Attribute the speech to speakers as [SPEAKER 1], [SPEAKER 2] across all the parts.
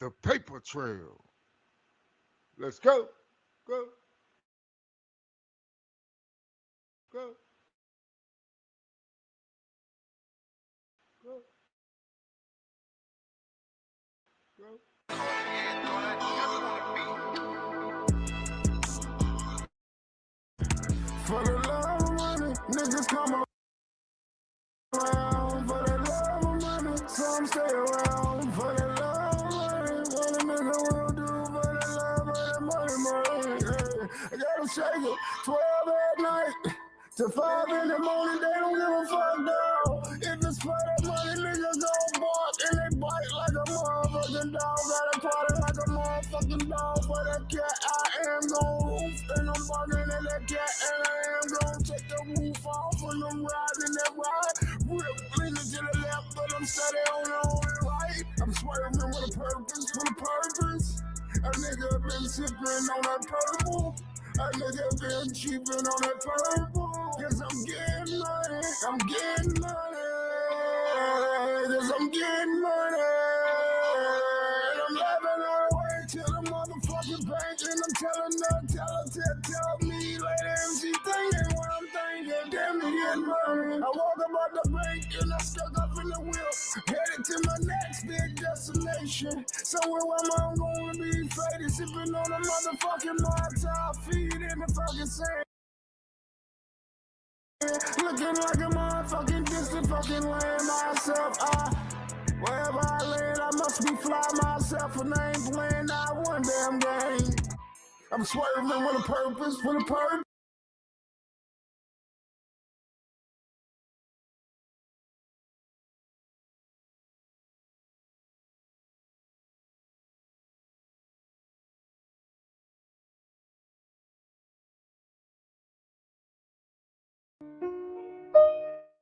[SPEAKER 1] The paper trail. Let's go. Go. Go. Go. Go.
[SPEAKER 2] For the love of money, niggas come around. For the love of money, some stay around. For the love of money, what a nigga will do for the love of the money. Hey, I gotta shake it, 12 at night to 5 in the morning. They don't give a fuck now. If it's for the money, niggas gon' bark and they bite like a motherfucking dog. Gotta party like a motherfucking dog. For that cat, I am gon' roof and I'm barking at that cat and I am gon' take let the roof off when I'm riding that ride. Rip leaning to the left, but I'm steady on the only right. I'm swerving with a purpose, with a purpose. A nigga been sipping on that purple. A nigga been cheaping on that purple. Cause I'm getting money, I'm getting money. Cause I'm getting money. And I'm laughing all the way to the motherfucking bank. And I'm telling her, tell me later if she thinking what I'm thinking. Damn me getting money. I walk about the bank and I stuck up in the wheel. Headed to my next big destination. Somewhere where I'm gonna be faded. Sipping on a motherfucking Molotov. Feet in the fucking sand. Looking like a motherfucking distant fucking land myself. Wherever I land, I must be fly myself. And I ain't playing not one damn game. I'm swerving with a purpose, with a purpose.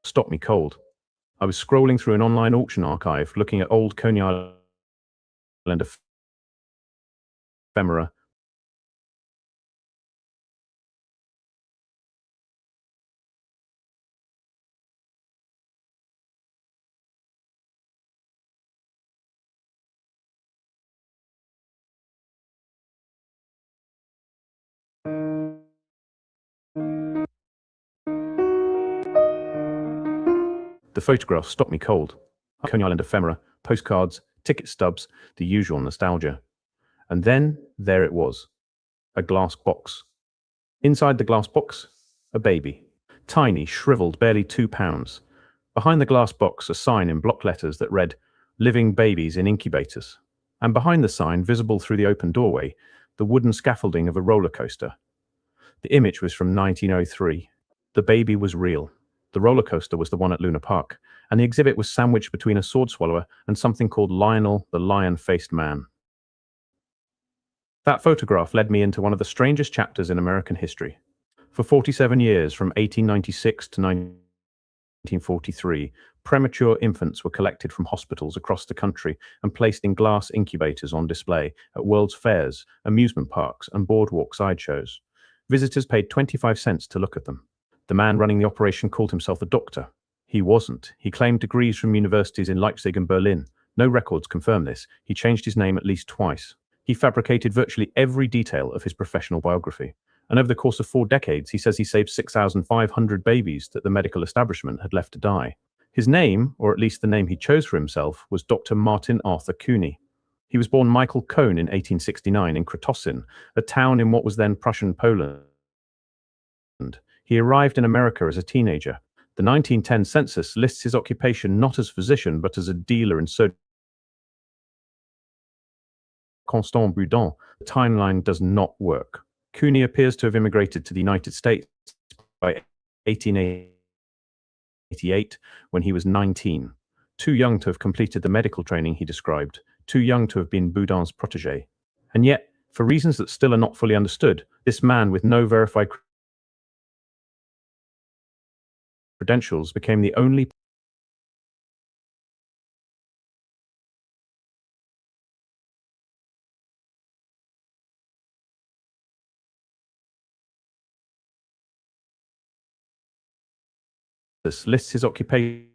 [SPEAKER 3] Stopped me cold. I was scrolling through an online auction archive looking at old Coney Island ephemera. The photograph stopped me cold. Coney Island ephemera, postcards, ticket stubs, the usual nostalgia. And then there it was, a glass box. Inside the glass box, a baby. Tiny, shriveled, barely 2 pounds. Behind the glass box, a sign in block letters that read, "Living babies in incubators." And behind the sign, visible through the open doorway, the wooden scaffolding of a roller coaster. The image was from 1903. The baby was real. The roller coaster was the one at Luna Park, and the exhibit was sandwiched between a sword swallower and something called Lionel the Lion-Faced Man. That photograph led me into one of the strangest chapters in American history. For 47 years, from 1896 to 1943, premature infants were collected from hospitals across the country and placed in glass incubators on display at world's fairs, amusement parks, and boardwalk sideshows. Visitors paid 25 cents to look at them. The man running the operation called himself a doctor. He wasn't. He claimed degrees from universities in Leipzig and Berlin. No records confirm this. He changed his name at least twice. He fabricated virtually every detail of his professional biography. And over the course of 4 decades, he says he saved 6,500 babies that the medical establishment had left to die. His name, or at least the name he chose for himself, was Dr. Martin Arthur Cooney. He was born Michael Cohn in 1869 in Krotosyn, a town in what was then Prussian Poland. He arrived in America as a teenager. The 1910 census lists his occupation not as physician, but as a dealer in surgery. Constant Boudin, the timeline does not work. Cooney appears to have immigrated to the United States by 1888 when he was 19. Too young to have completed the medical training he described, too young to have been Boudin's protege. And yet, for reasons that still are not fully understood, this man with no verified credentials became the only lists his occupation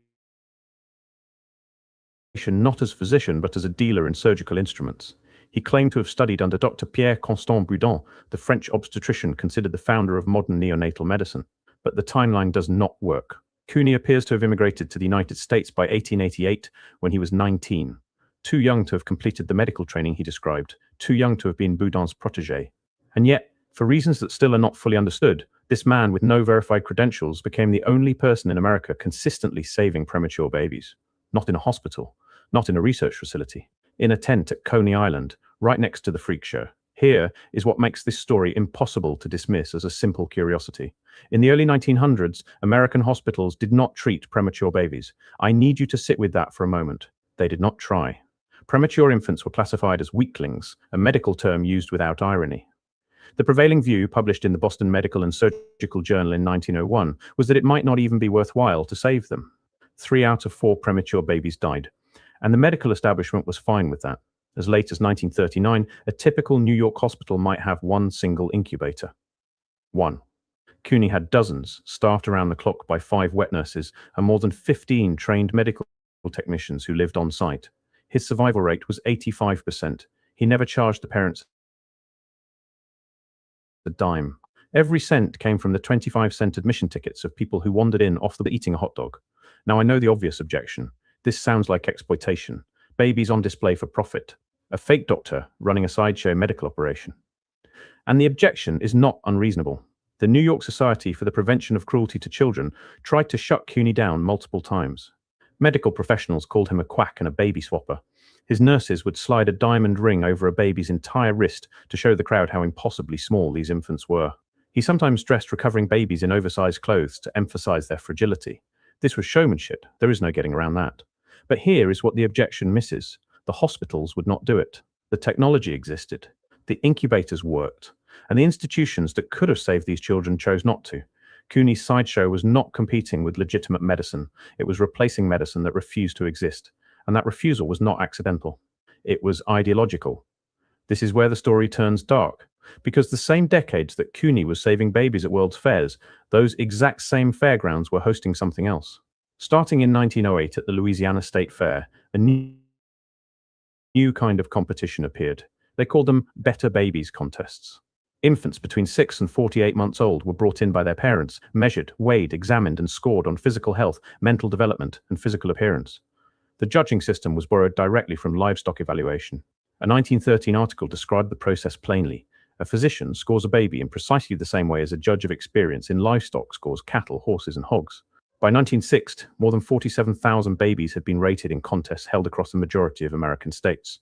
[SPEAKER 3] not as physician but as a dealer in surgical instruments. He claimed to have studied under Dr. Pierre Constant Boudin, the French obstetrician considered the founder of modern neonatal medicine. But the timeline does not work. Cooney appears to have immigrated to the United States by 1888 when he was 19. Too young to have completed the medical training he described, too young to have been Boudin's protege. And yet, for reasons that still are not fully understood, this man with no verified credentials became the only person in America consistently saving premature babies. Not in a hospital, not in a research facility, in a tent at Coney Island, right next to the freak show. Here is what makes this story impossible to dismiss as a simple curiosity. In the early 1900s, American hospitals did not treat premature babies. I need you to sit with that for a moment. They did not try. Premature infants were classified as weaklings, a medical term used without irony. The prevailing view, published in the Boston Medical and Surgical Journal in 1901, was that it might not even be worthwhile to save them. 3 out of 4 premature babies died, and the medical establishment was fine with that. As late as 1939, a typical New York hospital might have one single incubator. 1. Cooney had dozens, staffed around the clock by 5 wet nurses and more than 15 trained medical technicians who lived on site. His survival rate was 85%. He never charged the parents a dime. Every cent came from the 25-cent admission tickets of people who wandered in off the eating a hot dog. Now I know the obvious objection. This sounds like exploitation. Babies on display for profit. A fake doctor running a sideshow medical operation. And the objection is not unreasonable. The New York Society for the Prevention of Cruelty to Children tried to shut Cooney down multiple times. Medical professionals called him a quack and a baby swapper. His nurses would slide a diamond ring over a baby's entire wrist to show the crowd how impossibly small these infants were. He sometimes dressed recovering babies in oversized clothes to emphasize their fragility. This was showmanship. There is no getting around that. But here is what the objection misses. The hospitals would not do it. The technology existed. The incubators worked. And the institutions that could have saved these children chose not to. Cooney's sideshow was not competing with legitimate medicine. It was replacing medicine that refused to exist. And that refusal was not accidental. It was ideological. This is where the story turns dark. Because the same decades that Cooney was saving babies at World's Fairs, those exact same fairgrounds were hosting something else. Starting in 1908 at the Louisiana State Fair, a new kind of competition appeared. They called them Better Babies contests. Infants between 6 and 48 months old were brought in by their parents, measured, weighed, examined, and scored on physical health, mental development, and physical appearance. The judging system was borrowed directly from livestock evaluation. A 1913 article described the process plainly. A physician scores a baby in precisely the same way as a judge of experience in livestock scores cattle, horses, and hogs. By 1906, more than 47,000 babies had been rated in contests held across the majority of American states.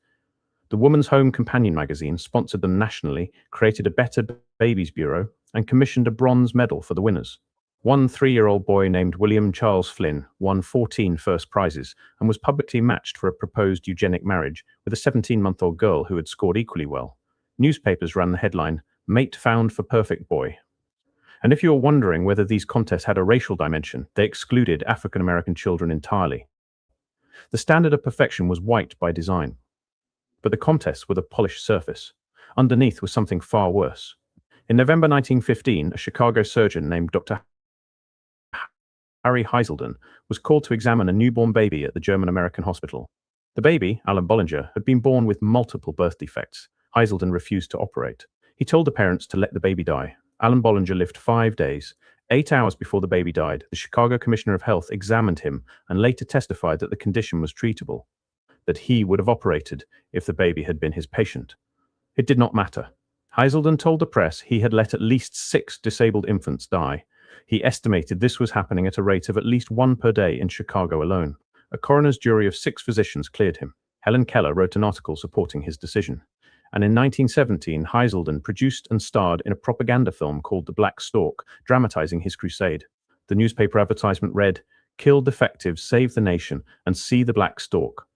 [SPEAKER 3] The Woman's Home Companion magazine sponsored them nationally, created a Better Babies Bureau, and commissioned a bronze medal for the winners. One 3-year-old boy named William Charles Flynn won 14 first prizes and was publicly matched for a proposed eugenic marriage with a 17-month-old girl who had scored equally well. Newspapers ran the headline, "Mate Found for Perfect Boy." And if you're wondering whether these contests had a racial dimension, they excluded African American children entirely. The standard of perfection was white by design. But the contests were the polished surface. Underneath was something far worse. In November 1915, a Chicago surgeon named Dr. Harry Heiselden was called to examine a newborn baby at the German-American hospital. The baby, Alan Bollinger, had been born with multiple birth defects. Heiselden refused to operate. He told the parents to let the baby die. Alan Bollinger lived 5 days. 8 hours before the baby died, the Chicago Commissioner of Health examined him and later testified that the condition was treatable, that he would have operated if the baby had been his patient. It did not matter. Heiselden told the press he had let at least 6 disabled infants die. He estimated this was happening at a rate of at least 1 per day in Chicago alone. A coroner's jury of 6 physicians cleared him. Helen Keller wrote an article supporting his decision. And in 1917, Heiselden produced and starred in a propaganda film called The Black Stork, dramatizing his crusade. The newspaper advertisement read, "Kill defectives, save the nation, and see the Black Stork."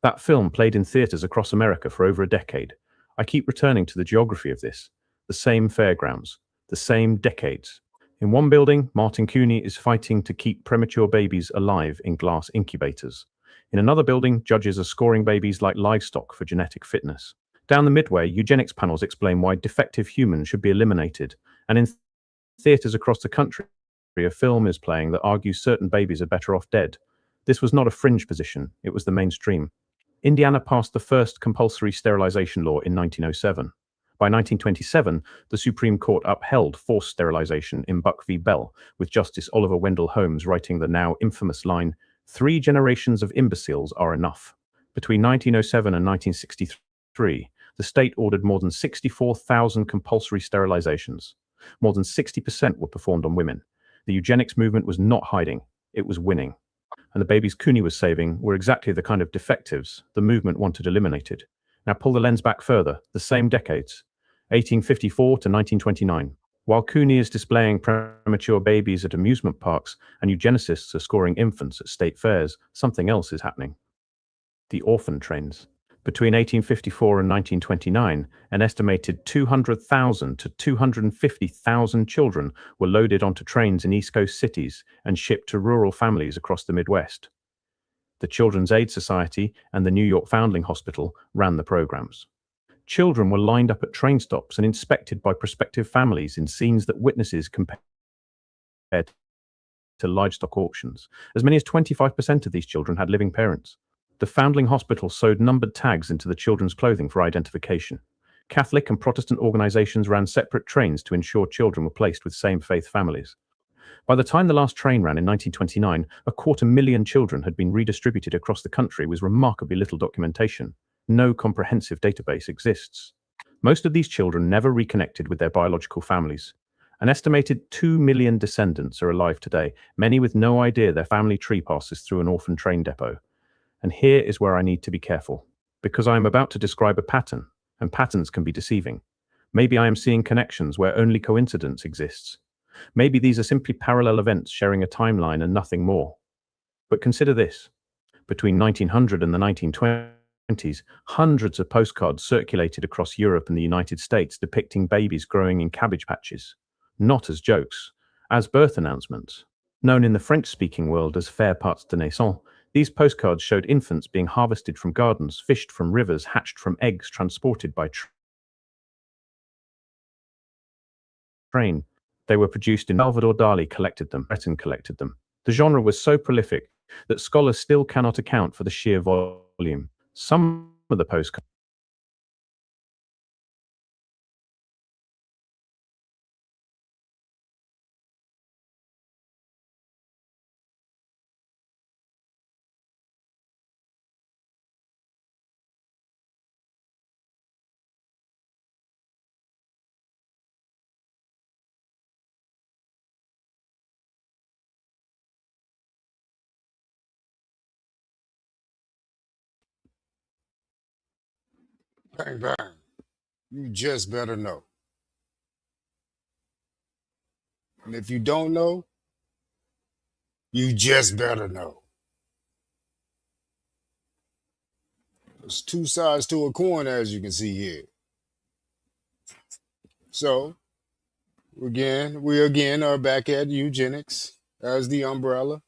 [SPEAKER 3] That film played in theaters across America for over a decade. I keep returning to the geography of this. The same fairgrounds, the same decades. In one building, Martin Cooney is fighting to keep premature babies alive in glass incubators. In another building, judges are scoring babies like livestock for genetic fitness. Down the midway, eugenics panels explain why defective humans should be eliminated. And in theaters across the country, a film is playing that argues certain babies are better off dead. This was not a fringe position, it was the mainstream. Indiana passed the first compulsory sterilization law in 1907. By 1927, the Supreme Court upheld forced sterilization in Buck v. Bell, with Justice Oliver Wendell Holmes writing the now infamous line, "3 generations of imbeciles are enough." Between 1907 and 1963, the state ordered more than 64,000 compulsory sterilizations. More than 60% were performed on women. The eugenics movement was not hiding, it was winning. And the babies Cooney was saving were exactly the kind of defectives the movement wanted eliminated. Now pull the lens back further, the same decades, 1854 to 1929. While Cooney is displaying premature babies at amusement parks and eugenicists are scoring infants at state fairs, something else is happening. The orphan trains. Between 1854 and 1929, an estimated 200,000 to 250,000 children were loaded onto trains in East Coast cities and shipped to rural families across the Midwest. The Children's Aid Society and the New York Foundling Hospital ran the programs. Children were lined up at train stops and inspected by prospective families in scenes that witnesses compared to livestock auctions. As many as 25% of these children had living parents. The Foundling Hospital sewed numbered tags into the children's clothing for identification. Catholic and Protestant organizations ran separate trains to ensure children were placed with same-faith families. By the time the last train ran in 1929, 250,000 children had been redistributed across the country with remarkably little documentation. No comprehensive database exists. Most of these children never reconnected with their biological families. An estimated 2 million descendants are alive today, many with no idea their family tree passes through an orphan train depot. And here is where I need to be careful, because I am about to describe a pattern, and patterns can be deceiving. Maybe I am seeing connections where only coincidence exists. Maybe these are simply parallel events sharing a timeline and nothing more. But consider this. Between 1900 and the 1920s, hundreds of postcards circulated across Europe and the United States depicting babies growing in cabbage patches. Not as jokes, as birth announcements. Known in the French-speaking world as faire parts de naissance, these postcards showed infants being harvested from gardens, fished from rivers, hatched from eggs, transported by train. They were produced in Salvador Dali collected them, Breton collected them. The genre was so prolific that scholars still cannot account for the sheer volume. Some of the postcards
[SPEAKER 2] Bang, bang. You just better know. And if you don't know, you just better know. There's two sides to a coin, as you can see here. So, we again are back at eugenics as the umbrella.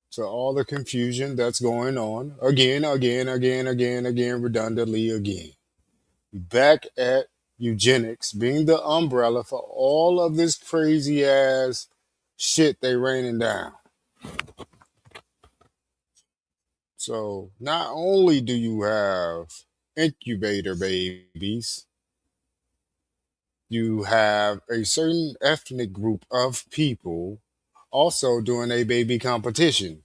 [SPEAKER 2] So all the confusion that's going on again, redundantly again. Back at eugenics being the umbrella for all of this crazy ass shit they raining down. So not only do you have incubator babies, you have a certain ethnic group of people also doing a baby competition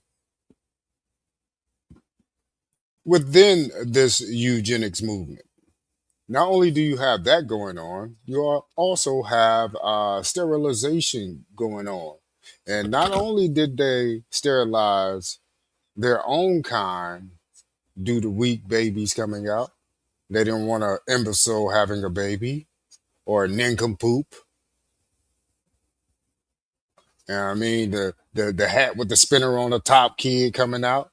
[SPEAKER 2] within this eugenics movement. Not only do you have that going on, also have sterilization going on. And not only did they sterilize their own kind due to weak babies coming out, they didn't want an imbecile having a baby or a nincompoop. I mean, the hat with the spinner on the top kid coming out,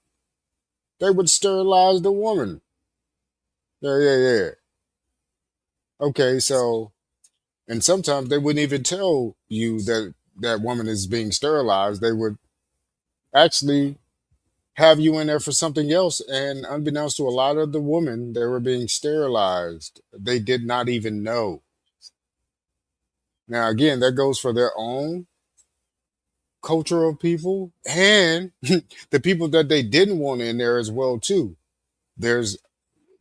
[SPEAKER 2] they would sterilize the woman. Yeah, yeah, yeah. Okay, so, and sometimes they wouldn't even tell you that that woman is being sterilized. They would actually have you in there for something else. And unbeknownst to a lot of the women, they were being sterilized. They did not even know. Now, again, that goes for their own cultural people and the people that they didn't want in there as well, too. There's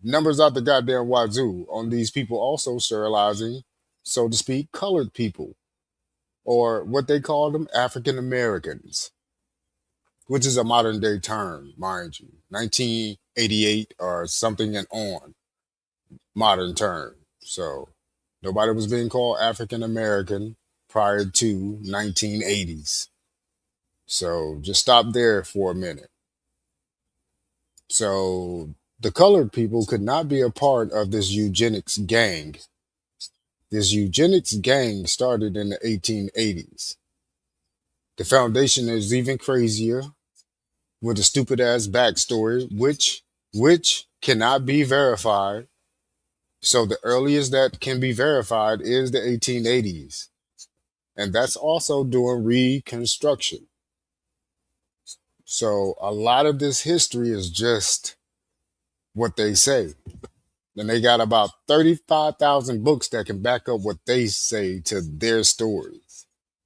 [SPEAKER 2] numbers out the goddamn wazoo on these people also sterilizing, so to speak, colored people, or what they call them, African Americans, which is a modern day term, mind you, 1988 or something and on, modern term. So nobody was being called African American prior to 1980s. So just stop there for a minute. So the colored people could not be a part of this eugenics gang. This eugenics gang started in the 1880s. The foundation is even crazier with a stupid ass backstory, which which cannot be verified. So the earliest that can be verified is the 1880s. And that's also during Reconstruction. So a lot of this history is just what they say. And they got about 35,000 books that can back up what they say to their stories.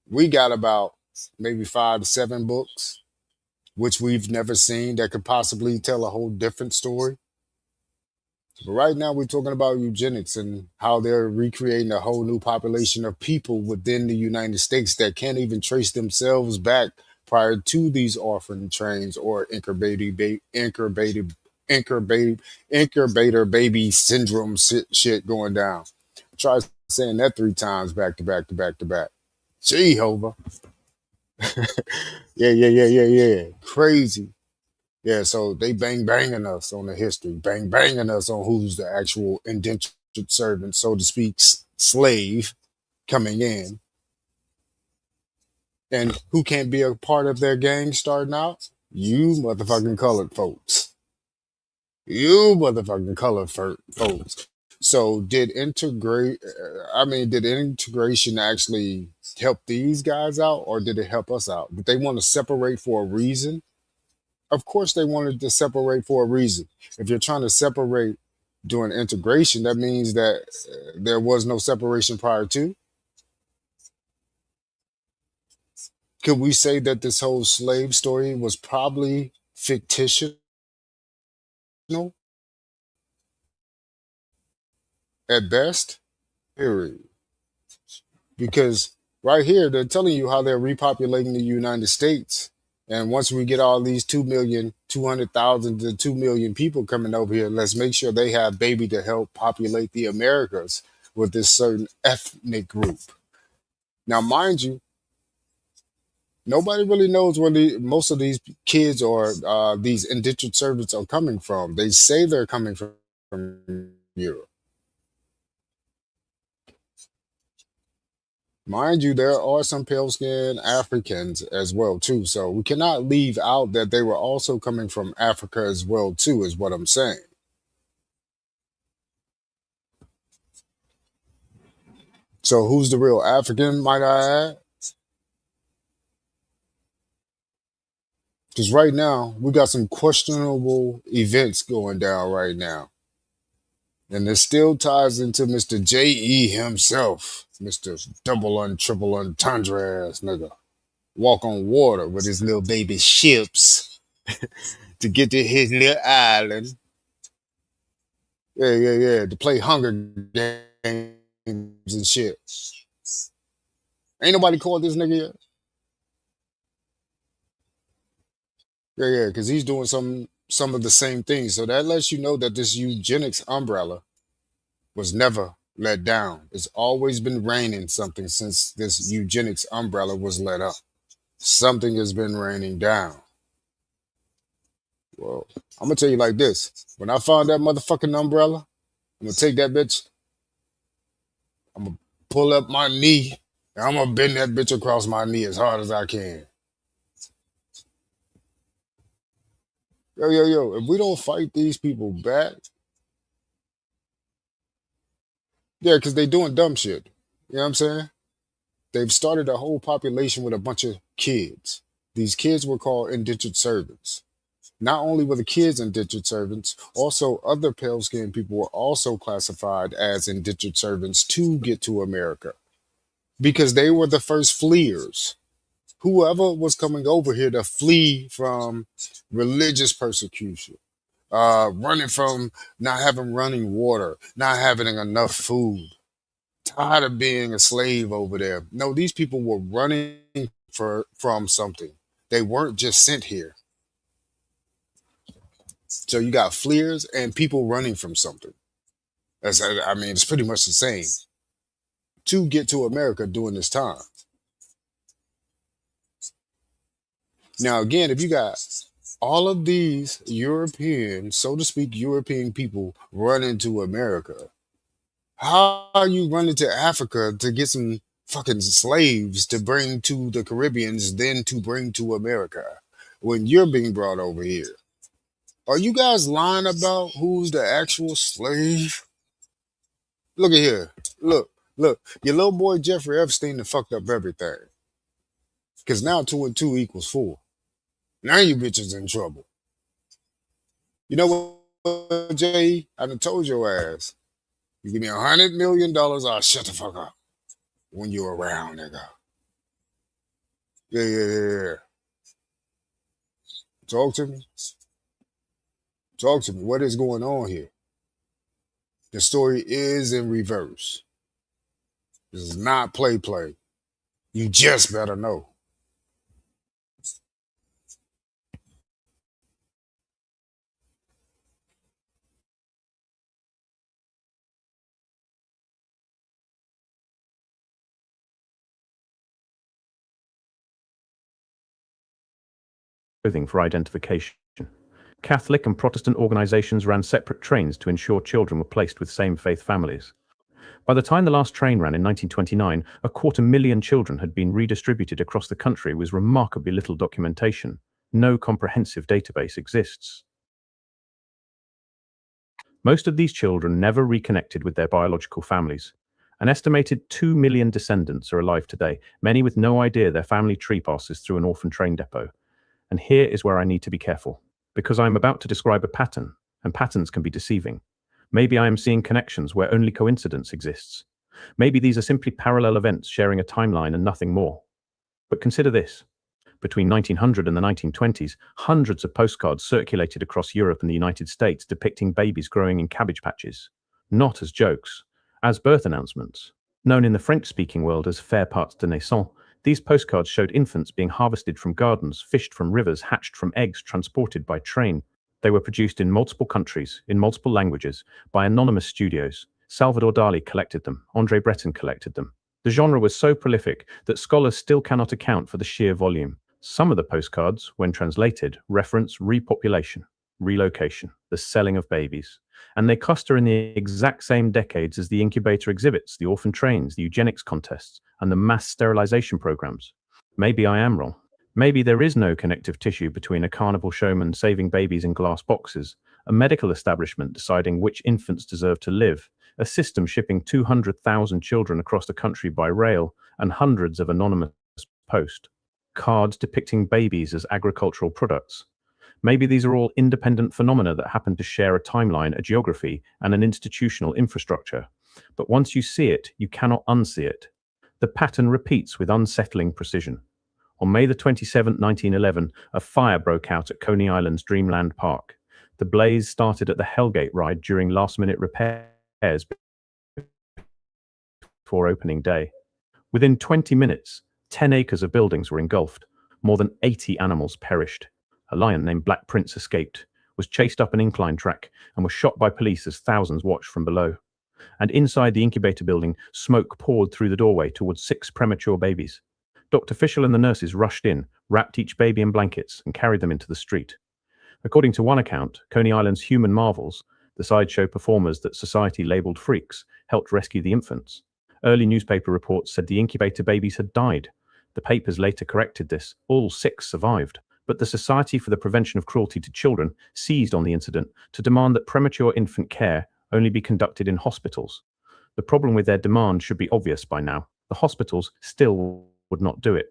[SPEAKER 2] We got about maybe 5 to 7 books, which we've never seen that could possibly tell a whole different story. But right now, we're talking about eugenics and how they're recreating a whole new population of people within the United States that can't even trace themselves back prior to these orphan trains or incubator baby syndrome shit going down. Try saying that 3 times back to back to back to back. Jehovah. Yeah, yeah, yeah, yeah, yeah. Crazy. Yeah, so they banging us on the history, banging us on who's the actual indentured servant, so to speak, slave coming in, and who can't be a part of their gang starting out? You motherfucking colored folks. You motherfucking colored folks. So did integration actually help these guys out, or did it help us out? Did they want to separate for a reason? Of course they wanted to separate for a reason. If you're trying to separate during integration, that means that there was no separation prior to. Could we say that this whole slave story was probably fictional at best? Period. Because right here they're telling you how they're repopulating the United States. And once we get all these 2,200,000 to 2 million people coming over here, let's make sure they have baby to help populate the Americas with this certain ethnic group. Now, mind you, nobody really knows where most of these kids or these indentured servants are coming from. They say they're coming from Europe. Mind you, there are some pale skinned Africans as well too. So we cannot leave out that they were also coming from Africa as well too, is what I'm saying. So who's the real African, might I add? Because right now we got some questionable events going down right now. And it still ties into Mr. J.E. himself, Mr. Double un, triple entendre ass nigga. Walk on water with his little baby ships to get to his little island. Yeah, yeah, yeah. To play Hunger Games and shit. Ain't nobody called this nigga yet. Yeah, yeah, because he's doing some of the same things. So that lets you know that this eugenics umbrella was never let down. It's always been raining something since this eugenics umbrella was let up. Something has been raining down. Well, I'm gonna tell you like this. When I found that motherfucking umbrella, I'm gonna take that bitch, I'm gonna pull up my knee, and I'm gonna bend that bitch across my knee as hard as I can. Yo, yo, yo, if we don't fight these people back, yeah, because they doing dumb shit. You know what I'm saying? They've started a whole population with a bunch of kids. These kids were called indentured servants. Not only were the kids indentured servants, also other pale skinned people were also classified as indentured servants to get to America because they were the first fleers. Whoever was coming over here to flee from religious persecution, running from not having running water, not having enough food, tired of being a slave over there. No, these people were running from something. They weren't just sent here. So you got fleers and people running from something. I mean, it's pretty much the same to get to America during this time. Now, again, if you got all of these European, so to speak, European people running to America, how are you running to Africa to get some fucking slaves to bring to the Caribbeans, then to bring to America when you're being brought over here? Are you guys lying about who's the actual slave? Look at here. Look. Your little boy Jeffrey Epstein done fucked up everything. Because now 2 and 2 equals 4. Now you bitches in trouble. You know what, Jay? I done told your ass. You give me $100 million, I'll shut the fuck up when you're around, nigga. Yeah. Talk to me. Talk to me. What is going on here? The story is in reverse. This is not play. You just better know.
[SPEAKER 3] Clothing for identification. Catholic and Protestant organizations ran separate trains to ensure children were placed with same-faith families. By the time the last train ran in 1929, 250,000 children had been redistributed across the country with remarkably little documentation. No comprehensive database exists. Most of these children never reconnected with their biological families. An estimated 2 million descendants are alive today, many with no idea their family tree passes through an orphan train depot. And here is where I need to be careful, because I am about to describe a pattern, and patterns can be deceiving. Maybe I am seeing connections where only coincidence exists. Maybe these are simply parallel events sharing a timeline and nothing more. But consider this. Between 1900 and the 1920s, hundreds of postcards circulated across Europe and the United States depicting babies growing in cabbage patches. Not as jokes, as birth announcements. Known in the French-speaking world as faire parts de naissance, these postcards showed infants being harvested from gardens, fished from rivers, hatched from eggs, transported by train. They were produced in multiple countries, in multiple languages, by anonymous studios. Salvador Dali collected them. André Breton collected them. The genre was so prolific that scholars still cannot account for the sheer volume. Some of the postcards, when translated, reference repopulation, relocation, the selling of babies. And they cluster in the exact same decades as the incubator exhibits, the orphan trains, the eugenics contests, and the mass sterilization programs. Maybe I am wrong. Maybe there is no connective tissue between a carnival showman saving babies in glass boxes, a medical establishment deciding which infants deserve to live, a system shipping 200,000 children across the country by rail, and hundreds of anonymous post cards depicting babies as agricultural products. Maybe these are all independent phenomena that happen to share a timeline, a geography, and an institutional infrastructure. But once you see it, you cannot unsee it. The pattern repeats with unsettling precision. On May the 27th, 1911, a fire broke out at Coney Island's Dreamland Park. The blaze started at the Hellgate ride during last-minute repairs before opening day. Within 20 minutes, 10 acres of buildings were engulfed. More than 80 animals perished. A lion named Black Prince escaped, was chased up an incline track, and was shot by police as thousands watched from below. And inside the incubator building, smoke poured through the doorway towards 6 premature babies. Dr. Fischel and the nurses rushed in, wrapped each baby in blankets, and carried them into the street. According to one account, Coney Island's Human Marvels, the sideshow performers that society labeled freaks, helped rescue the infants. Early newspaper reports said the incubator babies had died. The papers later corrected this. All 6 survived. But the Society for the Prevention of Cruelty to Children seized on the incident to demand that premature infant care only be conducted in hospitals. The problem with their demand should be obvious by now. The hospitals still would not do it.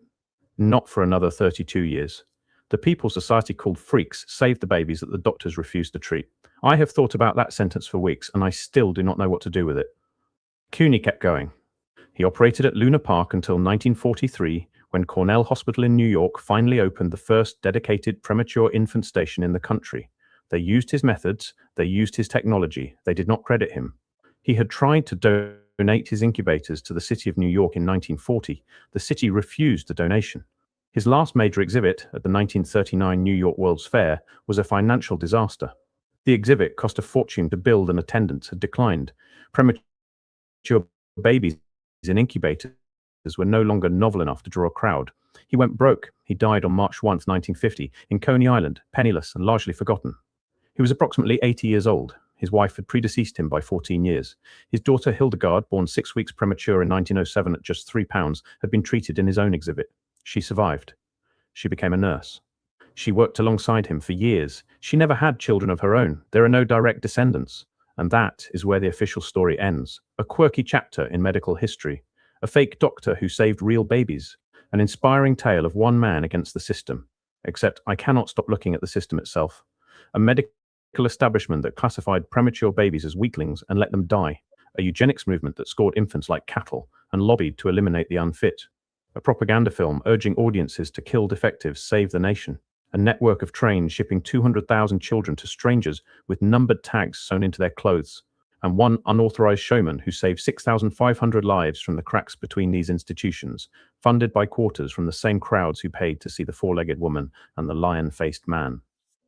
[SPEAKER 3] Not for another 32 years. The people society called freaks saved the babies that the doctors refused to treat. I have thought about that sentence for weeks, and I still do not know what to do with it. Cooney kept going. He operated at Luna Park until 1943, when Cornell Hospital in New York finally opened the first dedicated premature infant station in the country. They used his methods, they used his technology, they did not credit him. He had tried to donate his incubators to the city of New York in 1940. The city refused the donation. His last major exhibit at the 1939 New York World's Fair was a financial disaster. The exhibit cost a fortune to build and attendance had declined. Premature babies in incubators were no longer novel enough to draw a crowd. He went broke. He died on March 1, 1950, in Coney Island, penniless and largely forgotten. He was approximately 80 years old. His wife had predeceased him by 14 years. His daughter Hildegard, born 6 weeks premature in 1907 at just 3 pounds, had been treated in his own exhibit. She survived. She became a nurse. She worked alongside him for years. She never had children of her own. There are no direct descendants. And that is where the official story ends. A quirky chapter in medical history. A fake doctor who saved real babies. An inspiring tale of one man against the system. Except I cannot stop looking at the system itself. A medical establishment that classified premature babies as weaklings and let them die. A eugenics movement that scored infants like cattle and lobbied to eliminate the unfit. A propaganda film urging audiences to kill defectives, save the nation. A network of trains shipping 200,000 children to strangers with numbered tags sewn into their clothes. And one unauthorized showman who saved 6,500 lives from the cracks between these institutions, funded by quarters from the same crowds who paid to see the four-legged woman and the lion-faced man.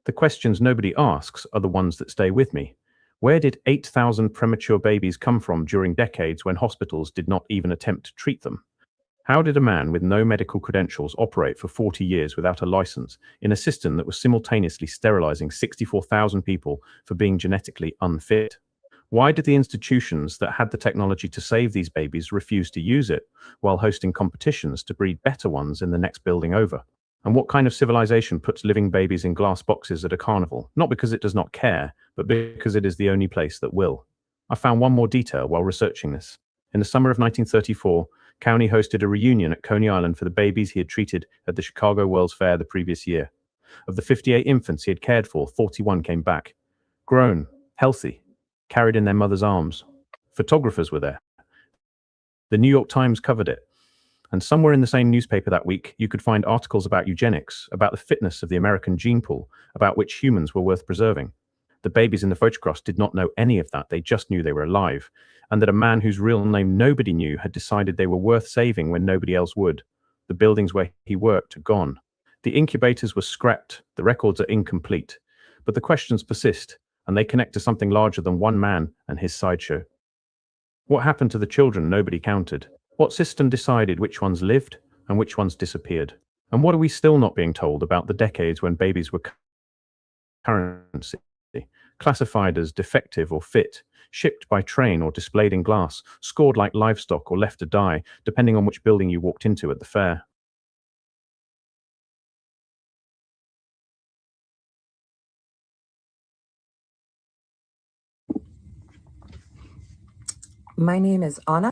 [SPEAKER 3] The questions nobody asks are the ones that stay with me. Where did 8,000 premature babies come from during decades when hospitals did not even attempt to treat them? How did a man with no medical credentials operate for 40 years without a license in a system that was simultaneously sterilizing 64,000 people for being genetically unfit? Why did the institutions that had the technology to save these babies refuse to use it, while hosting competitions to breed better ones in the next building over? And what kind of civilization puts living babies in glass boxes at a carnival, not because it does not care, but because it is the only place that will? I found one more detail while researching this. In the summer of 1934, Cowney hosted a reunion at Coney Island for the babies he had treated at the Chicago World's Fair the previous year. Of the 58 infants he had cared for, 41 came back. Grown, healthy, carried in their mother's arms. Photographers were there. The New York Times covered it. And somewhere in the same newspaper that week, you could find articles about eugenics, about the fitness of the American gene pool, about which humans were worth preserving. The babies in the photographs did not know any of that. They just knew they were alive, and that a man whose real name nobody knew had decided they were worth saving when nobody else would. The buildings where he worked are gone. The incubators were scrapped. The records are incomplete. But the questions persist, and they connect to something larger than one man and his sideshow. What happened to the children nobody counted? What system decided which ones lived and which ones disappeared? And what are we still not being told about the decades when babies were currency, classified as defective or fit, shipped by train or displayed in glass, scored like livestock or left to die, depending on which building you walked into at the fair?
[SPEAKER 4] My name is Anna.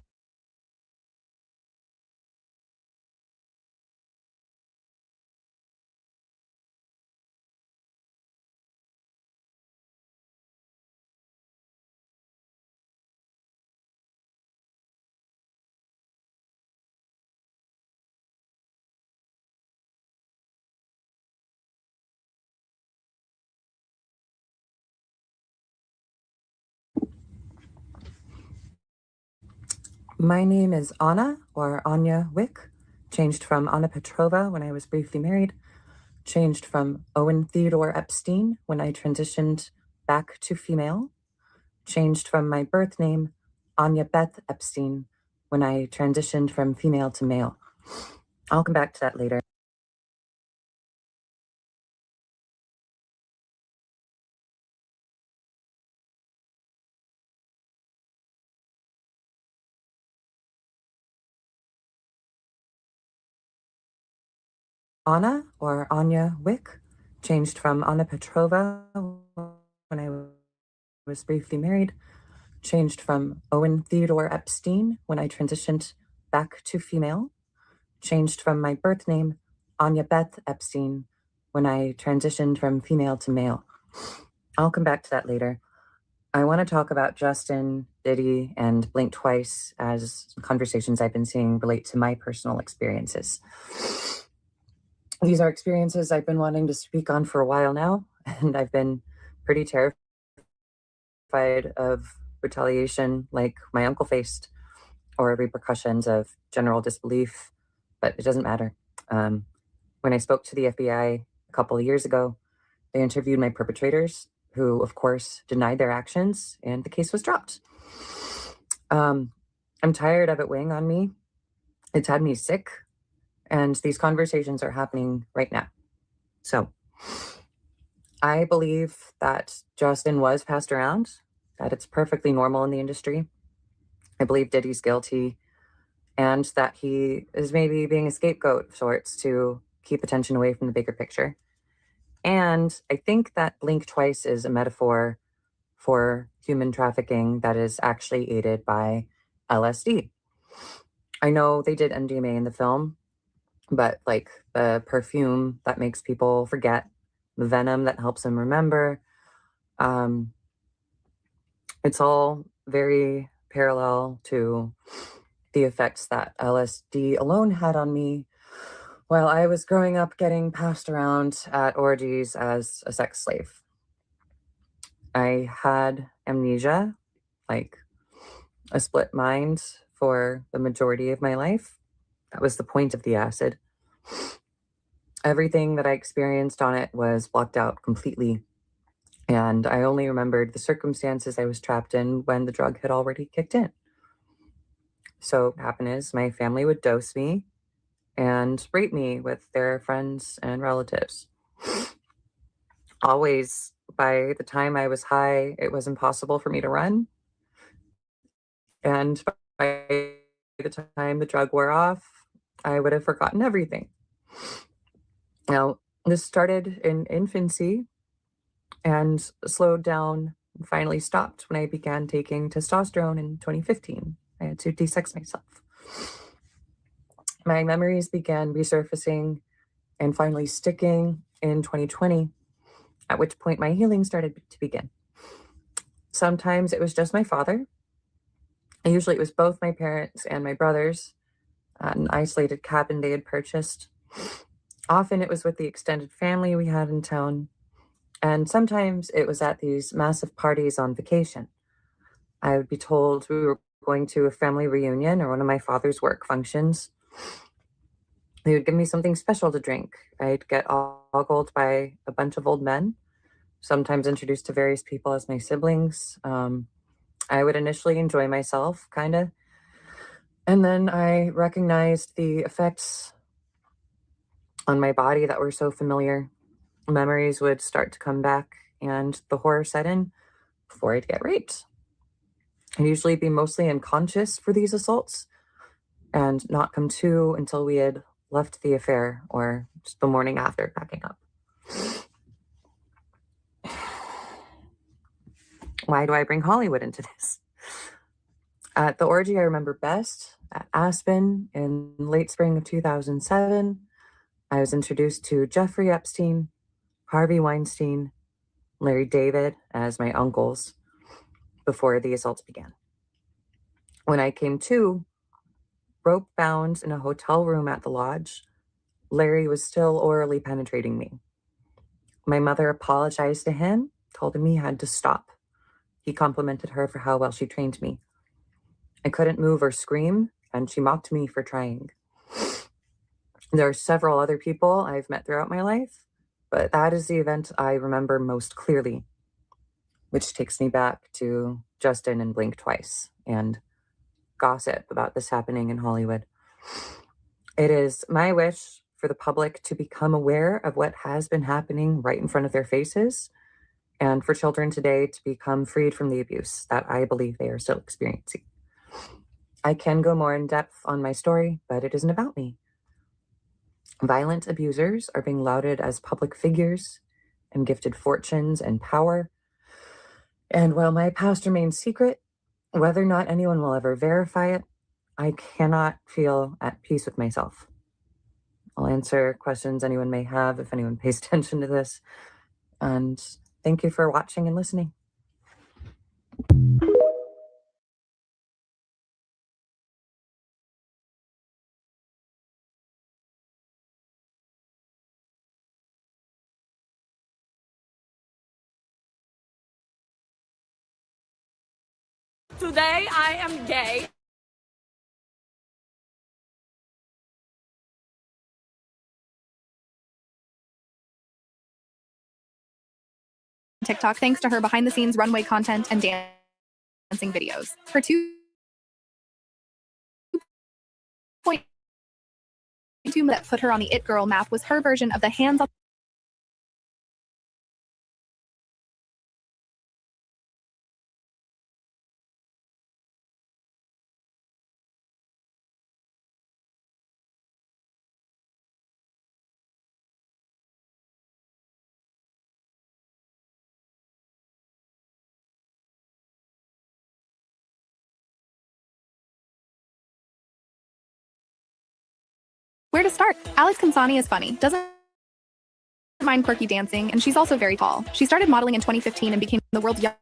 [SPEAKER 4] My name is Anna, or Anya Wick, changed from Anna Petrova when I was briefly married, changed from Owen Theodore Epstein when I transitioned back to female, changed from my birth name, Anya Beth Epstein, when I transitioned from female to male. I'll come back to that later. Anna, or Anya Wick, changed from Anna Petrova when I was briefly married, changed from Owen Theodore Epstein when I transitioned back to female, changed from my birth name, Anya Beth Epstein, when I transitioned from female to male. I'll come back to that later. I want to talk about Justin, Diddy, and Blink Twice as conversations I've been seeing relate to my personal experiences. These are experiences I've been wanting to speak on for a while now, and I've been pretty terrified of retaliation like my uncle faced, or repercussions of general disbelief, but it doesn't matter. When I spoke to the FBI a couple of years ago, they interviewed my perpetrators, who, of course, denied their actions, and the case was dropped. I'm tired of it weighing on me. It's had me sick, and these conversations are happening right now. So I believe that Justin was passed around, that it's perfectly normal in the industry. I believe Diddy's guilty, and that he is maybe being a scapegoat of sorts to keep attention away from the bigger picture. And I think that blink twice is a metaphor for human trafficking that is actually aided by LSD. I know they did MDMA in the film, but like the perfume that makes people forget, the venom that helps them remember, um, it's all very parallel to the effects that LSD alone had on me while I was growing up getting passed around at orgies as a sex slave. I had amnesia, like a split mind for the majority of my life. That was the point of the acid. Everything that I experienced on it was blocked out completely. And I only remembered the circumstances I was trapped in when the drug had already kicked in. So what happened is my family would dose me and rape me with their friends and relatives. Always, by the time I was high, it was impossible for me to run. And by the time the drug wore off, I would have forgotten everything. Now, this started in infancy and slowed down and finally stopped when I began taking testosterone in 2015. I had to de-sex myself. My memories began resurfacing and finally sticking in 2020, at which point my healing started to begin. Sometimes it was just my father. Usually it was both my parents and my brothers at an isolated cabin they had purchased. Often it was with the extended family we had in town. And sometimes it was at these massive parties on vacation. I would be told we were going to a family reunion or one of my father's work functions. They would give me something special to drink. I'd get ogled by a bunch of old men, sometimes introduced to various people as my siblings. I would initially enjoy myself, kind of. And then I recognized the effects on my body that were so familiar. Memories would start to come back, and the horror set in before I'd get raped. I'd usually be mostly unconscious for these assaults and not come to until we had left the affair or just the morning after packing up. Why do I bring Hollywood into this? At the orgy I remember best, at Aspen in late spring of 2007, I was introduced to Jeffrey Epstein, Harvey Weinstein, Larry David as my uncles before the assaults began. When I came to, rope bound in a hotel room at the lodge, Larry was still orally penetrating me. My mother apologized to him, told him he had to stop. He complimented her for how well she trained me. I couldn't move or scream, and she mocked me for trying. There are several other people I've met throughout my life, but that is the event I remember most clearly, which takes me back to Justin and Blink Twice and gossip about this happening in Hollywood. It is my wish for the public to become aware of what has been happening right in front of their faces, and for children today to become freed from the abuse that I believe they are still experiencing. I can go more in depth on my story, but it isn't about me. Violent abusers are being lauded as public figures and gifted fortunes and power. And while my past remains secret, whether or not anyone will ever verify it, I cannot feel at peace with myself. I'll answer questions anyone may have if anyone pays attention to this. And thank you for watching and listening.
[SPEAKER 5] Today I am gay. TikTok thanks to her behind the scenes runway content and dancing videos. Her 2.2 that put her on the It Girl map was her version of the hands on Where to start? Alex Consani is funny, doesn't mind quirky dancing, and she's also very tall. She started modeling in 2015 and became the world's youngest.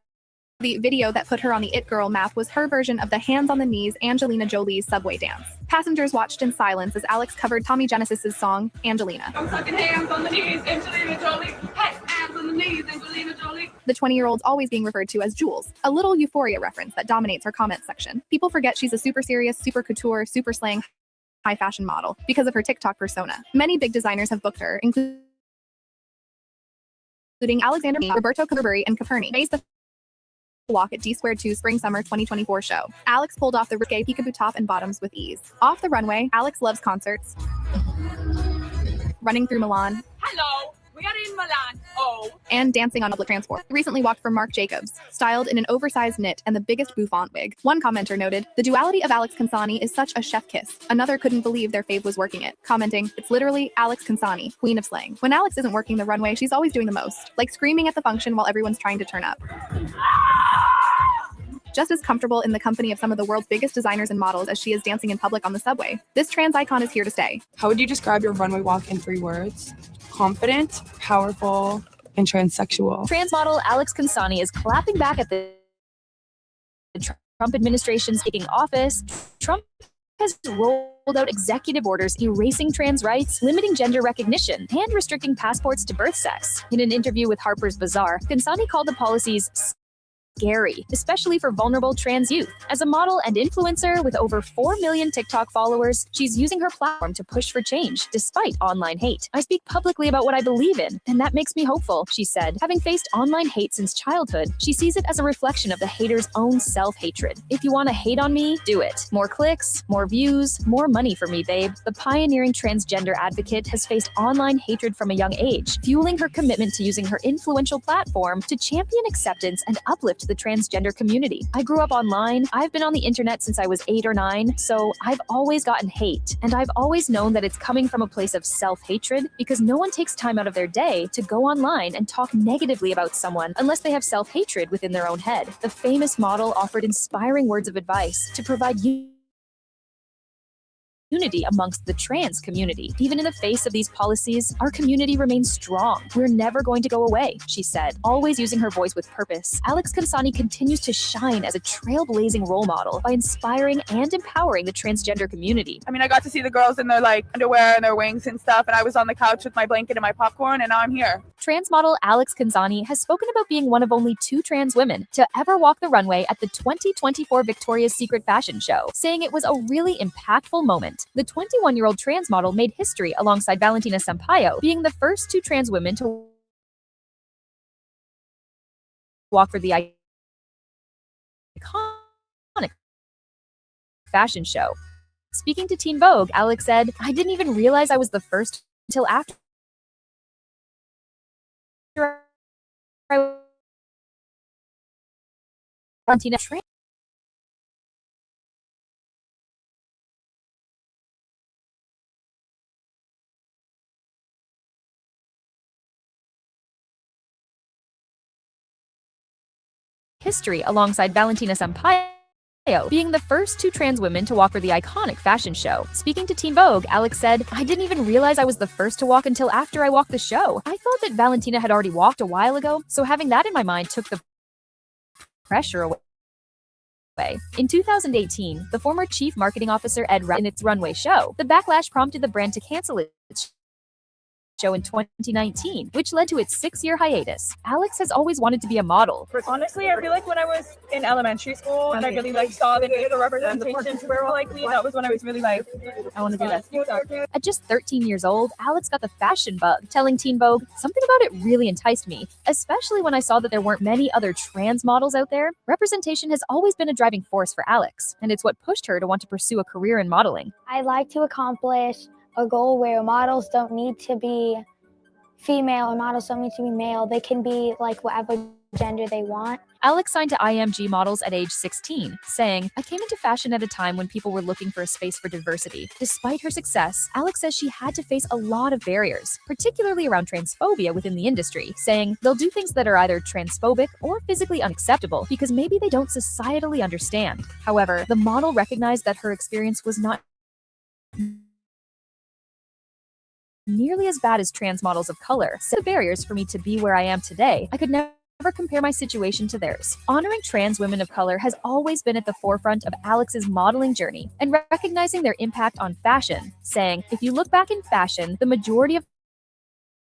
[SPEAKER 5] The video that put her on the It Girl map was her version of the hands on the knees Angelina Jolie's subway dance. Passengers watched in silence as Alex covered Tommy Genesis's song, Angelina.
[SPEAKER 6] I'm sucking hands on the knees, Angelina Jolie. Hey, hands on the knees, Angelina Jolie.
[SPEAKER 5] The 20-year-old's always being referred to as Jules, a little Euphoria reference that dominates her comment section. People forget she's a super serious, super couture, super slang, high fashion model because of her TikTok persona. Many big designers have booked her, including Alexander McQueen, Roberto Cavalry, and Caperni. Based the walk at D2 Spring Summer 2024 show. Alex pulled off the risque peekaboo top and bottoms with ease. Off the runway, Alex loves concerts, running through Milan,
[SPEAKER 6] Hello, we are in Milan. Oh.
[SPEAKER 5] and dancing on public transport. Recently walked for Marc Jacobs, styled in an oversized knit and the biggest bouffant wig. One commenter noted, "The duality of Alex Consani is such a chef kiss." Another couldn't believe their fave was working it, commenting, "It's literally Alex Consani, queen of slang. When Alex isn't working the runway, she's always doing the most, like screaming at the function while everyone's trying to turn up." Just as comfortable in the company of some of the world's biggest designers and models as she is dancing in public on the subway. This trans icon is here to stay.
[SPEAKER 7] How would you describe your runway walk in 3 words? Confident, powerful, and transsexual.
[SPEAKER 8] Trans model Alex Consani is clapping back at the Trump administration's taking office. Trump has rolled out executive orders erasing trans rights, limiting gender recognition, and restricting passports to birth sex. In an interview with Harper's Bazaar, Consani called the policies scary, especially for vulnerable trans youth. As a model and influencer with over 4 million TikTok followers, she's using her platform to push for change, despite online hate. "I speak publicly about what I believe in, and that makes me hopeful," she said. Having faced online hate since childhood, she sees it as a reflection of the hater's own self-hatred. "If you want to hate on me, do it. More clicks, more views, more money for me, babe." The pioneering transgender advocate has faced online hatred from a young age, fueling her commitment to using her influential platform to champion acceptance and uplift the transgender community. "I grew up online. I've been on the internet since I was 8 or 9, so I've always gotten hate. And I've always known that it's coming from a place of self-hatred because no one takes time out of their day to go online and talk negatively about someone unless they have self-hatred within their own head." The famous model offered inspiring words of advice to provide unity amongst the trans community. "Even in the face of these policies, our community remains strong. We're never going to go away," she said, always using her voice with purpose. Alex Consani continues to shine as a trailblazing role model by inspiring and empowering the transgender community.
[SPEAKER 6] I mean, I got to see the girls in their like underwear and their wings and stuff, and I was on the couch with my blanket and my popcorn, and now I'm here.
[SPEAKER 8] Trans model Alex Consani has spoken about being one of only 2 trans women to ever walk the runway at the 2024 Victoria's Secret fashion show, saying it was a really impactful moment. The 21-year-old trans model made history alongside Valentina Sampaio, being the first 2 trans women to walk for the iconic fashion show. Speaking to Teen Vogue, Alex said, "I didn't even realize I was the first until after Valentina history alongside Valentina Sampaio, being the first 2 trans women to walk for the iconic fashion show." Speaking to Teen Vogue, Alex said, "I didn't even realize I was the first to walk until after I walked the show. I thought that Valentina had already walked a while ago, so having that in my mind took the pressure away." In 2018, the former chief marketing officer Ed in its runway show, the backlash prompted the brand to cancel its show in 2019, which led to its 6-year hiatus. Alex has always wanted to be a model.
[SPEAKER 6] Honestly, I feel like when I was in elementary school and I really like saw the representation for like me, that was when I was really like, I want to do this.
[SPEAKER 8] At just 13 years old, Alex got the fashion bug, telling Teen Vogue, "Something about it really enticed me, especially when I saw that there weren't many other trans models out there." Representation has always been a driving force for Alex, and it's what pushed her to want to pursue a career in modeling.
[SPEAKER 9] "I'd like to accomplish a goal where models don't need to be female or models don't need to be male. They can be like whatever gender they want."
[SPEAKER 8] Alex signed to IMG Models at age 16, saying, "I came into fashion at a time when people were looking for a space for diversity." Despite her success, Alex says she had to face a lot of barriers, particularly around transphobia within the industry, saying, "They'll do things that are either transphobic or physically unacceptable because maybe they don't societally understand." However, the model recognized that her experience was not nearly as bad as trans models of color. So the barriers for me to be where I am today, I could never compare my situation to theirs. Honoring trans women of color has always been at the forefront of Alex's modeling journey and recognizing their impact on fashion, saying, if you look back in fashion, the majority of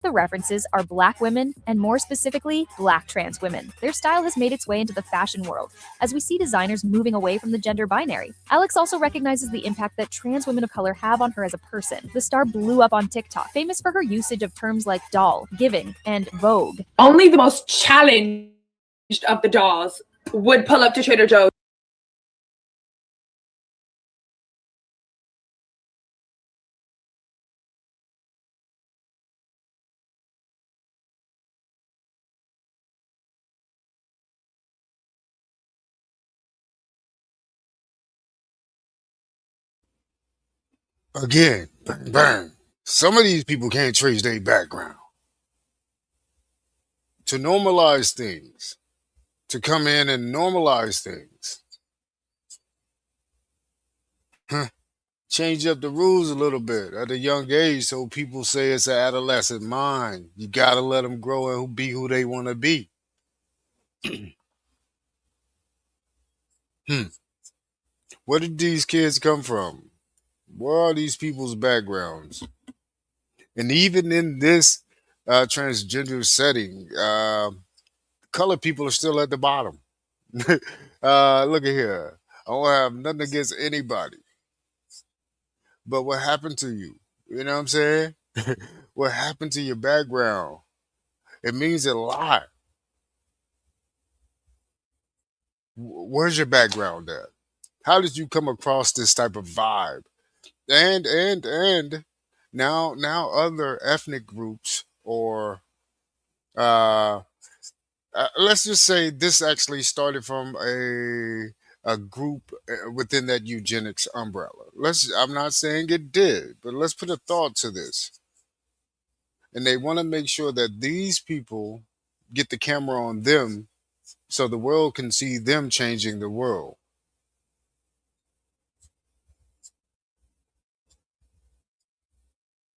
[SPEAKER 8] the references are Black women, and more specifically, Black trans women. Their style has made its way into the fashion world, as we see designers moving away from the gender binary. Alex also recognizes the impact that trans women of color have on her as a person. The star blew up on TikTok, famous for her usage of terms like doll, giving, and vogue.
[SPEAKER 7] Only the most challenged of the dolls would pull up to Trader Joe's.
[SPEAKER 2] Again, bang, bang. Some of these people can't trace their background. To normalize things, to come in and normalize things. Huh. Change up the rules a little bit at a young age so people say it's an adolescent mind. You gotta let them grow and be who they want to be. Hmm. Where did these kids come from? Where are these people's backgrounds? And even in this transgender setting, colored people are still at the bottom. Look at here. I don't have nothing against anybody. But what happened to you? You know what I'm saying? What happened to your background? It means a lot. Where's your background at? How did you come across this type of vibe? And now other ethnic groups or uh, let's just say this actually started from a group within that eugenics umbrella. I'm not saying it did, but let's put a thought to this. And they want to make sure that these people get the camera on them so the world can see them changing the world.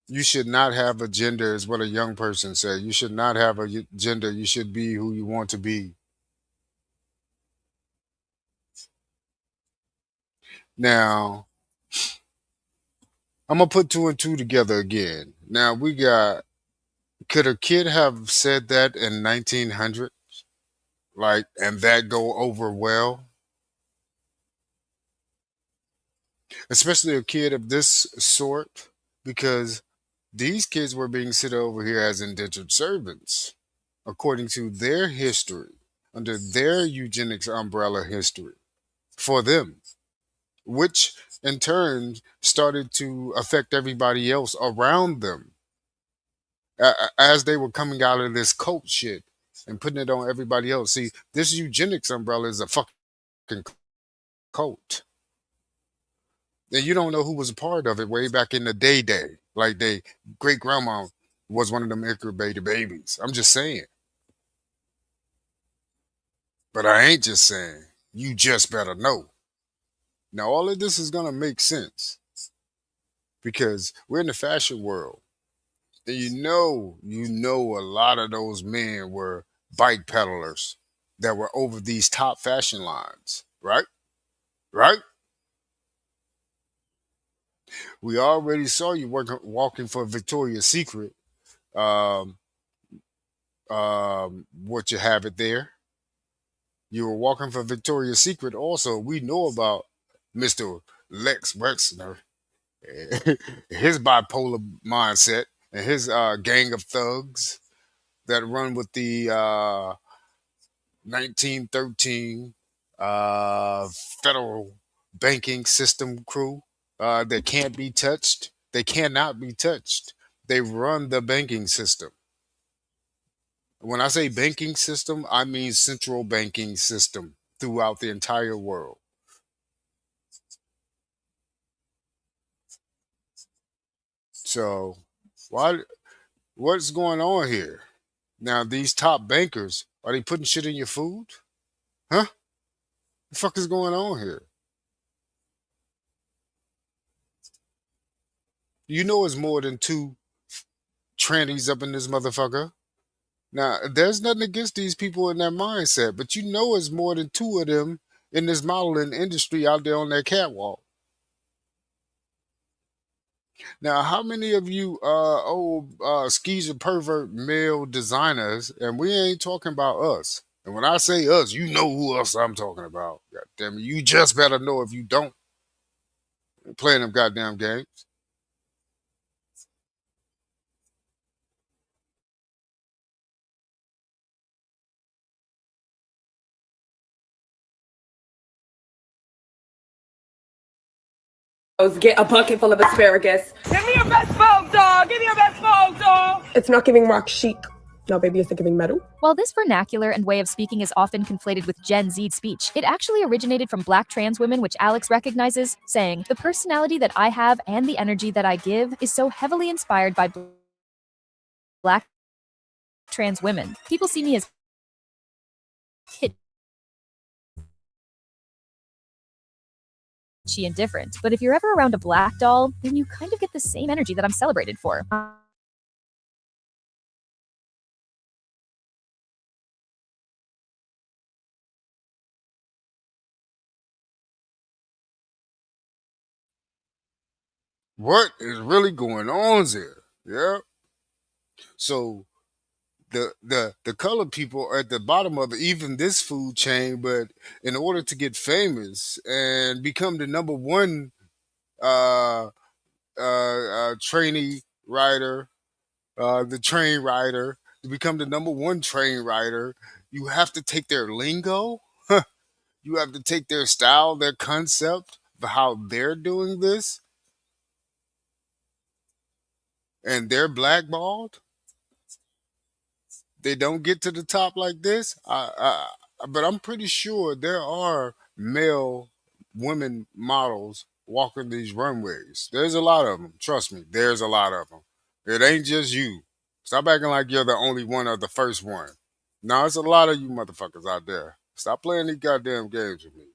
[SPEAKER 2] You should not have a gender, is what a young person said. You should not have a gender. You should be who you want to be. Now, I'm gonna put two and two together again. Now we got. Could a kid have said that in 1900, like, and that go over well? Especially a kid of this sort, because these kids were being set over here as indentured servants, according to their history, under their eugenics umbrella history, for them, which in turn started to affect everybody else around them as they were coming out of this cult shit and putting it on everybody else. See, this eugenics umbrella is a fucking cult. And you don't know who was a part of it way back in the day. Like they great grandma was one of them incubator babies. I'm just saying. But I ain't just saying. You just better know. Now all of this is gonna make sense because we're in the fashion world. And you know a lot of those men were bike peddlers that were over these top fashion lines, right? Right? We already saw you walking for Victoria's Secret. Um, what you have it there. You were walking for Victoria's Secret. Also, we know about Mr. Lex Wexner, his bipolar mindset, and his gang of thugs that run with the 1913 uh, federal banking system crew that can't be touched. They cannot be touched. They run the banking system. When I say banking system, I mean central banking system throughout the entire world. So, why? What's going on here? Now, these top bankers are they putting shit in your food? Huh? The fuck is going on here? You know, it's more than two.
[SPEAKER 1] trannies up in this motherfucker. Now, there's nothing against these people in their mindset, but you know it's more than two of them in this modeling industry out there on that catwalk. Now, how many of you old skeezer pervert male designers, and we ain't talking about us. And when I say us, you know who else I'm talking about. God damn it, you just better know if you don't playing them goddamn games.
[SPEAKER 7] Get a bucket full of asparagus.
[SPEAKER 6] Give me your best photo. Give me your best photo.
[SPEAKER 7] It's not giving rock chic. No, baby, it's giving metal.
[SPEAKER 8] While this vernacular and way of speaking is often conflated with Gen Z speech, it actually originated from Black trans women, which Alex recognizes, saying, "The personality that I have and the energy that I give is so heavily inspired by Black trans women. People see me as kitschy and different, but if you're ever around a black doll, then you kind of get the same energy that I'm celebrated for."
[SPEAKER 1] What is really going on there? Yeah. So the colored people are at the bottom of even this food chain, but in order to get famous and become the number one uh trainee rider, the train rider, to become the number one train rider, you have to take their lingo. You have to take their style, their concept of how they're doing this, and they're blackballed. They don't get to the top like this. But I'm pretty sure there are male women models walking these runways. There's a lot of them. Trust me, there's a lot of them. It ain't just you. Stop acting like you're the only one or the first one. No, it's a lot of you motherfuckers out there. Stop playing these goddamn games with me.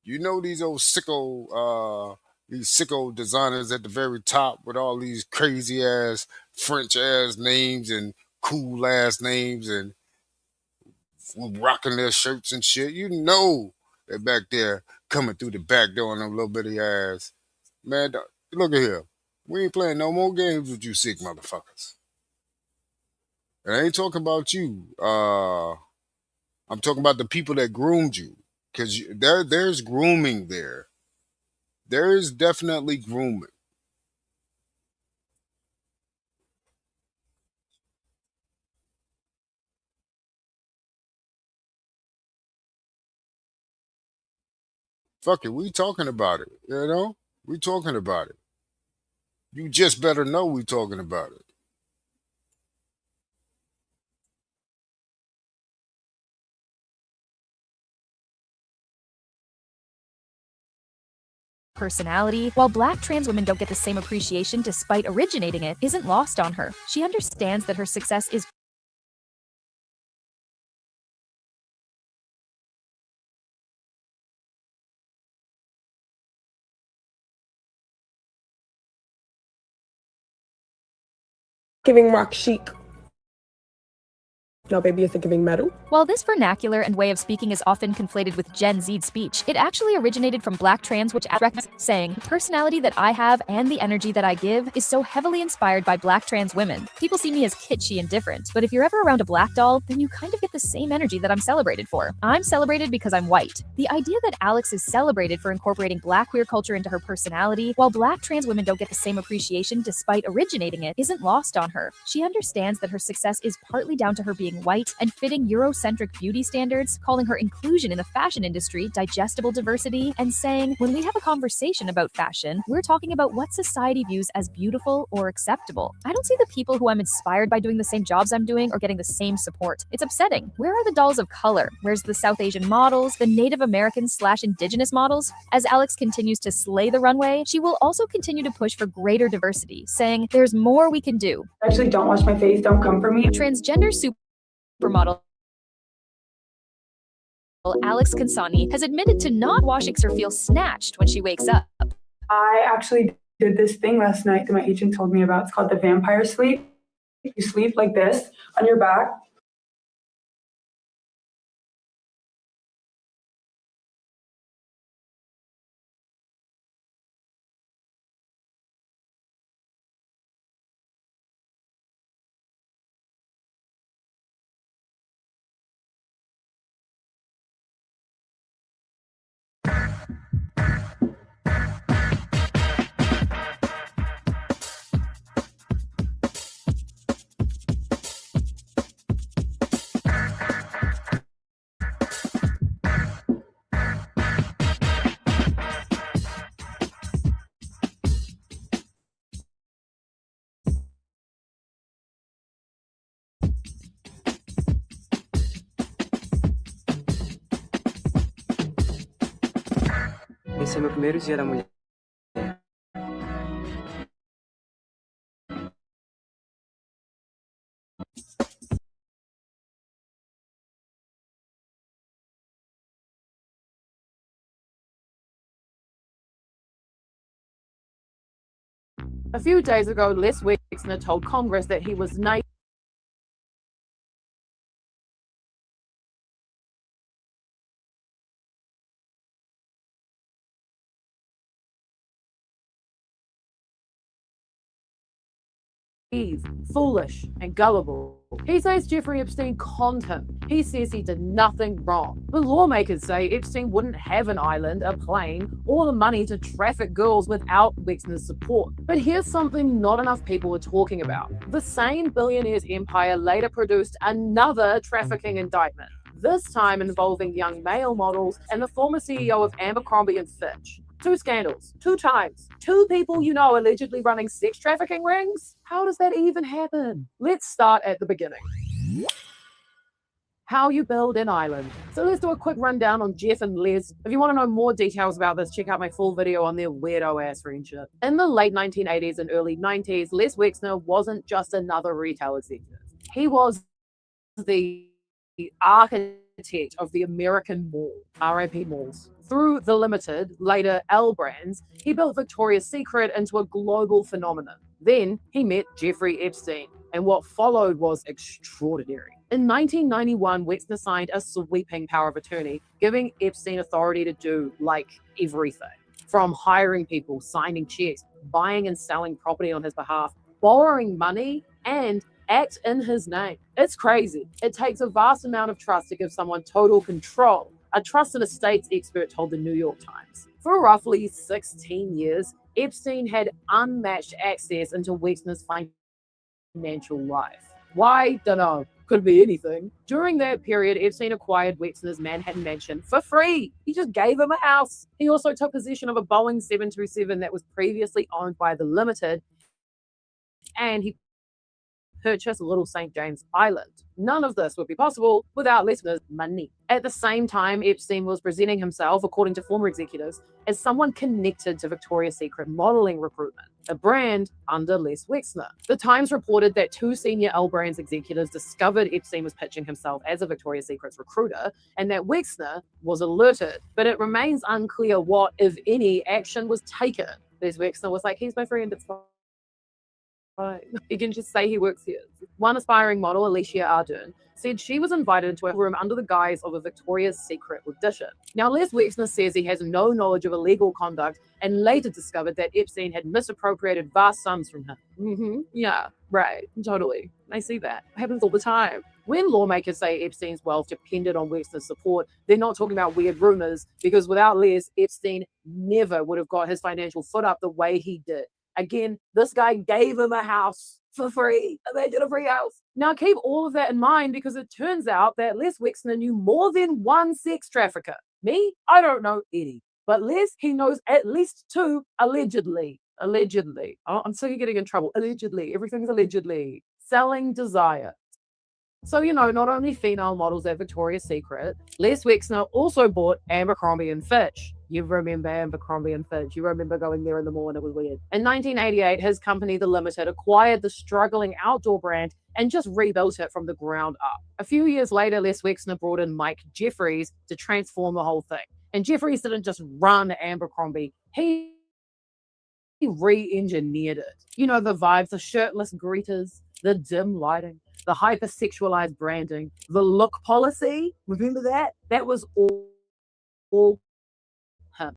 [SPEAKER 1] You know these sicko designers at the very top with all these crazy ass French ass names and cool ass names and rocking their shirts and shit. You know they're back there coming through the back door on them little bitty ass. Man, look at here. We ain't playing no more games with you sick motherfuckers. And I ain't talking about you. I'm talking about the people that groomed you. Cause there's grooming there. There is definitely grooming. Fuck it, we talking about it. You know? We talking about it. You just better know we talking about it.
[SPEAKER 8] Personality, while Black trans women don't get the same appreciation despite originating it, isn't lost on her. She understands that her success is
[SPEAKER 7] Giving rock chic. No, baby, it's giving metal.
[SPEAKER 8] While this vernacular and way of speaking is often conflated with Gen Z speech, it actually originated from Black trans, which Alex saying, "The personality that I have and the energy that I give is so heavily inspired by Black trans women. People see me as kitschy and different, but if you're ever around a black doll, then you kind of get the same energy that I'm celebrated for. I'm celebrated because I'm white." The idea that Alex is celebrated for incorporating Black queer culture into her personality, while Black trans women don't get the same appreciation despite originating it, isn't lost on her. She understands that her success is partly down to her being white and fitting Eurocentric beauty standards, calling her inclusion in the fashion industry digestible diversity, and saying, "When we have a conversation about fashion, we're talking about what society views as beautiful or acceptable. I don't see the people who I'm inspired by doing the same jobs I'm doing or getting the same support. It's upsetting. Where are the dolls of color? Where's the South Asian models, the Native American/Indigenous models?" As Alex continues to slay the runway, she will also continue to push for greater diversity, saying, "There's more we can do."
[SPEAKER 7] Actually, don't wash my face. Don't come for me.
[SPEAKER 8] Transgender supermodel Alex Kansani has admitted to not washing her feel snatched when she wakes up.
[SPEAKER 7] I actually did this thing last night that my agent told me about. It's called the vampire sleep. You sleep like this on your back.
[SPEAKER 10] Esse é meu primeiro dia da mulher.
[SPEAKER 11] A few days ago, Les Wexner told Congress that he was named foolish and gullible. He says Jeffrey Epstein conned him. He says he did nothing wrong. But lawmakers say Epstein wouldn't have an island, a plane, or the money to traffic girls without Wexner's support. But here's something not enough people are talking about. The same billionaire's empire later produced another trafficking indictment, this time involving young male models and the former CEO of Abercrombie and Fitch. 2 scandals, 2 times, 2 people you know allegedly running sex trafficking rings? How does that even happen? Let's start at the beginning. How you build an island. So let's do a quick rundown on Jeff and Les. If you want to know more details about this, check out my full video on their weirdo ass friendship. In the late 1980s and early 90s, Les Wexner wasn't just another retail executive. He was the architect of the American Mall, RIP malls. Through the Limited, later L Brands, he built Victoria's Secret into a global phenomenon. Then he met Jeffrey Epstein, and what followed was extraordinary. In 1991, Wexner signed a sweeping power of attorney, giving Epstein authority to do, like, everything. From hiring people, signing checks, buying and selling property on his behalf, borrowing money, and act in his name. It's crazy. It takes a vast amount of trust to give someone total control. A trust and estates expert told the New York Times. For roughly 16 years, Epstein had unmatched access into Wexner's financial life. Why? Dunno. Could be anything. During that period, Epstein acquired Wexner's Manhattan mansion for free. He just gave him a house. He also took possession of a Boeing 727 that was previously owned by the Limited, and he purchase Little St. James Island. None of this would be possible without Wexner's money. At the same time, Epstein was presenting himself, according to former executives, as someone connected to Victoria's Secret modeling recruitment, a brand under Les Wexner. The Times reported that 2 senior L Brands executives discovered Epstein was pitching himself as a Victoria's Secret's recruiter and that Wexner was alerted, but it remains unclear what, if any, action was taken. Les Wexner was like, he's my friend, it's fine. You can just say he works here. One aspiring model, Alicia Ardern, said she was invited into a room under the guise of a Victoria's Secret audition. Now, Les Wexner says he has no knowledge of illegal conduct and later discovered that Epstein had misappropriated vast sums from him. Yeah, right, totally. I see that. It happens all the time. When lawmakers say Epstein's wealth depended on Wexner's support, they're not talking about weird rumors, because without Les, Epstein never would have got his financial foot up the way he did. Again, this guy gave him a house for free. Imagine a free house. Now, keep all of that in mind, because it turns out that Les Wexner knew more than one sex trafficker. Me? I don't know any. But Les, he knows at least 2, allegedly. Allegedly. Oh, I'm sick of getting in trouble. Allegedly. Everything's allegedly. Selling desire. So, not only female models at Victoria's Secret, Les Wexner also bought Abercrombie and Fitch. You remember Abercrombie and Fitch. You remember going there in the morning. It was weird. In 1988, his company, The Limited, acquired the struggling outdoor brand and just rebuilt it from the ground up. A few years later, Les Wexner brought in Mike Jeffries to transform the whole thing. And Jeffries didn't just run Abercrombie. He re-engineered it. You know, the vibes, the shirtless greeters, the dim lighting, the hyper-sexualized branding, the look policy. Remember that? That was all him.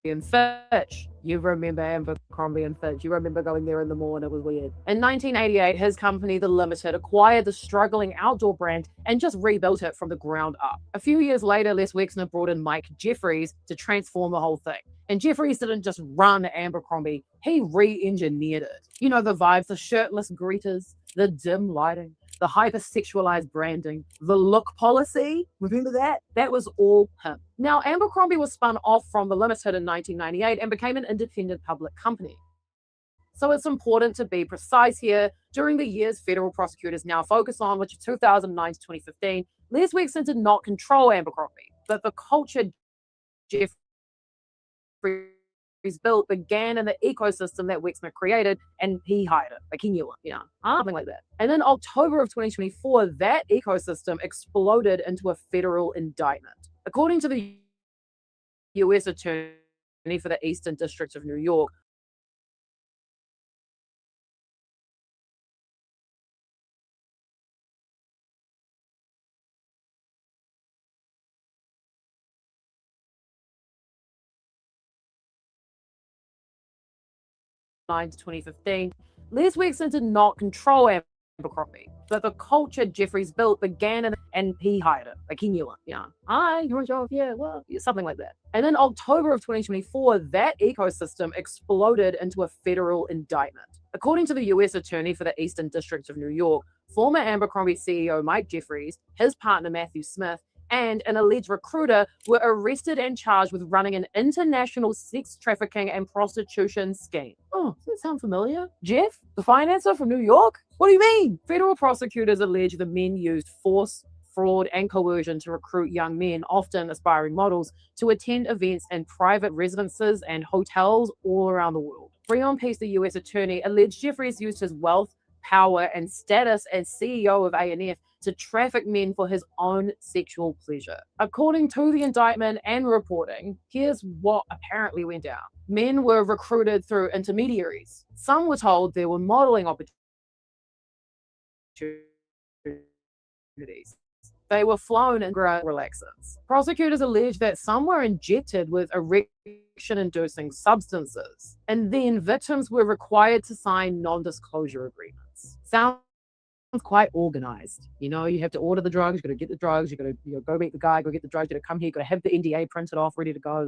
[SPEAKER 11] And Fitch. You remember Abercrombie and Fitch. You remember going there in the mall and it was weird. In 1988, his company, The Limited, acquired the struggling outdoor brand and just rebuilt it from the ground up. A few years later, Les Wexner brought in Mike Jeffries to transform the whole thing. And Jeffries didn't just run Abercrombie, he re-engineered it. You know, the vibes, the shirtless greeters, the dim lighting, the hyper-sexualized branding, the look policy. Remember that? That was all him. Now, Abercrombie was spun off from The Limited in 1998 and became an independent public company. So it's important to be precise here. During the years federal prosecutors now focus on, which is 2009 to 2015, Les Wexner did not control Abercrombie, but the culture Jeffries built began in the ecosystem that Wexner created, and he hired it. Like, he knew it, something like that. And in October of 2024, that ecosystem exploded into a federal indictment. According to the U.S. Attorney for the Eastern District of New York, to 2015, Les Wexner did not control Abercrombie, but the culture Jeffries built began in, and he hired it. Like, he knew it, your job, something like that. And in October of 2024, that ecosystem exploded into a federal indictment. According to the U.S. Attorney for the Eastern District of New York, former Abercrombie CEO Mike Jeffries, his partner Matthew Smith, and an alleged recruiter were arrested and charged with running an international sex trafficking and prostitution scheme. Oh, does that sound familiar? Jeff, the financer from New York? What do you mean? Federal prosecutors allege the men used force, fraud, and coercion to recruit young men, often aspiring models, to attend events in private residences and hotels all around the world. Breon Peace, the U.S. attorney, alleged Jeffries used his wealth, power, and status as CEO of A&F to traffic men for his own sexual pleasure. According to the indictment and reporting, here's what apparently went down. Men were recruited through intermediaries. Some were told there were modeling opportunities. They were flown in relaxers. Prosecutors allege that some were injected with erection-inducing substances, and then victims were required to sign non-disclosure agreements. Sounds quite organized. You have to order the drugs, you got to get the drugs, you got to go meet the guy, go get the drugs, you got to come here, you got to have the NDA printed off, ready to go.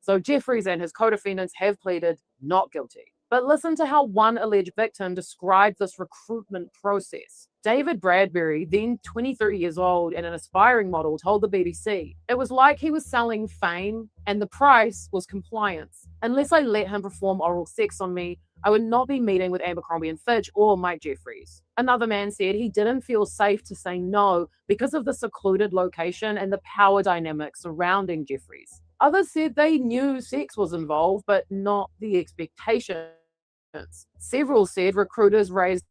[SPEAKER 11] So Jeffries and his co-defendants have pleaded not guilty. But listen to how one alleged victim described this recruitment process. David Bradbury, then 23 years old and an aspiring model, told the BBC, "It was like he was selling fame and the price was compliance. Unless I let him perform oral sex on me, I would not be meeting with Abercrombie and Fitch or Mike Jeffries." Another man said he didn't feel safe to say no because of the secluded location and the power dynamics surrounding Jeffries. Others said they knew sex was involved, but not the expectations. Several said recruiters raised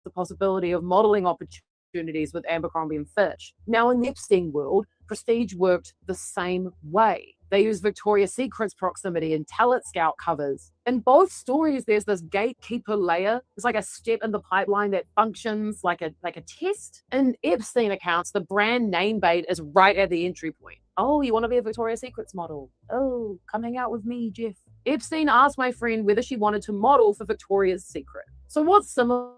[SPEAKER 11] the possibility of modeling opportunities with Abercrombie and Fitch. Now, in the Epstein world, Prestige worked the same way. They used Victoria's Secret's proximity and talent scout covers. In both stories, there's this gatekeeper layer. It's like a step in the pipeline that functions like a test. In Epstein accounts, the brand name bait is right at the entry point. Oh, you want to be a Victoria's Secret's model? Oh, come hang out with me, Jeff. Epstein asked my friend whether she wanted to model for Victoria's Secret. So what's similar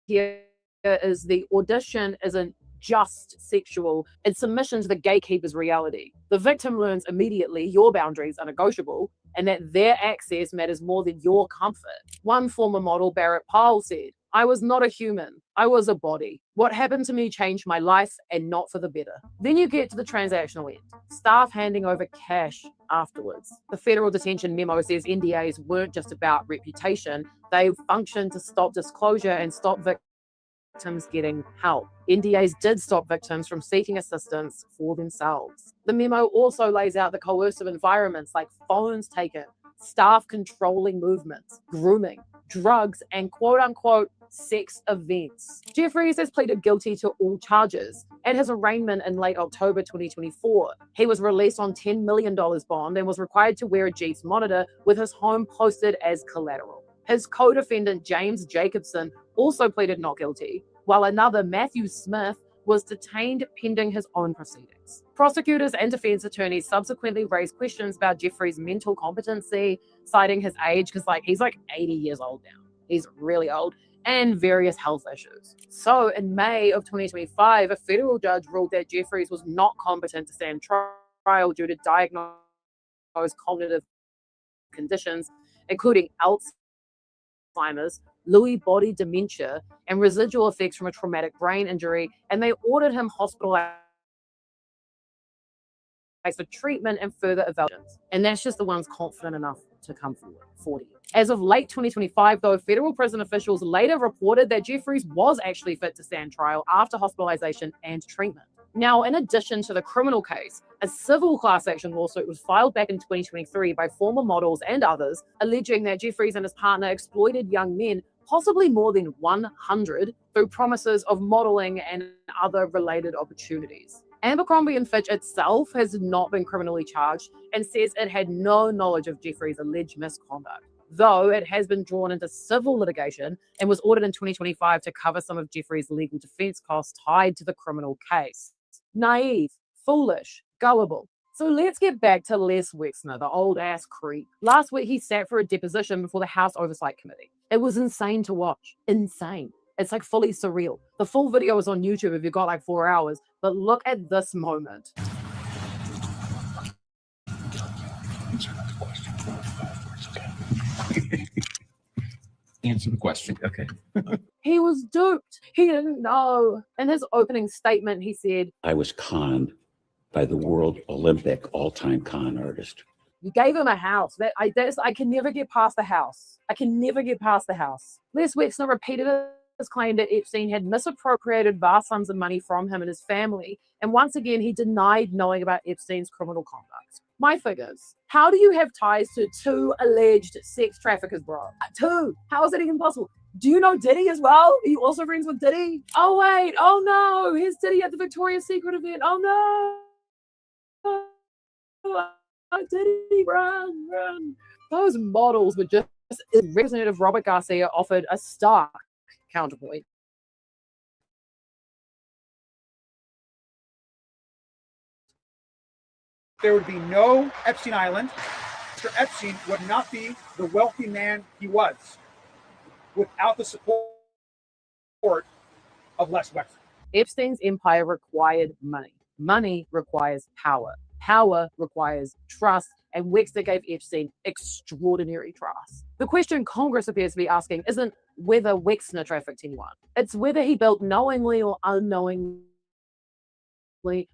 [SPEAKER 11] here is the audition isn't just sexual, it's submission to the gatekeeper's reality. The victim learns immediately your boundaries are negotiable and that their access matters more than your comfort. One former model, Barrett Powell, said, I was not a human. I was a body. What happened to me changed my life and not for the better. Then you get to the transactional end. Staff handing over cash afterwards. The federal detention memo says NDAs weren't just about reputation. They functioned to stop disclosure and stop victims getting help. NDAs did stop victims from seeking assistance for themselves. The memo also lays out the coercive environments like phones taken, staff controlling movements, grooming, drugs, and quote unquote sex events. Jeffries has pleaded guilty to all charges. At his arraignment in late October 2024, he was released on $10 million bond and was required to wear a Jeeves monitor with his home posted as collateral. His co-defendant James Jacobson also pleaded not guilty, while another, Matthew Smith, was detained pending his own proceedings. Prosecutors and defense attorneys subsequently raised questions about Jeffrey's mental competency, citing his age, because he's 80 years old now. He's really old, and various health issues. So in May of 2025, a federal judge ruled that Jeffries was not competent to stand trial due to diagnosed cognitive conditions, including Alzheimer's, Lewy body dementia, and residual effects from a traumatic brain injury, and they ordered him hospitalized for treatment and further evaluations. And that's just the ones confident enough to come forward. 40. As of late 2025, though, federal prison officials later reported that Jeffries was actually fit to stand trial after hospitalization and treatment. Now, in addition to the criminal case, a civil class action lawsuit was filed back in 2023 by former models and others, alleging that Jeffries and his partner exploited young men, possibly more than 100, through promises of modeling and other related opportunities. Abercrombie & Fitch itself has not been criminally charged and says it had no knowledge of Jeffrey's alleged misconduct, though it has been drawn into civil litigation and was ordered in 2025 to cover some of Jeffrey's legal defense costs tied to the criminal case. Naive, foolish, gullible. So let's get back to Les Wexner, the old ass creep. Last week he sat for a deposition before the House Oversight Committee. It was insane to watch. Insane. It's fully surreal. The full video is on YouTube if you've got 4 hours, but look at this moment.
[SPEAKER 12] Answer the question. Okay.
[SPEAKER 11] He was duped. He didn't know. In his opening statement, he said,
[SPEAKER 12] I was conned by the world Olympic all-time con artist.
[SPEAKER 11] You gave him a house. I can never get past the house. I can never get past the house. Les Wexner repeated his claim that Epstein had misappropriated vast sums of money from him and his family, and once again, he denied knowing about Epstein's criminal conduct. My figures. How do you have ties to 2 alleged sex traffickers, bro? 2. How is that even possible? Do you know Diddy as well? Are you also friends with Diddy? Oh, wait. Oh, no. Here's Diddy at the Victoria's Secret event. Oh, no. Oh, Diddy, run. Those models were just... Representative Robert Garcia offered a stark counterpoint.
[SPEAKER 13] There would be no Epstein Island. Mr. Epstein would not be the wealthy man he was without the support of Les Wexner.
[SPEAKER 11] Epstein's empire required money. Money requires power. Power requires trust, and Wexner gave Epstein extraordinary trust. The question Congress appears to be asking isn't whether Wexner trafficked anyone. It's whether he built knowingly or unknowingly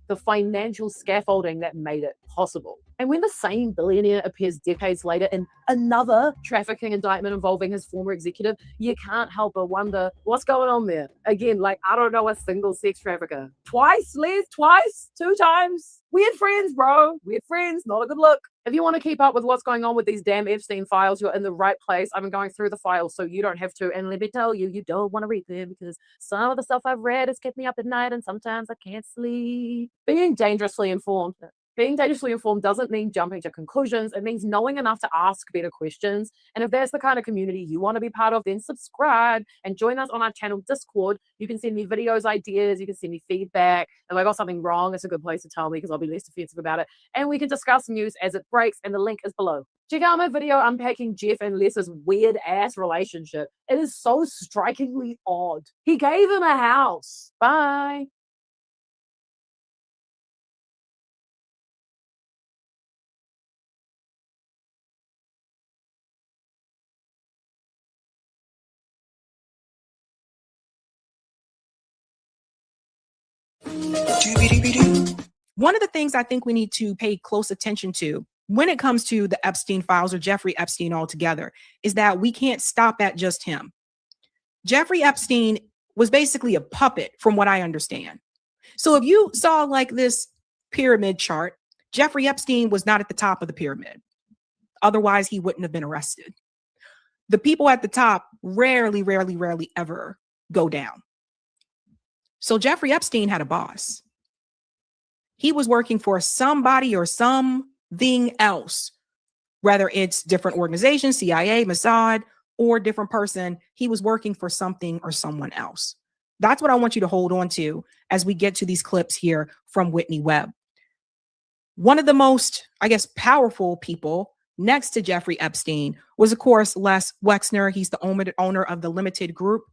[SPEAKER 11] the financial scaffolding that made it possible. And when the same billionaire appears decades later in another trafficking indictment involving his former executive, you can't help but wonder what's going on there. Again, I don't know a single sex trafficker. Twice, Les? Twice? 2 times? Weird friends, bro. Weird friends. Not a good look. If you want to keep up with what's going on with these damn Epstein files, you're in the right place. I've been going through the files so you don't have to. And let me tell you, you don't want to read them because some of the stuff I've read has kept me up at night and sometimes I can't sleep. Being dangerously informed doesn't mean jumping to conclusions. It means knowing enough to ask better questions. And if that's the kind of community you want to be part of, then subscribe and join us on our channel Discord. You can send me videos, ideas, you can send me feedback. If I got something wrong, it's a good place to tell me because I'll be less defensive about it. And we can discuss news as it breaks, and the link is below. Check out my video unpacking Jeff and Les's weird ass relationship. It is so strikingly odd. He gave him a house. Bye.
[SPEAKER 14] One of the things I think we need to pay close attention to when it comes to the Epstein files or Jeffrey Epstein altogether is that we can't stop at just him. Jeffrey Epstein was basically a puppet from what I understand. So if you saw like this pyramid chart, Jeffrey Epstein was not at the top of the pyramid. Otherwise, he wouldn't have been arrested. The people at the top rarely ever go down. So Jeffrey Epstein had a boss. He was working for somebody or something else, whether it's different organizations, CIA, Mossad, or different person. He was working for something or someone else. That's what I want you to hold on to as we get to these clips here from Whitney Webb. One of the most, I guess, powerful people next to Jeffrey Epstein was, of course, Les Wexner. He's the owner of the Limited Group,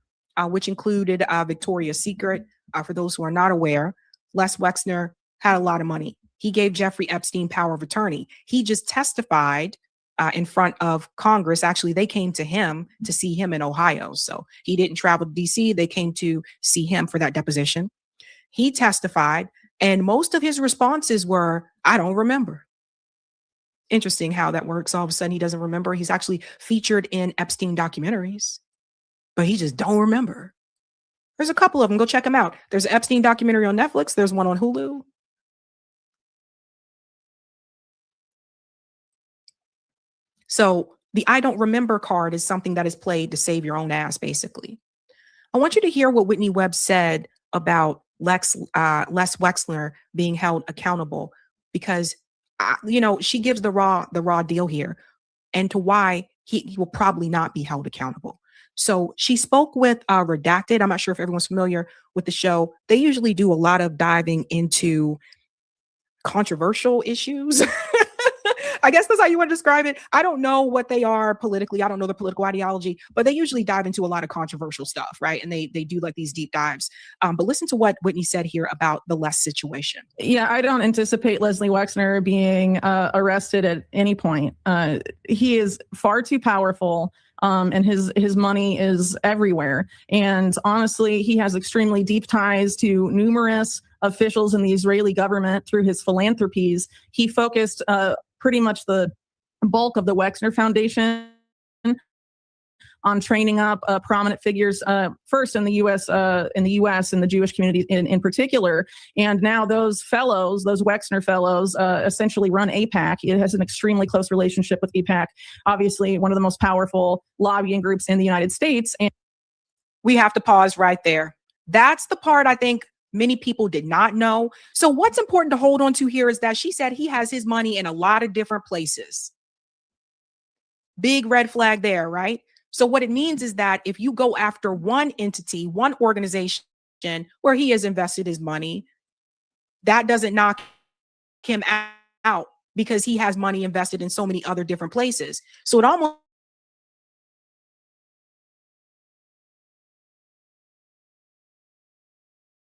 [SPEAKER 14] which included Victoria's Secret. For those who are not aware, Les Wexner had a lot of money. He gave Jeffrey Epstein power of attorney. He just testified in front of Congress. Actually, they came to him to see him in Ohio. So he didn't travel to DC. They came to see him for that deposition. He testified, and most of his responses were, I don't remember. Interesting how that works. All of a sudden, he doesn't remember. He's actually featured in Epstein documentaries, but he just don't remember. There's a couple of them. Go check them out. There's an Epstein documentary on Netflix. There's one on Hulu. So the I don't remember card is something that is played to save your own ass, basically. I want you to hear what Whitney Webb said about Les Wexner being held accountable, because, she gives the raw deal here and to why he will probably not be held accountable. So she spoke with Redacted. I'm not sure if everyone's familiar with the show. They usually do a lot of diving into controversial issues. I guess that's how you want to describe it. I don't know what they are politically. I don't know the political ideology, but they usually dive into a lot of controversial stuff, right? And they do like these deep dives. But listen to what Whitney said here about the Les situation.
[SPEAKER 15] Yeah, I don't anticipate Leslie Wexner being arrested at any point. He is far too powerful. And his money is everywhere. And honestly, he has extremely deep ties to numerous officials in the Israeli government through his philanthropies. He focused pretty much the bulk of the Wexner Foundation on training up prominent figures, first in the U.S. In the Jewish community in particular, and now those Wexner fellows, essentially run AIPAC. It has an extremely close relationship with AIPAC, obviously one of the most powerful lobbying groups in the United States. And
[SPEAKER 14] we have to pause right there. That's the part I think many people did not know. So what's important to hold on to here is that she said he has his money in a lot of different places. Big red flag there, right? So what it means is that if you go after one entity, one organization where he has invested his money, that doesn't knock him out because he has money invested in so many other different places. So it almost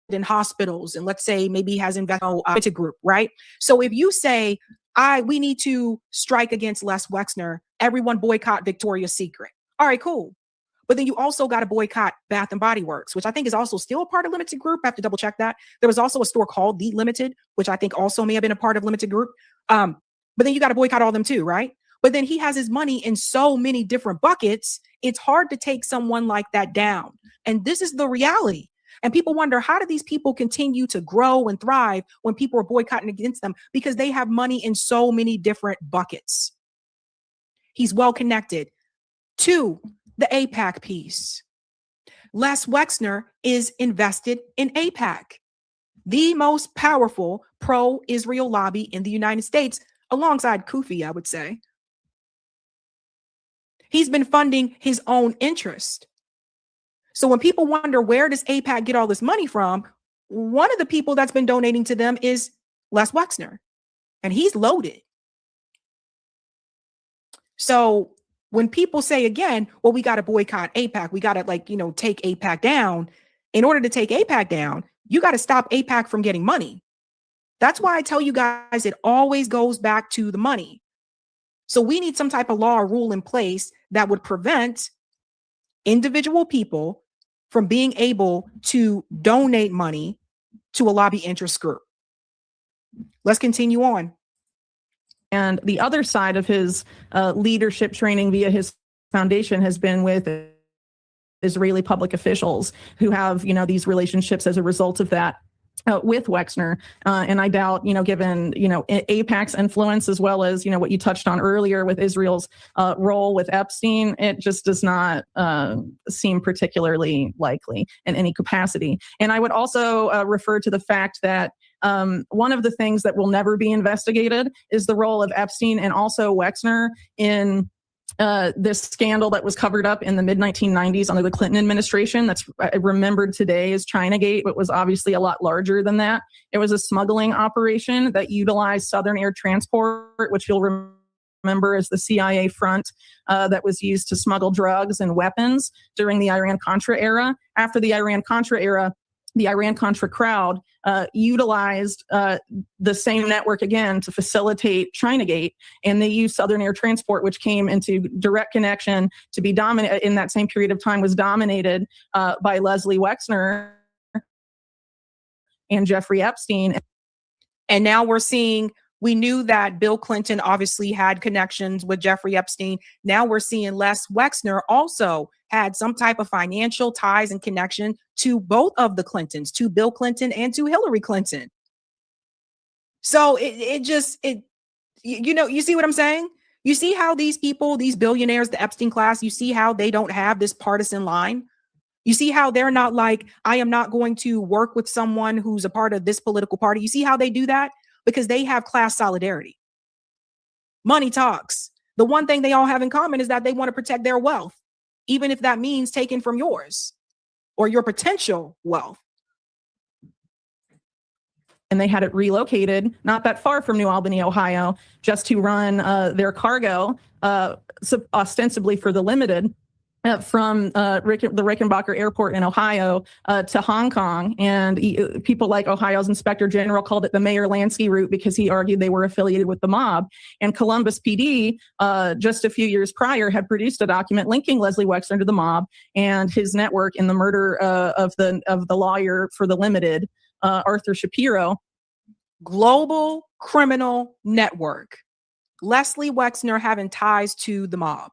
[SPEAKER 14] in hospitals, and let's say maybe he has invested group, right? So if you say, we need to strike against Les Wexner, everyone boycott Victoria's Secret. All right, cool. But then you also got to boycott Bath and Body Works, which I think is also still a part of Limited Group. I have to double check that. There was also a store called The Limited, which I think also may have been a part of Limited Group. But then you got to boycott all them too, right? But then he has his money in so many different buckets. It's hard to take someone like that down. And this is the reality. And people wonder, how do these people continue to grow and thrive when people are boycotting against them? Because they have money in so many different buckets. He's well connected. 2, the AIPAC piece. Les Wexner is invested in AIPAC, the most powerful pro-Israel lobby in the United States, alongside Kufi, I would say. He's been funding his own interest. So when people wonder, where does AIPAC get all this money from? One of the people that's been donating to them is Les Wexner, and he's loaded. So when people say again, well, we got to boycott AIPAC, we got to take AIPAC down. In order to take AIPAC down, you got to stop AIPAC from getting money. That's why I tell you guys, it always goes back to the money. So we need some type of law or rule in place that would prevent individual people from being able to donate money to a lobby interest group. Let's continue on.
[SPEAKER 15] And the other side of his leadership training via his foundation has been with Israeli public officials who have, these relationships as a result of that. With Wexner. And I doubt, given, AIPAC's influence, as well as, what you touched on earlier with Israel's role with Epstein, it just does not seem particularly likely in any capacity. And I would also refer to the fact that one of the things that will never be investigated is the role of Epstein and also Wexner in this scandal that was covered up in the mid-1990s under the Clinton administration that's remembered today as Chinagate, but was obviously a lot larger than that. It was a smuggling operation that utilized Southern Air Transport, which you'll remember as the CIA front that was used to smuggle drugs and weapons during the Iran-Contra era. After the Iran-Contra era, the Iran-Contra crowd utilized the same network again to facilitate Chinagate, and they used Southern Air Transport, which came into direct connection to be dominant in that same period of time, was dominated by Leslie Wexner and Jeffrey Epstein.
[SPEAKER 14] And now we're seeing, we knew that Bill Clinton obviously had connections with Jeffrey Epstein. Now we're seeing Les Wexner also had some type of financial ties and connection to both of the Clintons, to Bill Clinton and to Hillary Clinton. So you see what I'm saying? You see how these people, these billionaires, the Epstein class, you see how they don't have this partisan line? You see how they're not like, I am not going to work with someone who's a part of this political party. You see how they do that? Because they have class solidarity. Money talks. The one thing they all have in common is that they want to protect their wealth, even if that means taking from yours or your potential wealth.
[SPEAKER 15] And they had it relocated not that far from New Albany, Ohio, just to run their cargo, ostensibly for the limited, from the Rickenbacker Airport in Ohio to Hong Kong. And people like Ohio's Inspector General called it the Mayor Lansky route because he argued they were affiliated with the mob. And Columbus PD, just a few years prior, had produced a document linking Leslie Wexner to the mob and his network in the murder of the lawyer for the limited, Arthur Shapiro.
[SPEAKER 14] Global criminal network. Leslie Wexner having ties to the mob.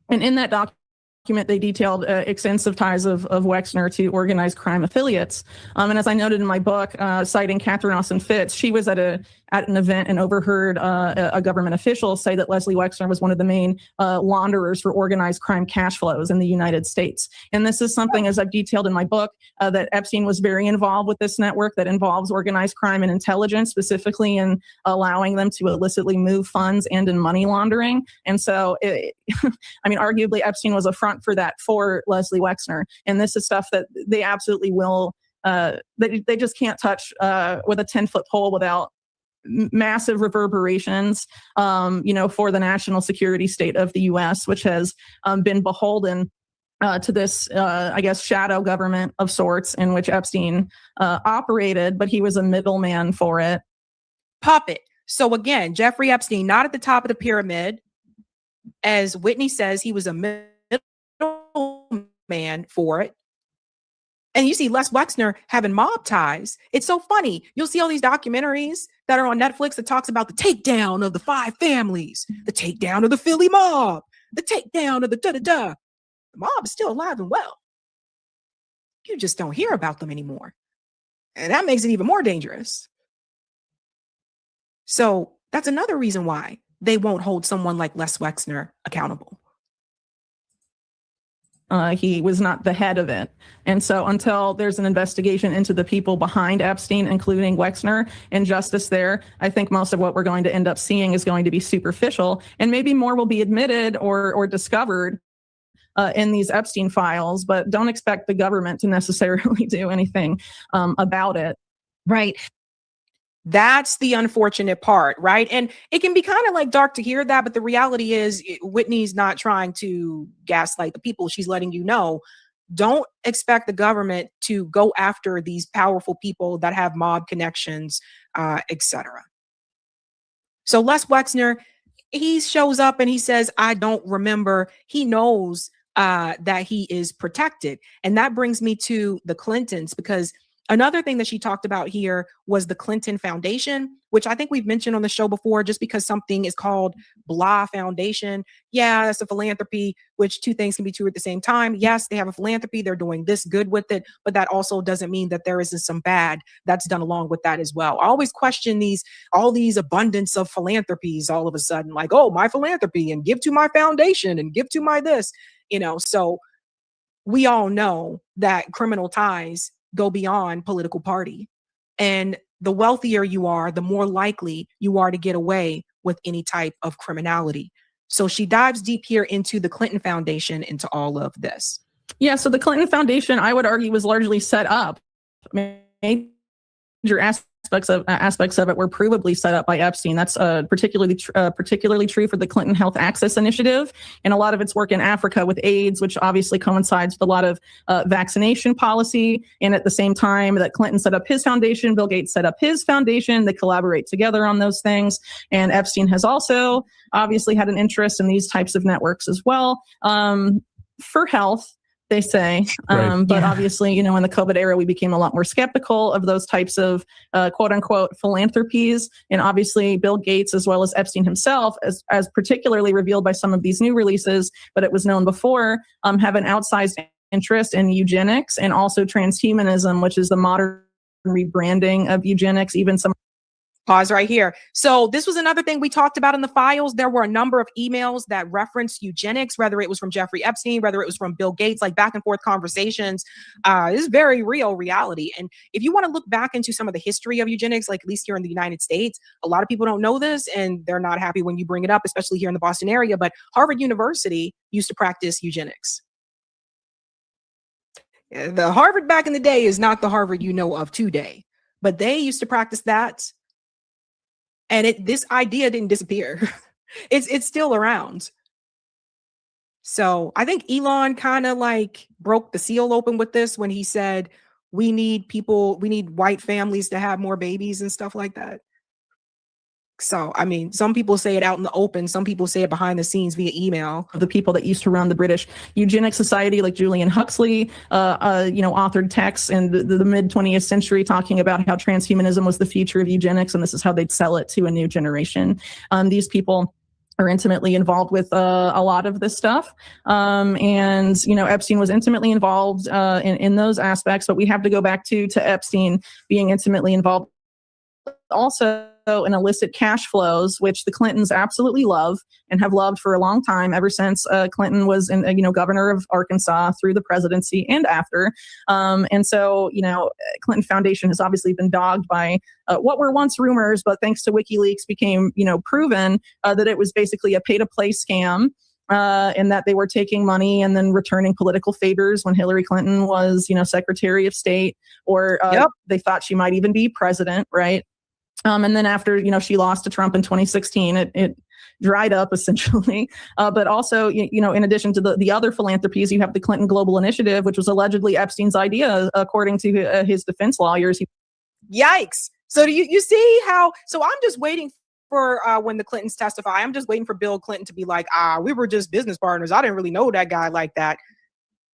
[SPEAKER 15] And in that document, they detailed extensive ties of Wexner to organized crime affiliates. And as I noted in my book, citing Catherine Austin Fitts, she was at an event and overheard a government official say that Leslie Wexner was one of the main launderers for organized crime cash flows in the United States. And this is something, as I've detailed in my book, that Epstein was very involved with this network that involves organized crime and intelligence, specifically in allowing them to illicitly move funds and in money laundering. And so, arguably Epstein was a front for that for Leslie Wexner. And this is stuff that they absolutely will, they just can't touch with a 10-foot pole without massive reverberations, for the national security state of the U.S., which has been beholden to this, shadow government of sorts in which Epstein operated, but he was a middleman for it.
[SPEAKER 14] Puppet. So again, Jeffrey Epstein, not at the top of the pyramid. As Whitney says, he was a middleman for it. And you see Les Wexner having mob ties. It's so funny. You'll see all these documentaries that are on Netflix that talks about the takedown of the 5 families, the takedown of the Philly mob, the takedown of the da-da-da. The mob is still alive and well. You just don't hear about them anymore. And that makes it even more dangerous. So that's another reason why they won't hold someone like Les Wexner accountable.
[SPEAKER 15] He was not the head of it. And so until there's an investigation into the people behind Epstein, including Wexner, and justice there, I think most of what we're going to end up seeing is going to be superficial, and maybe more will be admitted or discovered in these Epstein files, but don't expect the government to necessarily do anything about it.
[SPEAKER 14] Right. That's the unfortunate part, right? And it can be kind of like dark to hear that, but the reality is Whitney's not trying to gaslight the people. She's letting you know, don't expect the government to go after these powerful people that have mob connections, etc. So Les Wexner, he shows up and he says, I don't remember. He knows that he is protected. And that brings me to the Clintons, because Another thing that she talked about here was the Clinton Foundation, which I think we've mentioned on the show before. Just because something is called blah foundation, yeah, that's a philanthropy, which two things can be true at the same time. Yes, they have a philanthropy, they're doing this good with it, but that also doesn't mean that there isn't some bad that's done along with that as well. I always question all these abundance of philanthropies all of a sudden, like, oh, my philanthropy and give to my foundation and give to my this, so we all know that criminal ties go beyond political party. And the wealthier you are, the more likely you are to get away with any type of criminality. So she dives deep here into the Clinton Foundation, into all of this.
[SPEAKER 15] Yeah, so the Clinton Foundation, I would argue, was largely set up. Major aspects of it were provably set up by Epstein. That's particularly true for the Clinton Health Access Initiative and a lot of its work in Africa with AIDS, which obviously coincides with a lot of vaccination policy. And at the same time that Clinton set up his foundation, Bill Gates set up his foundation. They collaborate together on those things. And Epstein has also obviously had an interest in these types of networks as well, for health, they say. But obviously, in the COVID era, we became a lot more skeptical of those types of quote unquote philanthropies. And obviously Bill Gates, as well as Epstein himself, as particularly revealed by some of these new releases, but it was known before, have an outsized interest in eugenics and also transhumanism, which is the modern rebranding of eugenics. Even some
[SPEAKER 14] Pause right here. So this was another thing we talked about in the files. There were a number of emails that referenced eugenics, whether it was from Jeffrey Epstein, whether it was from Bill Gates, like back and forth conversations. It's very real reality. And if you want to look back into some of the history of eugenics, like at least here in the United States, a lot of people don't know this and they're not happy when you bring it up, especially here in the Boston area. But Harvard University used to practice eugenics. The Harvard back in the day is not the Harvard you know of today, but they used to practice that. And this idea didn't disappear. It's still around. So I think Elon kind of like broke the seal open with this when he said, we need white families to have more babies and stuff like that. So, I mean, some people say it out in the open. Some people say it behind the scenes via email.
[SPEAKER 15] The people that used to run the British Eugenics Society, like Julian Huxley, authored texts in the mid 20th century talking about how transhumanism was the future of eugenics, and this is how they'd sell it to a new generation. These people are intimately involved with a lot of this stuff. And Epstein was intimately involved in those aspects, but we have to go back to Epstein being intimately involved also in illicit cash flows, which the Clintons absolutely love and have loved for a long time, ever since Clinton was governor of Arkansas through the presidency and after. And so, Clinton Foundation has obviously been dogged by what were once rumors, but thanks to WikiLeaks became, proven that it was basically a pay-to-play scam. And that they were taking money and then returning political favors when Hillary Clinton was, Secretary of State, or they thought she might even be president, right? And then after, she lost to Trump in 2016, it dried up essentially. But also, in addition to the other philanthropies, you have the Clinton Global Initiative, which was allegedly Epstein's idea, according to his defense lawyers.
[SPEAKER 14] Yikes. So do you see how? So I'm just waiting for when the Clintons testify. I'm just waiting for Bill Clinton to be like, we were just business partners. I didn't really know that guy like that.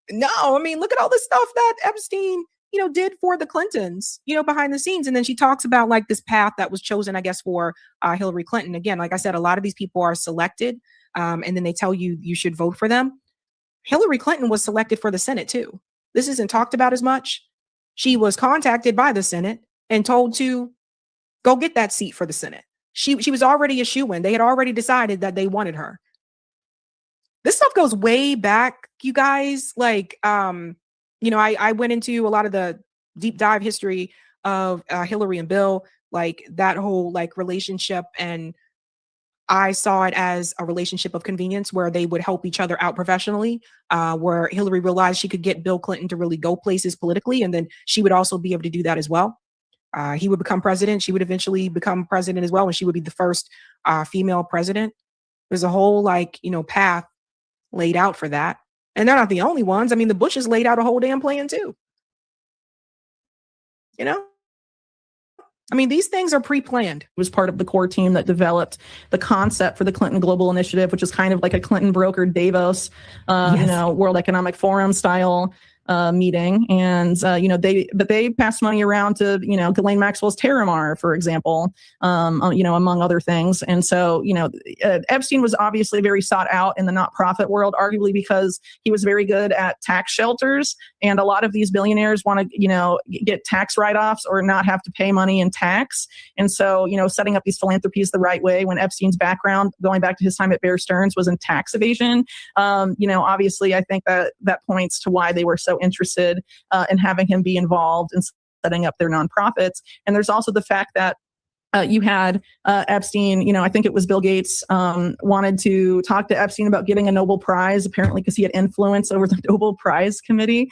[SPEAKER 14] No, I mean, look at all the stuff that Epstein did for the Clintons, behind the scenes. And then she talks about like this path that was chosen, I guess, for Hillary Clinton. Again, like I said, a lot of these people are selected and then they tell you should vote for them. Hillary Clinton was selected for the Senate too. This isn't talked about as much. She was contacted by the Senate and told to go get that seat for the Senate. She was already a shoo-in. They had already decided that they wanted her. This stuff goes way back, you guys. Like, I went into a lot of the deep dive history of Hillary and Bill, like that whole like relationship. And I saw it as a relationship of convenience where they would help each other out professionally, where Hillary realized she could get Bill Clinton to really go places politically. And then she would also be able to do that as well. He would become president. She would eventually become president as well. And she would be the first female president. There's a whole path laid out for that. And they're not the only ones. I mean, the Bushes laid out a whole damn plan too. I mean, these things are pre-planned.
[SPEAKER 15] It was part of the core team that developed the concept for the Clinton Global Initiative, which is kind of like a Clinton brokered Davos, World Economic Forum style meeting, and they passed money around to Ghislaine Maxwell's Terramar, for example, among other things. And so Epstein was obviously very sought out in the not-profit world, arguably because he was very good at tax shelters, and a lot of these billionaires want to get tax write-offs or not have to pay money in tax. And so setting up these philanthropies the right way, when Epstein's background, going back to his time at Bear Stearns, was in tax evasion, obviously I think that points to why they were so interested in having him be involved in setting up their nonprofits. And there's also the fact that you had Epstein, I think it was Bill Gates, wanted to talk to Epstein about getting a Nobel Prize, apparently because he had influence over the Nobel Prize committee.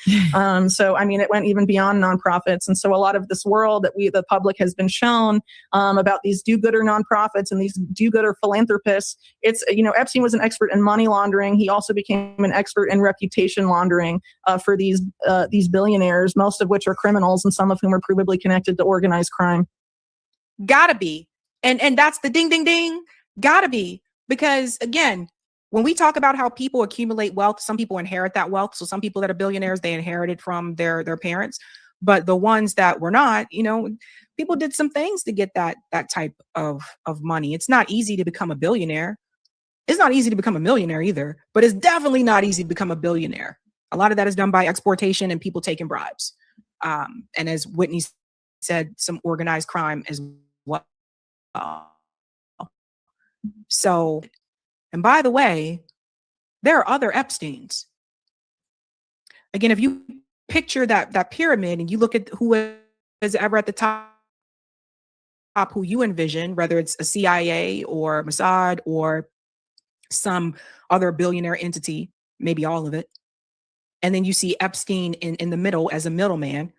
[SPEAKER 15] So, it went even beyond nonprofits. And so a lot of this world that the public has been shown about these do-gooder nonprofits and these do-gooder philanthropists, it's, Epstein was an expert in money laundering. He also became an expert in reputation laundering for these billionaires, most of which are criminals and some of whom are provably connected to organized crime.
[SPEAKER 14] Gotta be. And that's the ding, ding, ding. Gotta be. Because again, when we talk about how people accumulate wealth, some people inherit that wealth. So some people that are billionaires, they inherited from their parents. But the ones that were not, people did some things to get that type of money. It's not easy to become a billionaire. It's not easy to become a millionaire either, but it's definitely not easy to become a billionaire. A lot of that is done by exportation and people taking bribes. And as Whitney said, some organized crime as well. So, and by the way, there are other Epsteins. Again, if you picture that pyramid and you look at who is ever at the top, who you envision, whether it's a CIA or Mossad or some other billionaire entity, maybe all of it, and then you see Epstein in the middle as a middleman,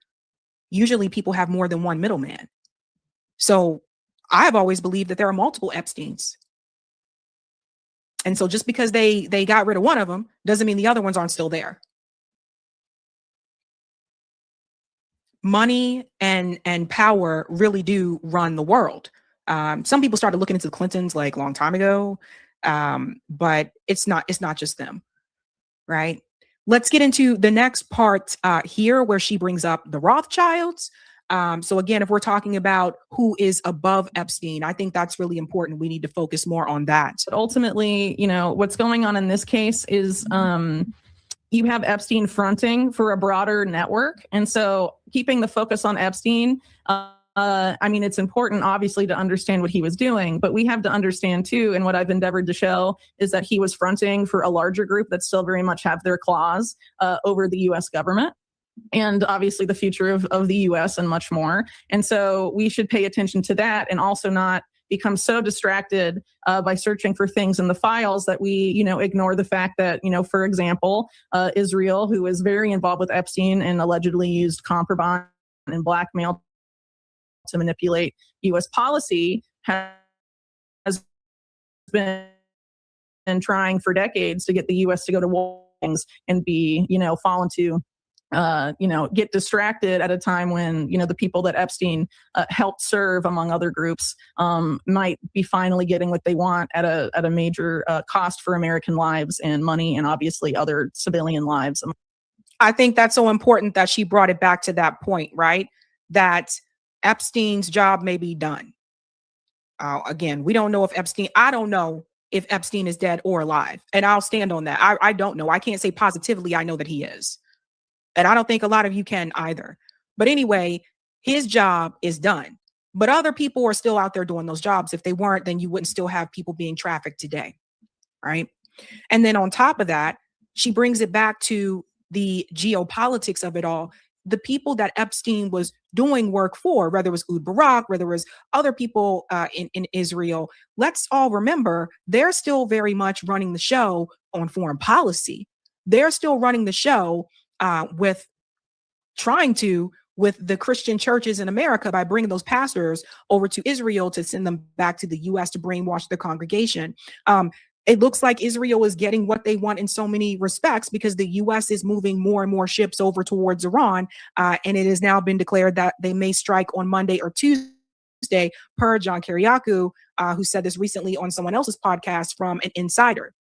[SPEAKER 14] usually people have more than one middleman. So I've always believed that there are multiple Epsteins. And so just because they got rid of one of them doesn't mean the other ones aren't still there. Money and power really do run the world. Some people started looking into the Clintons like a long time ago, but it's not just them, right? Let's get into the next part here where she brings up the Rothschilds. So again, if we're talking about who is above Epstein, I think that's really important. We need to focus more on that.
[SPEAKER 15] But ultimately, what's going on in this case is you have Epstein fronting for a broader network. And so keeping the focus on Epstein, it's important, obviously, to understand what he was doing, but we have to understand too, and what I've endeavored to show is that he was fronting for a larger group that still very much have their claws over the U.S. government. And obviously the future of the U.S. and much more. And so we should pay attention to that and also not become so distracted by searching for things in the files that we, ignore the fact that, for example, Israel, who is very involved with Epstein and allegedly used contraband and blackmail to manipulate U.S. policy, has been trying for decades to get the U.S. to go to war and be, fall into get distracted at a time when, the people that Epstein helped serve, among other groups, might be finally getting what they want at a major cost for American lives and money and obviously other civilian lives.
[SPEAKER 14] I think that's so important that she brought it back to that point, right? That Epstein's job may be done. Again, we don't know if I don't know if Epstein is dead or alive. And I'll stand on that. I don't know. I can't say positively I know that he is. And I don't think a lot of you can either. But anyway, his job is done. But other people are still out there doing those jobs. If they weren't, then you wouldn't still have people being trafficked today. Right. And then on top of that, she brings it back to the geopolitics of it all. The people that Epstein was doing work for, whether it was Ud Barak, whether it was other people in Israel, let's all remember, they're still very much running the show on foreign policy. They're still running the show with the Christian churches in America by bringing those pastors over to Israel to send them back to the U.S. to brainwash the congregation. It looks like Israel is getting what they want in so many respects because the U.S. is moving more and more ships over towards Iran. And it has now been declared that they may strike on Monday or Tuesday, per John Kiriakou, who said this recently on someone else's podcast from an insider.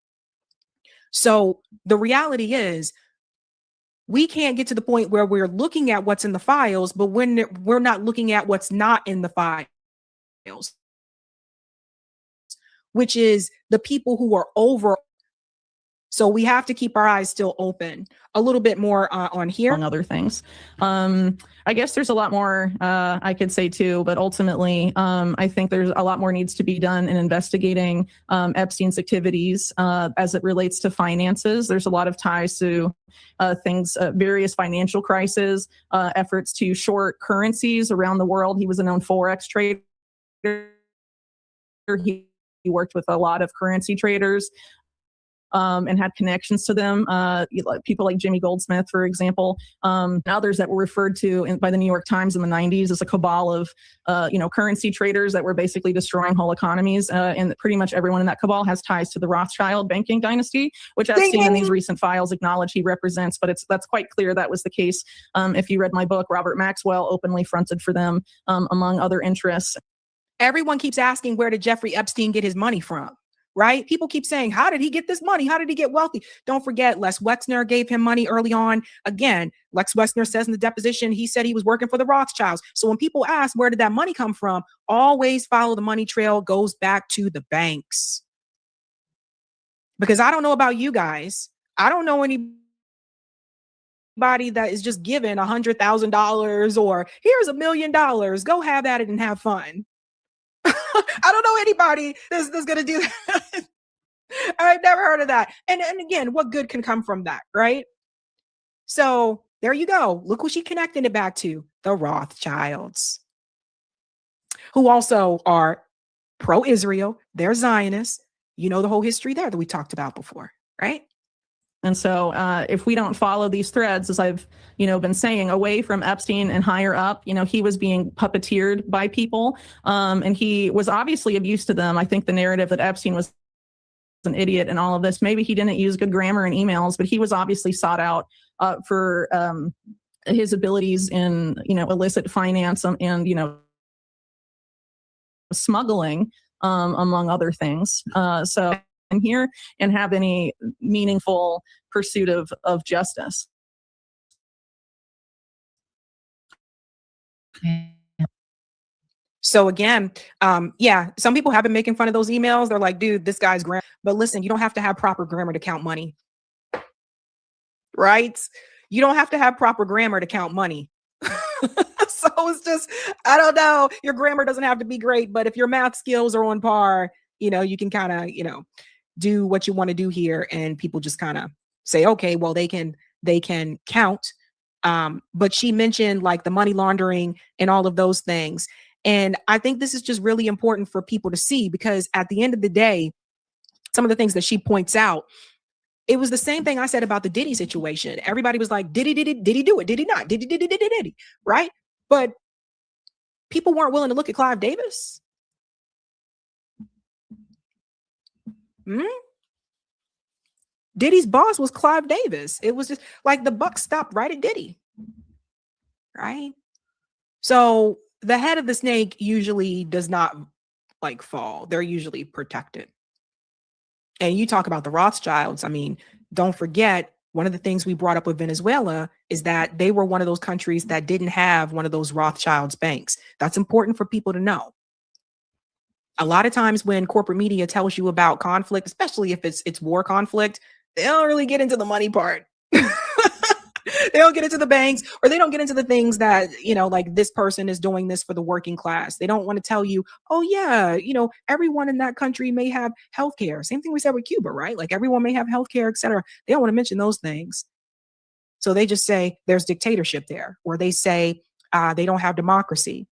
[SPEAKER 14] So the reality is, we can't get to the point where we're looking at what's in the files, but when we're not looking at what's not in the files, which is the people who are over. So we have to keep our eyes still open a little bit more on here.
[SPEAKER 15] Among other things. I guess there's a lot more I could say too, but ultimately, I think there's a lot more needs to be done in investigating Epstein's activities as it relates to finances. There's a lot of ties to things, various financial crises, efforts to short currencies around the world. He was a known Forex trader. He worked with a lot of currency traders. And had connections to them. People like Jimmy Goldsmith, for example, and others that were referred to by the New York Times in the 90s as a cabal of, currency traders that were basically destroying whole economies. And pretty much everyone in that cabal has ties to the Rothschild banking dynasty, which I've seen in these recent files acknowledge he represents. But that's quite clear that was the case. If you read my book, Robert Maxwell openly fronted for them, among other interests.
[SPEAKER 14] Everyone keeps asking, where did Jeffrey Epstein get his money from? Right? People keep saying, how did he get this money? How did he get wealthy? Don't forget, Les Wexner gave him money early on. Again, Lex Wexner says in the deposition, he said he was working for the Rothschilds. So when people ask, where did that money come from? Always follow the money trail, goes back to the banks. Because I don't know about you guys. I don't know anybody that is just given $100,000 or here's $1 million. Go have at it and have fun. I don't know anybody that's going to do that. I've never heard of that. And again, what good can come from that, right? So there you go. Look what she connected it back to. The Rothschilds, who also are pro-Israel. They're Zionists. You know the whole history there that we talked about before, right?
[SPEAKER 15] And so if we don't follow these threads, as I've, been saying, away from Epstein and higher up, he was being puppeteered by people, and he was obviously of use to them. I think the narrative that Epstein was an idiot and all of this, maybe he didn't use good grammar in emails, but he was obviously sought out for his abilities in, illicit finance and smuggling, among other things. So in here and have any meaningful pursuit of justice.
[SPEAKER 14] So again, some people have been making fun of those emails. They're like, dude, this guy's grammar. But listen, you don't have to have proper grammar to count money, right? You don't have to have proper grammar to count money. So it's just, I don't know. Your grammar doesn't have to be great, but if your math skills are on par, you can kind of, do what you want to do here. And people just kind of say, okay, well, they can count. But she mentioned like the money laundering and all of those things. And I think this is just really important for people to see, because at the end of the day, some of the things that she points out, it was the same thing I said about the Diddy situation. Everybody was like, did he do it? Did he not? Did he? Right? But people weren't willing to look at Clive Davis. Diddy's boss was Clive Davis. It was just like the buck stopped right at Diddy. Right? So the head of the snake usually does not fall. They're usually protected. And you talk about the Rothschilds. I mean, don't forget, one of the things we brought up with Venezuela is that they were one of those countries that didn't have one of those Rothschilds banks. That's important for people to know. A lot of times when corporate media tells you about conflict, especially if it's war conflict, they don't really get into the money part. They don't get into the banks, or they don't get into the things that, like this person is doing this for the working class. They don't want to tell you, oh yeah, everyone in that country may have healthcare. Same thing we said with Cuba, right? Like everyone may have healthcare, et cetera. They don't want to mention those things. So they just say there's dictatorship there, or they say they don't have democracy.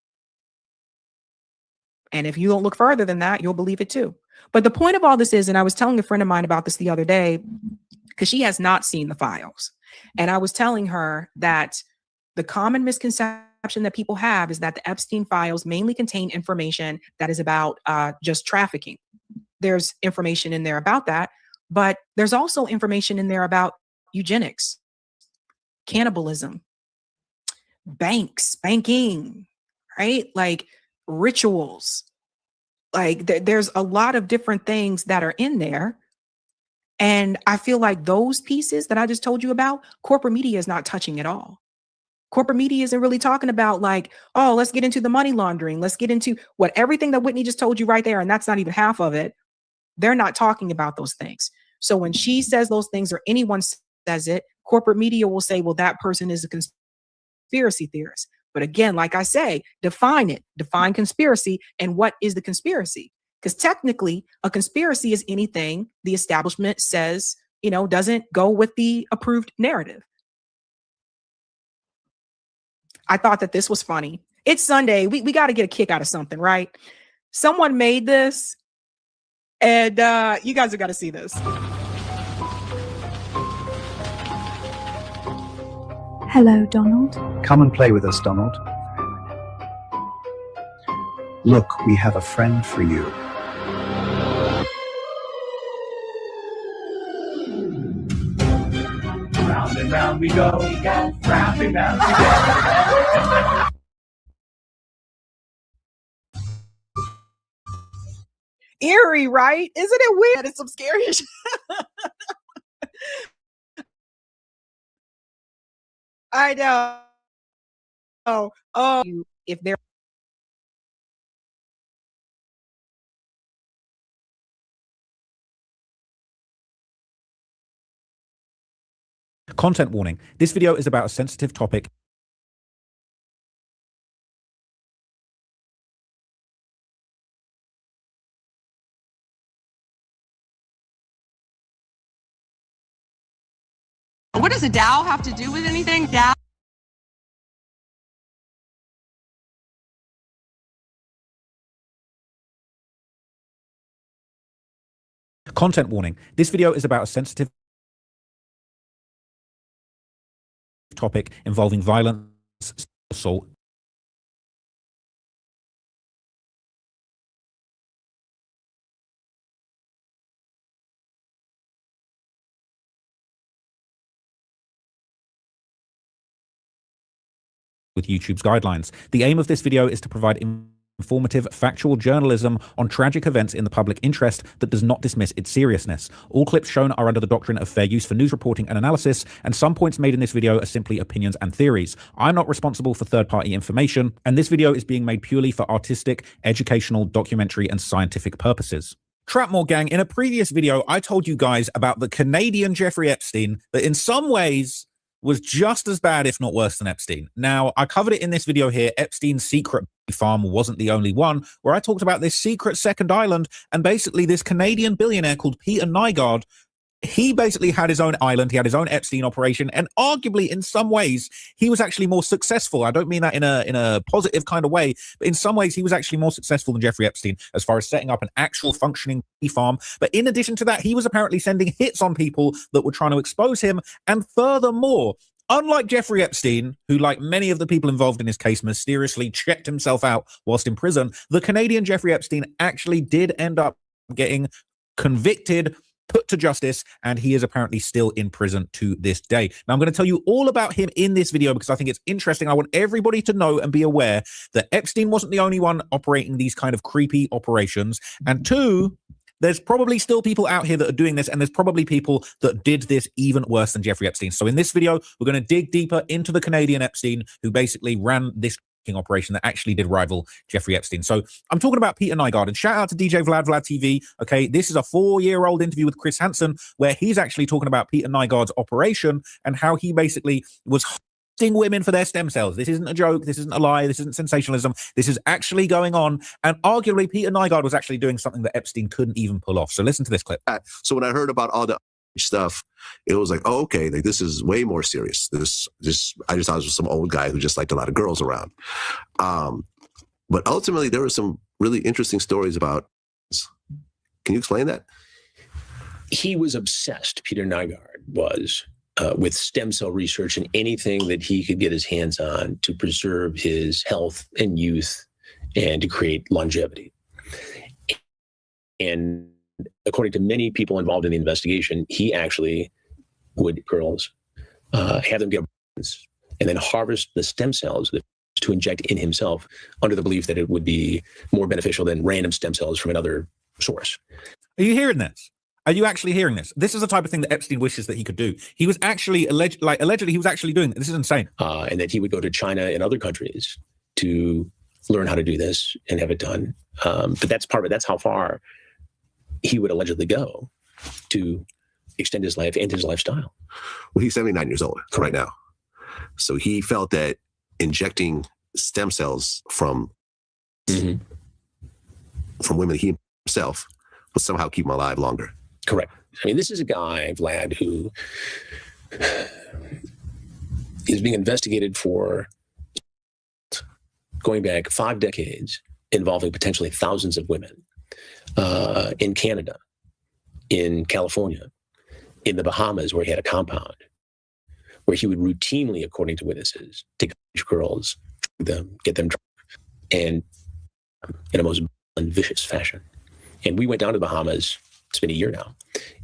[SPEAKER 14] And if you don't look further than that, you'll believe it too. But the point of all this is, and I was telling a friend of mine about this the other day, because she has not seen the files. And I was telling her that the common misconception that people have is that the Epstein files mainly contain information that is about just trafficking. There's information in there about that, but there's also information in there about eugenics, cannibalism, banking, right? Like rituals. Like there's a lot of different things that are in there. And I feel like those pieces that I just told you about, corporate media is not touching at all. Corporate media isn't really talking about like, oh, let's get into the money laundering. Let's get into what everything that Whitney just told you right there. And that's not even half of it. They're not talking about those things. So when she says those things or anyone says it, corporate media will say, well, that person is a conspiracy theorist. But again, like I say, define it, define conspiracy. And what is the conspiracy? Because technically a conspiracy is anything the establishment says, doesn't go with the approved narrative. I thought that this was funny. It's Sunday. We got to get a kick out of something, right? Someone made this and you guys have got to see this.
[SPEAKER 16] Hello, Donald.
[SPEAKER 17] Come and play with us, Donald. Look, we have a friend for you.
[SPEAKER 2] Round and round we go, round and round we go.
[SPEAKER 14] Eerie, right? Isn't it weird? It's some scary shit. I know. Oh, if they're
[SPEAKER 18] Content warning. This video is about a sensitive topic.
[SPEAKER 7] What does a Dow have to do with anything? Dow.
[SPEAKER 18] Content warning. This video is about a sensitive topic involving violence, assault, with YouTube's guidelines. The aim of this video is to provide informative, factual journalism on tragic events in the public interest that does not dismiss its seriousness. All clips shown are under the doctrine of fair use for news reporting and analysis, and some points made in this video are simply opinions and theories. I'm not responsible for third-party information, and this video is being made purely for artistic, educational, documentary, and scientific purposes. Trapmore gang, in a previous video, I told you guys about the Canadian Jeffrey Epstein that in some ways was just as bad, if not worse than Epstein. Now, I covered it in this video here. Epstein's secret farm wasn't the only one, where I talked about this secret second island, and basically this Canadian billionaire called Peter Nygaard, he basically had his own island, he had his own Epstein operation, and arguably in some ways he was actually more successful. I don't mean that in a positive kind of way, but in some ways he was actually more successful than Jeffrey Epstein as far as setting up an actual functioning farm. But in addition to that, he was apparently sending hits on people that were trying to expose him. And furthermore, unlike Jeffrey Epstein, who, like many of the people involved in his case, mysteriously checked himself out whilst in prison, the Canadian Jeffrey Epstein actually did end up getting convicted, put to justice, and he is apparently still in prison to this day. Now, I'm going to tell you all about him in this video because I think it's interesting. I want everybody to know and be aware that Epstein wasn't the only one operating these kind of creepy operations. And two, there's probably still people out here that are doing this, and there's probably people that did this even worse than Jeffrey Epstein. So in this video, we're going to dig deeper into the Canadian Epstein who basically ran this operation that actually did rival Jeffrey Epstein. So I'm talking about Peter Nygaard, and shout out to DJ Vlad TV. Okay, this is a 4-year-old interview with Chris Hansen where he's actually talking about Peter Nygaard's operation and how he basically was hosting women for their stem cells. This isn't a joke. This isn't a lie. This isn't sensationalism. This is actually going on. And arguably, Peter Nygaard was actually doing something that Epstein couldn't even pull off. So listen to this clip.
[SPEAKER 19] So when I heard about all the stuff, it was like, oh, okay, like this is way more serious. I just thought it was some old guy who just liked a lot of girls around. But ultimately, there were some really interesting stories about. Can you explain that?
[SPEAKER 20] He was obsessed. Peter Nygaard was with stem cell research and anything that he could get his hands on to preserve his health and youth and to create longevity. And according to many people involved in the investigation, he actually would girls have them get and then harvest the stem cells to inject in himself under the belief that it would be more beneficial than random stem cells from another source.
[SPEAKER 18] Are you hearing this? Are you actually hearing this? This is the type of thing that Epstein wishes that he could do. He was actually allegedly he was actually doing this. Is insane.
[SPEAKER 20] And that he would go to China and other countries to learn how to do this and have it done. But that's part of it. That's how far he would allegedly go to extend his life and his lifestyle.
[SPEAKER 19] Well, he's 79 years old right now. So he felt that injecting stem cells from women he himself would somehow keep him alive longer.
[SPEAKER 20] Correct. I mean, this is a guy, Vlad, who is being investigated for going back 5 decades, involving potentially thousands of women in Canada, in California, in the Bahamas, where he had a compound, where he would routinely, according to witnesses, take girls, get them drunk, and in a most vicious fashion. And we went down to the Bahamas, it's been a year now,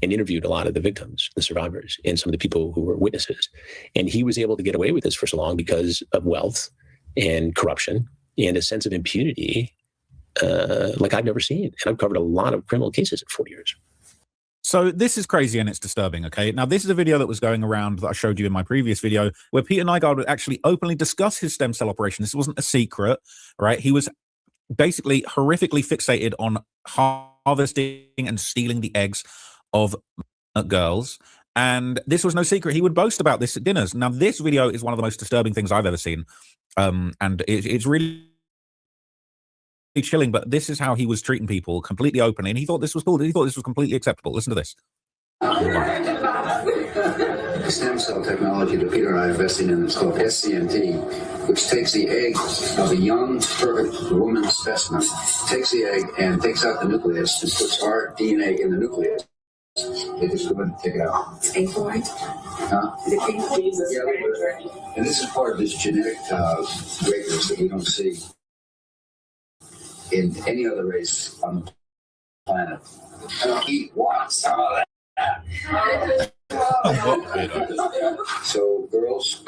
[SPEAKER 20] and interviewed a lot of the victims, the survivors, and some of the people who were witnesses. And he was able to get away with this for so long because of wealth and corruption and a sense of impunity like I've never seen. And I've covered a lot of criminal cases in 4 years.
[SPEAKER 18] So this is crazy and it's disturbing, okay? Now, this is a video that was going around that I showed you in my previous video where Peter Nygard would actually openly discuss his stem cell operation. This wasn't a secret, right? He was basically horrifically fixated on harvesting and stealing the eggs of girls. And this was no secret. He would boast about this at dinners. Now, this video is one of the most disturbing things I've ever seen. And it's really chilling, but this is how he was treating people completely openly. And he thought this was cool. He thought this was completely acceptable. Listen to this.
[SPEAKER 21] Stem cell technology that Peter and I are investing in is called SCNT, which takes the egg of a young, perfect woman specimen, takes the egg and takes out the nucleus and puts our DNA in the nucleus. They just go ahead and take it out. It's painful, right? Huh? Is it painful? Yeah, and this is part of this genetic greatness that we don't see in any other race on the planet. I don't eat some of that. So, girls,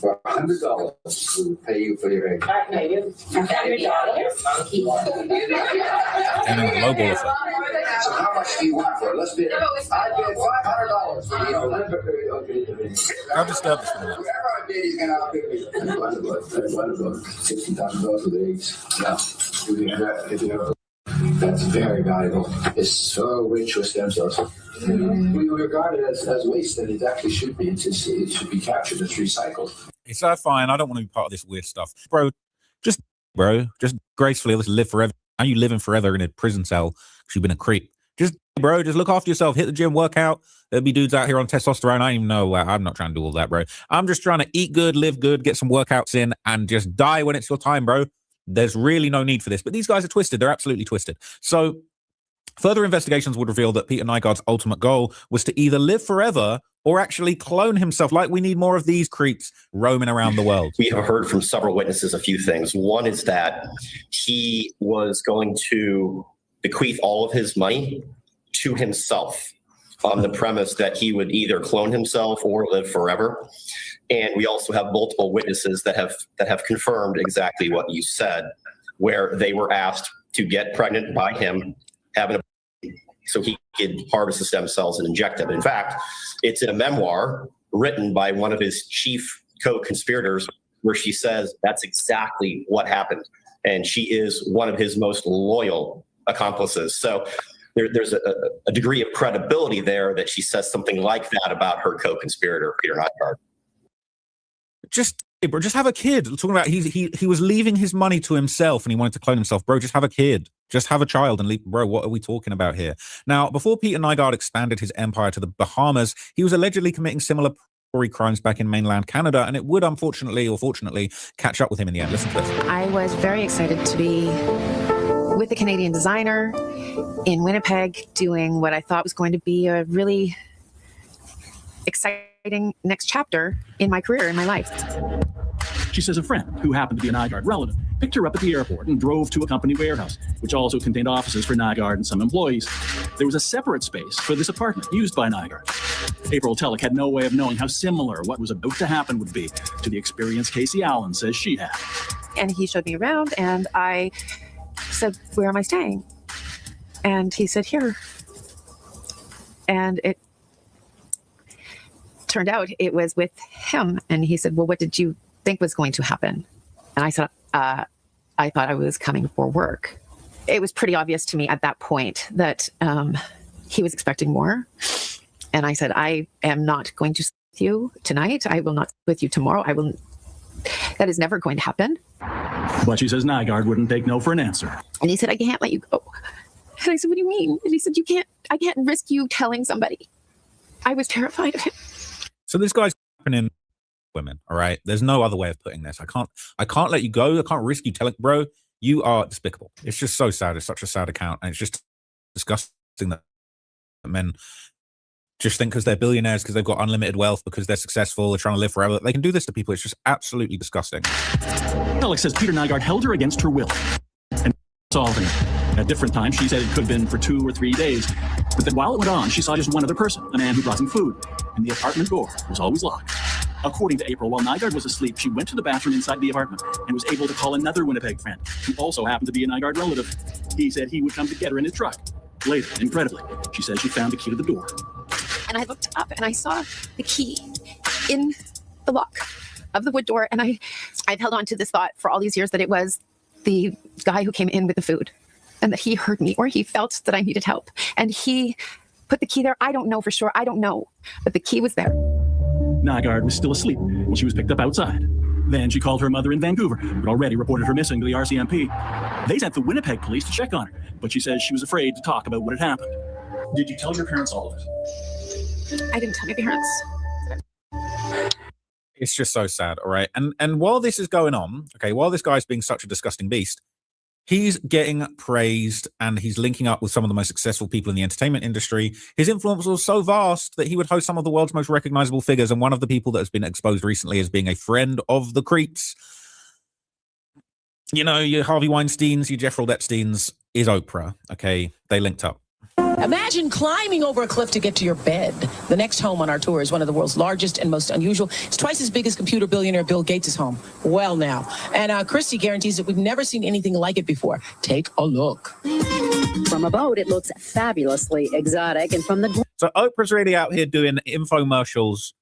[SPEAKER 21] for $100, we will pay you for your egg.
[SPEAKER 18] And a logo of
[SPEAKER 21] So, how much do you want for it? Let's bid. I bid $500 for you.
[SPEAKER 18] How disturbed this one?
[SPEAKER 21] Whoever I bid, he's going to outbid me. $60,000 with eggs. Yeah. That's very valuable. It's so rich with stem cells. We regard it as waste, and it actually should be. It should be captured. It's recycled.
[SPEAKER 18] It's fine. I don't want to be part of this weird stuff. Bro, just gracefully, let's live forever. How you living forever in a prison cell because you've been a creep? Just look after yourself. Hit the gym, work out. There'll be dudes out here on testosterone. I don't even know. I'm not trying to do all that, bro. I'm just trying to eat good, live good, get some workouts in, and just die when it's your time, bro. There's really no need for this. But these guys are twisted. They're absolutely twisted. So further investigations would reveal that Peter Nygard's ultimate goal was to either live forever or actually clone himself. Like, we need more of these creeps roaming around the world.
[SPEAKER 22] We have heard from several witnesses a few things. One is that he was going to bequeath all of his money to himself on the premise that he would either clone himself or live forever. And we also have multiple witnesses that have confirmed exactly what you said, where they were asked to get pregnant by him, having a so he could harvest the stem cells and inject them. In fact, it's in a memoir written by one of his chief co-conspirators where she says that's exactly what happened. And she is one of his most loyal accomplices. So there's a degree of credibility there that she says something like that about her co-conspirator, Peter Nygard.
[SPEAKER 18] Just have a kid. Talking about he was leaving his money to himself and he wanted to clone himself. Bro, just have a kid. Just have a child and leave. Bro, what are we talking about here? Now, before Peter Nygard expanded his empire to the Bahamas, he was allegedly committing similar crimes back in mainland Canada, and it would unfortunately or fortunately catch up with him in the end. Listen to this.
[SPEAKER 23] I was very excited to be with a Canadian designer in Winnipeg doing what I thought was going to be a really exciting next chapter in my career, in my life.
[SPEAKER 24] She says a friend who happened to be a Nygard relative picked her up at the airport and drove to a company warehouse, which also contained offices for Nygard and some employees. There was a separate space for this apartment used by Nygard. April Tellick had no way of knowing how similar what was about to happen would be to the experience Casey Allen says she had.
[SPEAKER 23] And he showed me around and I said, "Where am I staying?" And he said, "Here." And it turned out it was with him. And he said, well, what did you think was going to happen? And I said, I thought I was coming for work. It was pretty obvious to me at that point that he was expecting more. And I said, I am not going to sleep with you tonight. I will not sleep with you tomorrow. That is never going to happen.
[SPEAKER 24] But she says Nygaard wouldn't take no for an answer.
[SPEAKER 23] And he said, I can't let you go. And I said, what do you mean? And he said, I can't risk you telling somebody. I was terrified of him.
[SPEAKER 18] So this guy's in women, all right? There's no other way of putting this. I can't let you go. I can't risk you telling, bro, you are despicable. It's just so sad. It's such a sad account. And it's just disgusting that men just think because they're billionaires, because they've got unlimited wealth, because they're successful, they're trying to live forever, they can do this to people. It's just absolutely disgusting.
[SPEAKER 24] Alex says Peter Nygaard held her against her will and assaulted her. At different times, she said it could have been for 2 or 3 days. But then while it went on, she saw just one other person, a man who brought some food, and the apartment door was always locked. According to April, while Nygaard was asleep, she went to the bathroom inside the apartment and was able to call another Winnipeg friend, who also happened to be a Nygaard relative. He said he would come to get her in his truck. Later, incredibly, she says she found the key to the door.
[SPEAKER 23] And I looked up and I saw the key in the lock of the wood door. And I've held on to this thought for all these years that it was the guy who came in with the food and that he heard me or he felt that I needed help. And he put the key there. I don't know for sure. I don't know. But the key was there.
[SPEAKER 24] Nygaard was still asleep when she was picked up outside. Then she called her mother in Vancouver, who had already reported her missing to the RCMP. They sent the Winnipeg police to check on her, but she says she was afraid to talk about what had happened. Did you tell your parents all of it?
[SPEAKER 23] I didn't tell my parents.
[SPEAKER 18] It's just so sad, all right? And while this is going on, okay, while this guy's being such a disgusting beast, he's getting praised and he's linking up with some of the most successful people in the entertainment industry. His influence was so vast that he would host some of the world's most recognizable figures. And one of the people that has been exposed recently as being a friend of the creeps, you know, your Harvey Weinsteins, your Jeffrey Epsteins, is Oprah. Okay, they linked up.
[SPEAKER 3] Imagine climbing over a cliff to get to your bed. The next home on our tour is one of the world's largest and most unusual. It's twice as big as computer billionaire Bill Gates' home. Well, now. And Christy guarantees that we've never seen anything like it before. Take a look.
[SPEAKER 4] From a boat, it looks fabulously exotic. And from the...
[SPEAKER 18] So Oprah's really out here doing infomercials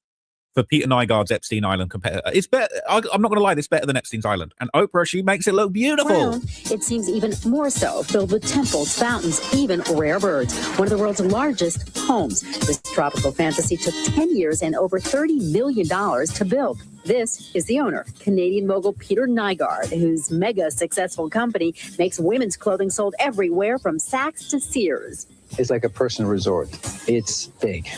[SPEAKER 18] for Peter Nygaard's Epstein Island competitor. It's better. I'm not going to lie, it's better than Epstein's Island. And Oprah, she makes it look beautiful.
[SPEAKER 4] Well, it seems even more so, filled with temples, fountains, even rare birds. One of the world's largest homes. This tropical fantasy took 10 years and over $30 million to build. This is the owner, Canadian mogul Peter Nygaard, whose mega successful company makes women's clothing sold everywhere from Saks to Sears.
[SPEAKER 5] It's like a personal resort. It's big.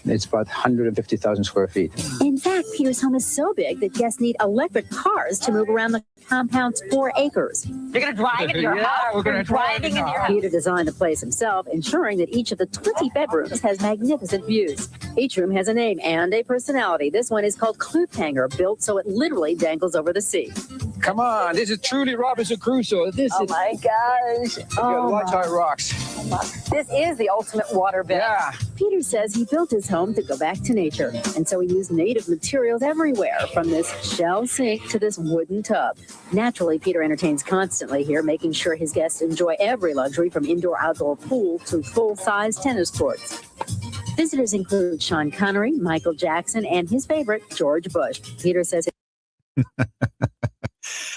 [SPEAKER 5] It's about 150,000 square feet.
[SPEAKER 4] In fact, Peter's home is so big that guests need electric cars to move around the compound's 4 acres.
[SPEAKER 9] You're going to drive into your house?
[SPEAKER 5] We're going to
[SPEAKER 9] driving into your house.
[SPEAKER 4] Peter designed the place himself, ensuring that each of the 20 bedrooms has magnificent views. Each room has a name and a personality. This one is called Cliffhanger, built so it literally dangles over the sea.
[SPEAKER 5] Come on, this is truly Robinson Crusoe.
[SPEAKER 9] My gosh.
[SPEAKER 5] Watch how it rocks.
[SPEAKER 9] This is the ultimate waterbed.
[SPEAKER 5] Yeah.
[SPEAKER 4] Peter says he built his home to go back to nature, and so he used native materials everywhere, from this shell sink to this wooden tub. Naturally, Peter entertains constantly here, making sure his guests enjoy every luxury from indoor-outdoor pool to full-size tennis courts. Visitors include Sean Connery, Michael Jackson, and his favorite, George Bush. Peter says...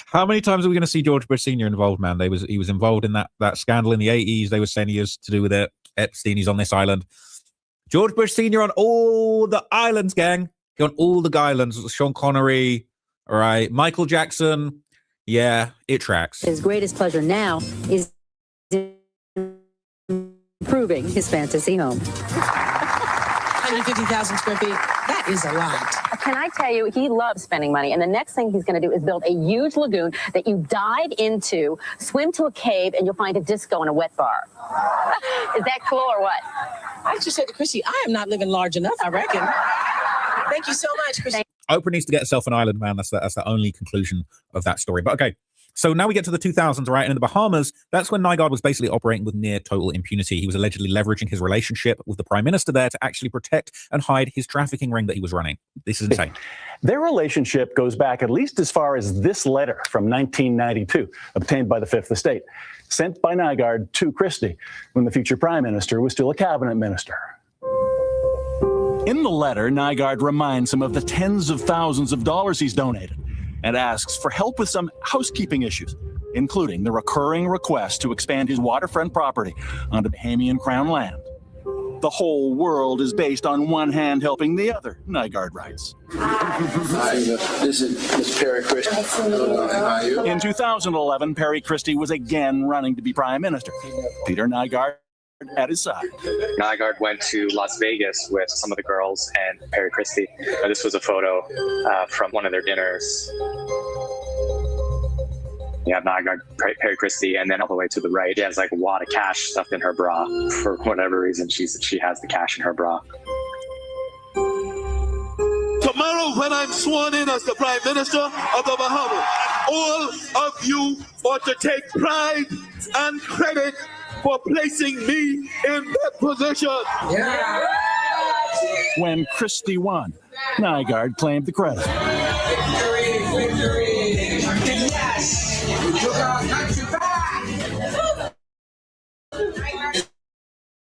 [SPEAKER 18] How many times are we going to see George Bush Sr. involved, man? He was involved in that scandal in the 80s. They were saying he was to do with it. Epstein, he's on this island. George Bush Sr. on all the islands, gang. On all the islands. Sean Connery, all right. Michael Jackson. Yeah, it tracks.
[SPEAKER 4] His greatest pleasure now is improving his fantasy home.
[SPEAKER 3] 150,000 square feet. That is a lot.
[SPEAKER 9] Can I tell you, he loves spending money. And the next thing he's going to do is build a huge lagoon that you dive into, swim to a cave, and you'll find a disco and a wet bar. Is that cool or what?
[SPEAKER 3] I just said to Chrissy, I am not living large enough, I reckon. Thank you so much, Chrissy.
[SPEAKER 18] Oprah needs to get herself an island, man. That's the only conclusion of that story. But okay. So now we get to the 2000s, right? And in the Bahamas, that's when Nygaard was basically operating with near total impunity. He was allegedly leveraging his relationship with the prime minister there to actually protect and hide his trafficking ring that he was running. This is insane.
[SPEAKER 25] Their relationship goes back at least as far as this letter from 1992, obtained by the Fifth Estate, sent by Nygaard to Christie when the future prime minister was still a cabinet minister. In the letter, Nygaard reminds him of the tens of thousands of dollars he's donated and asks for help with some housekeeping issues, including the recurring request to expand his waterfront property onto Bahamian Crown land. The whole world is based on one hand helping the other, Nygaard writes.
[SPEAKER 21] Hi, this is Perry Christie. How are you?
[SPEAKER 25] In 2011, Perry Christie was again running to be prime minister. Peter Nygaard at his side.
[SPEAKER 1] Nygaard went to Las Vegas with some of the girls and Perry Christie. This was a photo from one of their dinners. You have Nygaard, Perry Christie, and then all the way to the right, she has like a wad of cash stuffed in her bra. For whatever reason, she has the cash in her bra.
[SPEAKER 6] Tomorrow, when I'm sworn in as the Prime Minister of the Bahamas, all of you ought to take pride and credit for placing me in that position.
[SPEAKER 25] Yeah. When Christie won, Nygaard claimed the credit.
[SPEAKER 6] Victory, victory, yes! We took our country back!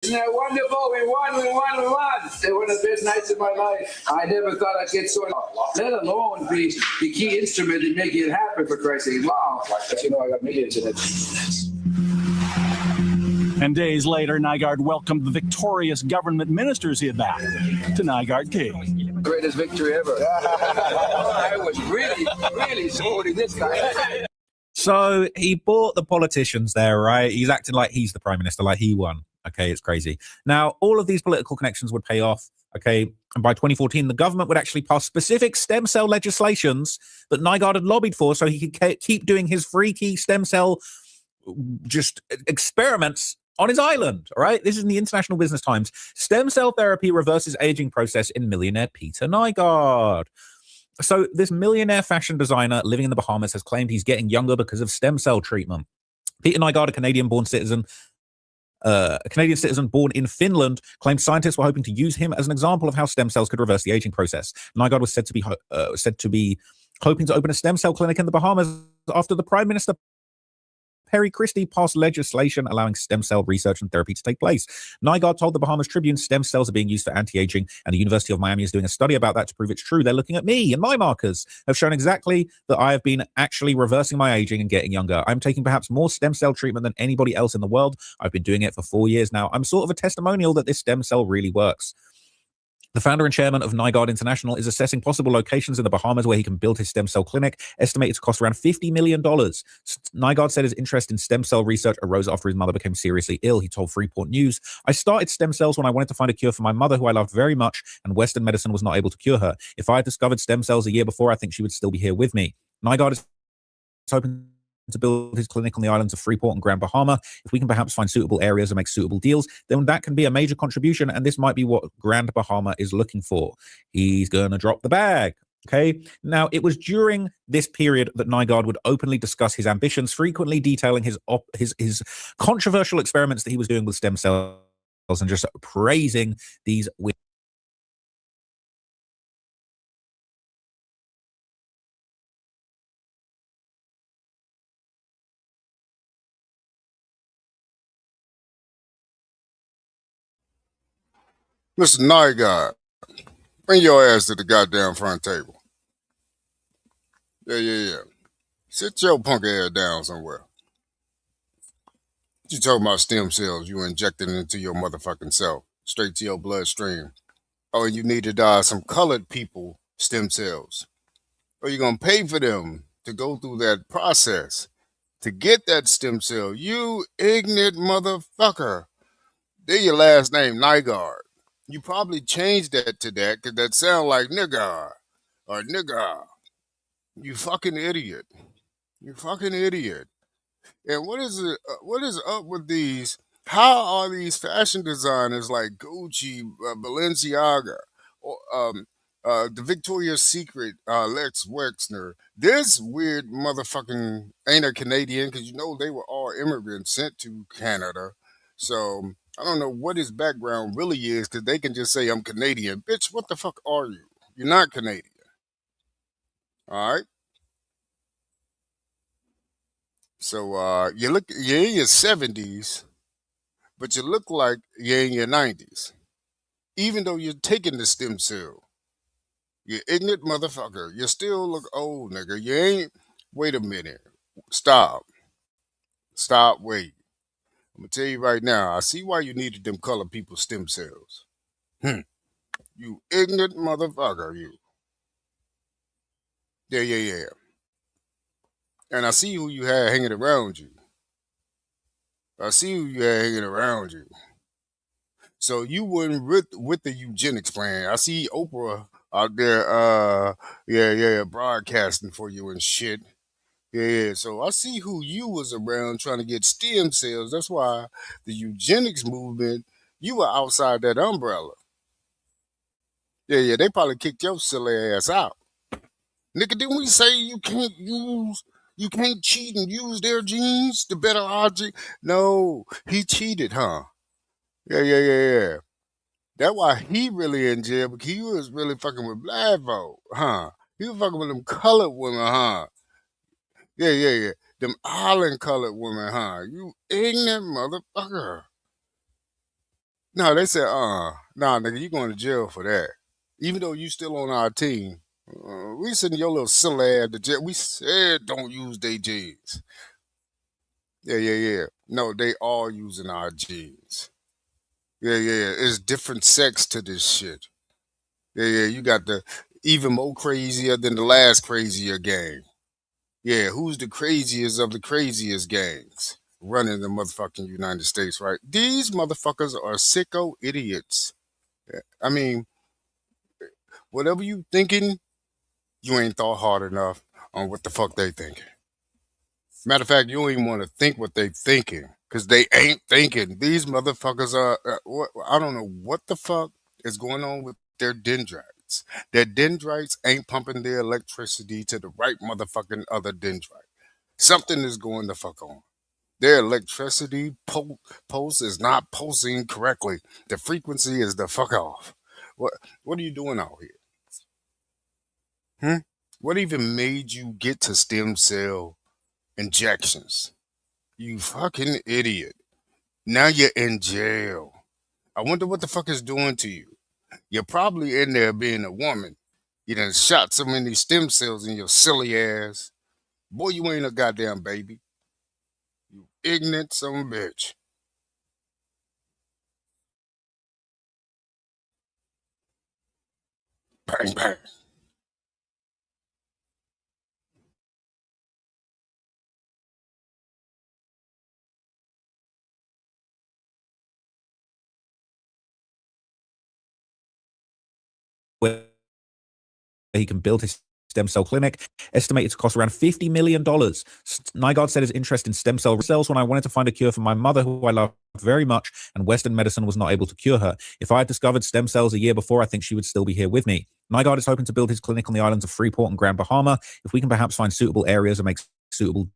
[SPEAKER 21] Isn't that wonderful? We won. They were the best nights of my life. I never thought I'd get so, let alone be the key instrument in making it happen, for Christ's sake. Wow. But you know, I got millions in it.
[SPEAKER 25] And days later, Nygaard welcomed the victorious government ministers he had backed to Nygaard Cave.
[SPEAKER 21] Greatest victory ever. I was really supporting this guy.
[SPEAKER 18] So he bought the politicians there, right? He's acting like he's the prime minister, like he won. Okay, it's crazy. Now, all of these political connections would pay off. Okay, and by 2014, the government would actually pass specific stem cell legislations that Nygaard had lobbied for so he could keep doing his freaky stem cell just experiments on his island, all right? This is in the International Business Times. Stem cell therapy reverses aging process in millionaire Peter Nygaard. So this millionaire fashion designer living in the Bahamas has claimed he's getting younger because of stem cell treatment. Peter Nygaard, a Canadian citizen born in Finland, claimed scientists were hoping to use him as an example of how stem cells could reverse the aging process. Nygaard was said to be hoping to open a stem cell clinic in the Bahamas after the Prime Minister Perry Christie passed legislation allowing stem cell research and therapy to take place. Nygaard told the Bahamas Tribune stem cells are being used for anti-aging, and the University of Miami is doing a study about that to prove it's true. They're looking at me, and my markers have shown exactly that I have been actually reversing my aging and getting younger. I'm taking perhaps more stem cell treatment than anybody else in the world. I've been doing it for 4 years now. I'm sort of a testimonial that this stem cell really works. The founder and chairman of Nygaard International is assessing possible locations in the Bahamas where he can build his stem cell clinic, estimated to cost around $50 million. Nygaard said his interest in stem cell research arose after his mother became seriously ill. He told Freeport News, I started stem cells when I wanted to find a cure for my mother, who I loved very much, and Western medicine was not able to cure her. If I had discovered stem cells a year before, I think she would still be here with me. Nygaard is hoping to build his clinic on the islands of Freeport and Grand Bahama. If we can perhaps find suitable areas and make suitable deals, then that can be a major contribution, and this might be what Grand Bahama is looking for. He's gonna drop the bag. Okay. Now, it was during this period that Nygaard would openly discuss his ambitions, frequently detailing his controversial experiments that he was doing with stem cells and just praising these.
[SPEAKER 2] Mr. Nygaard, bring your ass to the goddamn front table. Yeah. Sit your punk ass down somewhere. You talking about stem cells you injecting into your motherfucking self, straight to your bloodstream. Oh, you need to die some colored people stem cells. Or you gonna pay for them to go through that process to get that stem cell. You ignorant motherfucker. They're your last name, Nygaard. You probably changed that to that because that sound like nigga or nigga. You fucking idiot. You fucking idiot. And what is it? What is up with these? How are these fashion designers like Gucci, Balenciaga, or the Victoria's Secret, Lex Wexner? This weird motherfucking ain't a Canadian because you know they were all immigrants sent to Canada. So I don't know what his background really is because they can just say I'm Canadian. Bitch, what the fuck are you? You're not Canadian. All right. So you're in your 70s, but you look like you're in your 90s. even though you're taking the stem cell. You ignorant motherfucker. You still look old, nigga. You ain't. Wait a minute. Stop. Stop. Wait. I'm gonna tell you right now. I see why you needed them color people stem cells. You ignorant motherfucker. You. Yeah. And I see who you had hanging around you. I see who you had hanging around you. So you wouldn't with the eugenics plan. I see Oprah out there, broadcasting for you and shit. Yeah. So I see who you was around trying to get stem cells. That's why the eugenics movement, you were outside that umbrella. Yeah. They probably kicked your silly ass out. Nigga, didn't we say you can't cheat and use their genes to better our gene? No, he cheated, huh? Yeah. That's why he really in jail, because he was really fucking with black folk, huh? He was fucking with them colored women, huh? Yeah. Them island colored women, huh? You ignorant motherfucker. No, they said, nah, nigga, you going to jail for that. Even though you still on our team, we sending your little silly ass to jail. We said don't use their genes. Yeah. No, they all using our genes. Yeah. It's different sex to this shit. Yeah. You got the even more crazier than the last crazier gang. Yeah, who's the craziest of the craziest gangs running the motherfucking United States, right? These motherfuckers are sicko idiots. I mean, whatever you thinking, you ain't thought hard enough on what the fuck they thinking. Matter of fact, you don't even want to think what they thinking, because they ain't thinking. These motherfuckers are, I don't know what the fuck is going on with their dendrites. Their dendrites ain't pumping their electricity to the right motherfucking other dendrite. Something is going the fuck on. Their electricity pulse is not pulsing correctly. The frequency is the fuck off. What are you doing out here? What even made you get to stem cell injections? You fucking idiot. Now you're in jail. I wonder what the fuck is doing to you. You're probably in there being a woman. You done shot so many stem cells in your silly ass. Boy, you ain't a goddamn baby. You ignorant son of a bitch. Bang, bang.
[SPEAKER 18] Where he can build his stem cell clinic, estimated to cost around $50 million. Nygaard said his interest in stem cells when I wanted to find a cure for my mother, who I love very much, and Western medicine was not able to cure her. If I had discovered stem cells a year before, I think she would still be here with me. Nygaard is hoping to build his clinic on the islands of Freeport and Grand Bahama. If we can perhaps find suitable areas and make suitable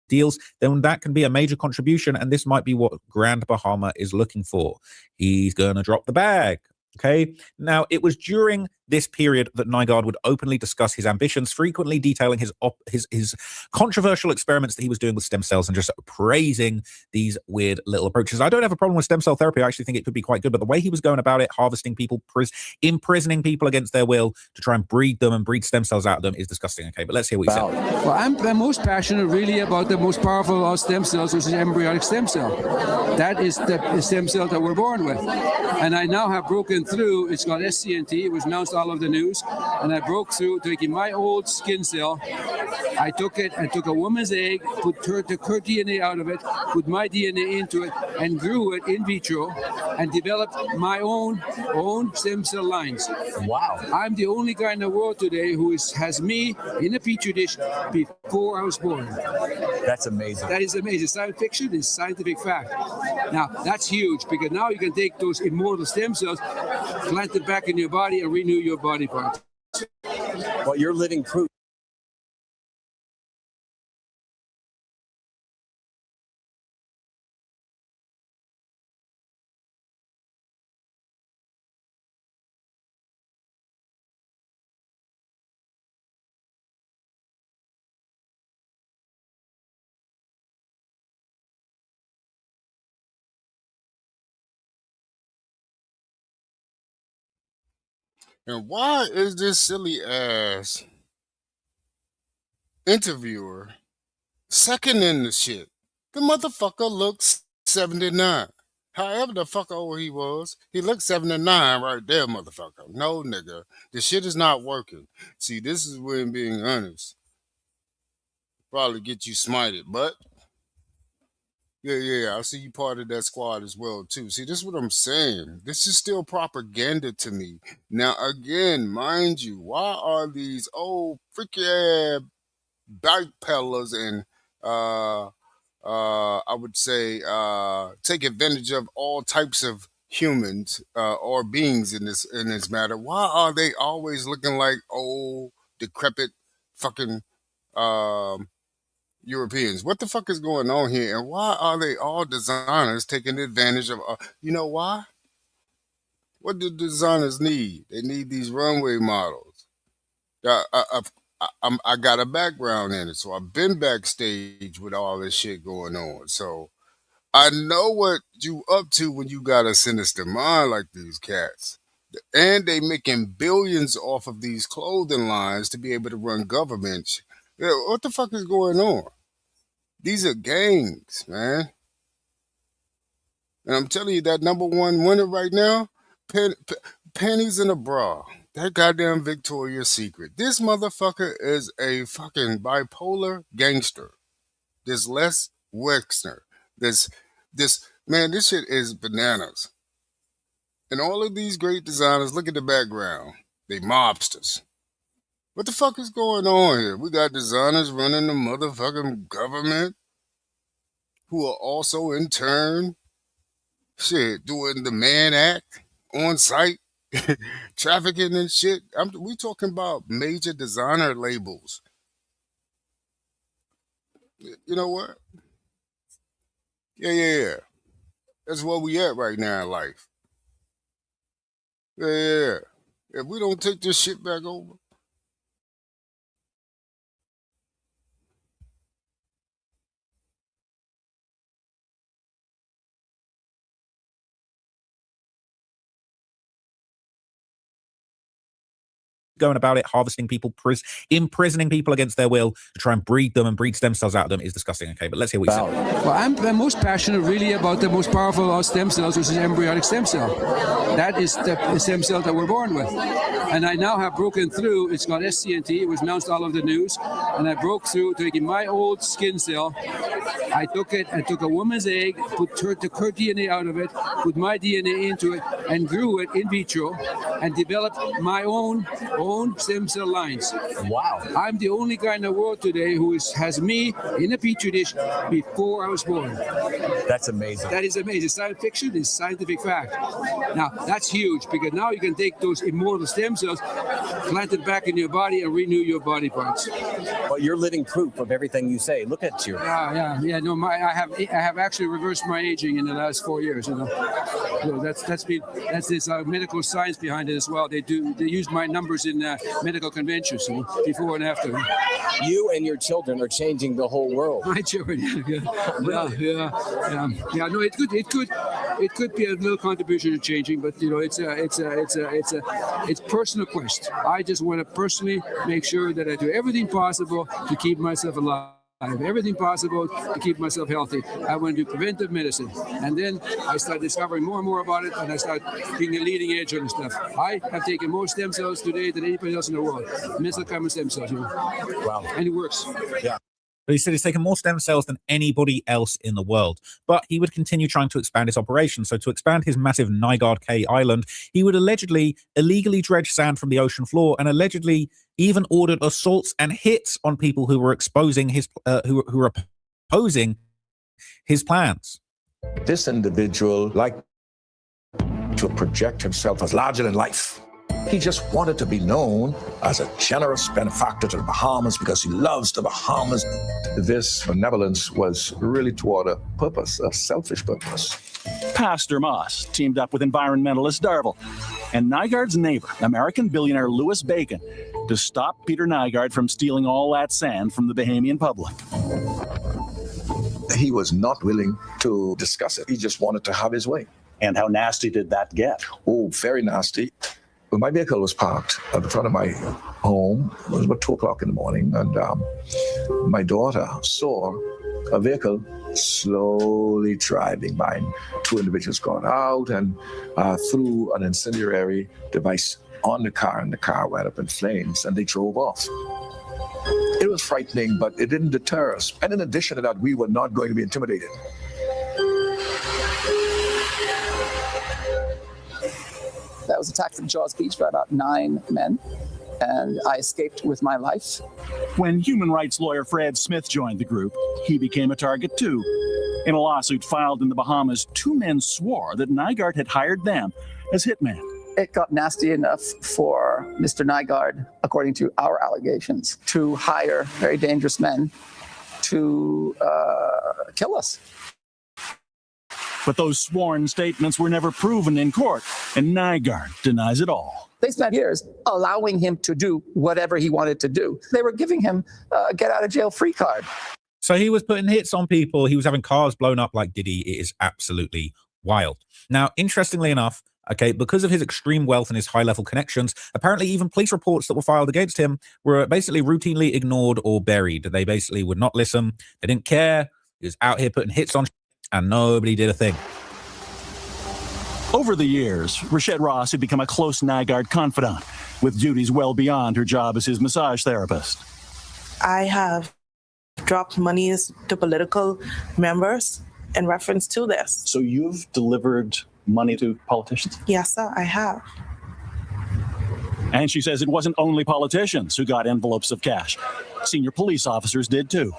[SPEAKER 18] deals, then that can be a major contribution, and this might be what Grand Bahama is looking for. He's gonna drop the bag. Okay. Now, it was during this period that Nygaard would openly discuss his ambitions, frequently detailing his controversial experiments that he was doing with stem cells and just praising these weird little approaches. I don't have a problem with stem cell therapy. I actually think it could be quite good, but the way he was going about it, harvesting people, imprisoning people against their will to try and breed them and breed stem cells out of them, is disgusting. Okay, but let's hear what he said.
[SPEAKER 8] Well, I'm most passionate really about the most powerful of stem cells, which is embryonic stem cell. That is the stem cell that we're born with. And I now have broken through. It's called SCNT. It was announced all over the news. And I broke through taking my old skin cell. I took a woman's egg, took her DNA out of it, put my DNA into it, and grew it in vitro and developed my own stem cell lines. Wow. I'm the only guy in the world today who has me in a petri dish before I was born.
[SPEAKER 10] That's amazing.
[SPEAKER 8] That is amazing. Science fiction is scientific fact. Now, that's huge, because now you can take those immortal stem cells, plant them back in your body, and renew your body parts.
[SPEAKER 10] Well, you're living proof.
[SPEAKER 2] And why is this silly ass interviewer seconding the shit? The motherfucker looks 79. However the fuck old he was, he looked 79 right there, motherfucker. No, nigga. The shit is not working. See, this is when being honest probably get you smited, but yeah, I see you part of that squad as well, too. See, this is what I'm saying. This is still propaganda to me. Now, again, mind you, why are these old freaky ass bike peddlers and I would say take advantage of all types of humans or beings in this matter? Why are they always looking like old, decrepit, fucking Europeans? What the fuck is going on here? And why are they all designers taking advantage of? You know why? What do designers need? They need these runway models. I got a background in it, so I've been backstage with all this shit going on. So I know what you up to when you got a sinister mind like these cats. And they making billions off of these clothing lines to be able to run governments. Yeah, what the fuck is going on? These are gangs, man. And I'm telling you, that number one winner right now, panties in a bra. That goddamn Victoria's Secret. This motherfucker is a fucking bipolar gangster. This Les Wexner. This man, this shit is bananas. And all of these great designers, look at the background. They mobsters. What the fuck is going on here? We got designers running the motherfucking government who are also in turn doing the Mann Act on site, trafficking and shit. We talking about major designer labels. You know what? Yeah. That's where we at right now in life. Yeah. If we don't take this shit back over,
[SPEAKER 18] going about it, harvesting people, imprisoning people against their will to try and breed them and breed stem cells out of them is disgusting. Okay, but let's hear what you say.
[SPEAKER 8] Well, I'm most passionate really about the most powerful of our stem cells, which is embryonic stem cell. That is the stem cell that we're born with. And I now have broken through. It's called SCNT. It was announced all over the news. And I broke through taking my old skin cell. I took a woman's egg, took her DNA out of it, put my DNA into it, and grew it in vitro, and developed my own stem cell lines. Wow. I'm the only guy in the world today who has me in a petri dish before I was born.
[SPEAKER 10] That's amazing.
[SPEAKER 8] That is amazing. Science fiction is scientific fact. Now, that's huge because now you can take those immortal stem cells, plant it back in your body, and renew your body parts.
[SPEAKER 10] Well, you're living proof of everything you say. Look at you.
[SPEAKER 8] Yeah. No, I have actually reversed my aging in the last 4 years. You know, so that's this medical science behind it as well. They use my numbers in medical conventions, you know, before and after.
[SPEAKER 10] You and your children are changing the whole world.
[SPEAKER 8] My children, yeah. No, it could be a little contribution to changing, but you know, it's personal quest. I just want to personally make sure that I do everything possible to keep myself alive. I have everything possible to keep myself healthy. I want to do preventive medicine. And then I start discovering more and more about it, and I start being the leading edge on this stuff. I have taken more stem cells today than anybody else in the world. Mesenchymal stem cells, you know.
[SPEAKER 10] Wow.
[SPEAKER 8] And it works.
[SPEAKER 10] Yeah.
[SPEAKER 18] But he said he's taken more stem cells than anybody else in the world. But he would continue trying to expand his operation. So to expand his massive Nygaard K island, he would illegally dredge sand from the ocean floor and allegedly even ordered assaults and hits on people who were exposing his who were opposing his plans.
[SPEAKER 11] This individual liked to project himself as larger than life. He just wanted to be known as a generous benefactor to the Bahamas because he loves the Bahamas. This benevolence was really toward a purpose, a selfish purpose.
[SPEAKER 25] Pastor Moss teamed up with environmentalist Darvel and Nygaard's neighbor, American billionaire Louis Bacon, to stop Peter Nygaard from stealing all that sand from the Bahamian public.
[SPEAKER 11] He was not willing to discuss it. He just wanted to have his way.
[SPEAKER 25] And how nasty did that get?
[SPEAKER 11] Oh, very nasty. my vehicle was parked at the front of my home. It was about 2 o'clock in the morning, and my daughter saw a vehicle slowly driving by. 2 individuals got out and threw an incendiary device on the car, and the car went up in flames, and they drove off. It was frightening, but it didn't deter us. And in addition to that, we were not going to be intimidated.
[SPEAKER 12] That was attacked from Jaws Beach by about 9 men, and I escaped with my life.
[SPEAKER 25] When human rights lawyer Fred Smith joined the group, he became a target too. In a lawsuit filed in the Bahamas, 2 men swore that Nygaard had hired them as hitmen.
[SPEAKER 12] It got nasty enough for Mr. Nygaard, according to our allegations, to hire very dangerous men to kill us.
[SPEAKER 25] But those sworn statements were never proven in court, and Nygaard denies it all.
[SPEAKER 12] They spent years allowing him to do whatever he wanted to do. They were giving him a get-out-of-jail-free card.
[SPEAKER 18] So he was putting hits on people. He was having cars blown up like Diddy. It is absolutely wild. Now, interestingly enough, okay, because of his extreme wealth and his high-level connections, apparently even police reports that were filed against him were basically routinely ignored or buried. They basically would not listen. They didn't care. He was out here putting hits on and nobody did a thing.
[SPEAKER 25] Over the years, Rashette Ross had become a close Nygaard confidant, with duties well beyond her job as his massage therapist.
[SPEAKER 13] I have dropped monies to political members in reference to this.
[SPEAKER 24] So you've delivered money to politicians?
[SPEAKER 13] Yes, sir, I have.
[SPEAKER 25] And she says it wasn't only politicians who got envelopes of cash. Senior police officers did too.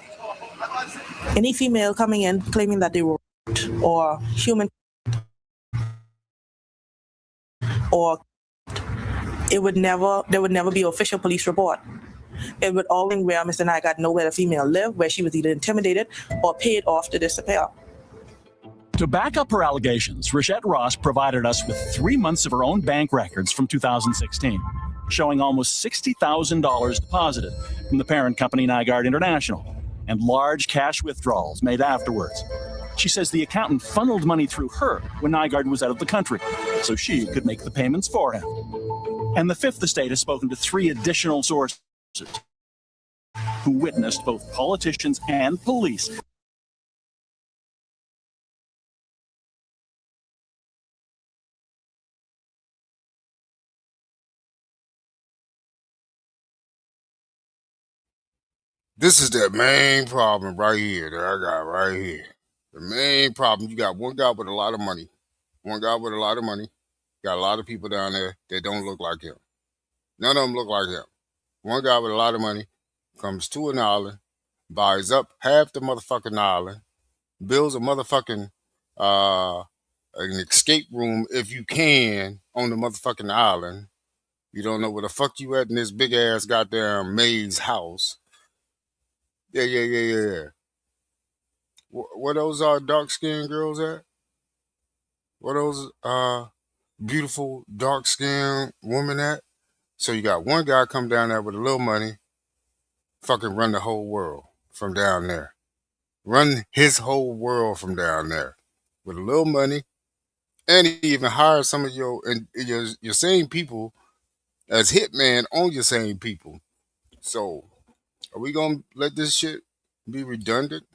[SPEAKER 13] Any female coming in claiming that they were raped or human or there would never be an official police report. It would all be where Mr. Nygaard know where the female lived, where she was either intimidated or paid off to disappear.
[SPEAKER 25] To back up her allegations, Rashette Ross provided us with 3 months of her own bank records from 2016, showing almost $60,000 deposited from the parent company Nygaard International and large cash withdrawals made afterwards. She says the accountant funneled money through her when Nygaard was out of the country, so she could make the payments for him. And the Fifth Estate has spoken to 3 additional sources who witnessed both politicians and police
[SPEAKER 2] This is the main problem right here that I got right here. The main problem, you got one guy with a lot of money. One guy with a lot of money. Got a lot of people down there that don't look like him. None of them look like him. One guy with a lot of money comes to an island, buys up half the motherfucking island, builds a motherfucking an escape room if you can on the motherfucking island. You don't know where the fuck you at in this big ass goddamn maze house. Yeah. Where those dark-skinned girls at? Where those beautiful dark-skinned women at? So you got one guy come down there with a little money, fucking run the whole world from down there. Run his whole world from down there with a little money, and he even hired some of your same people as hitman on your same people. So are we gonna let this shit be redundant?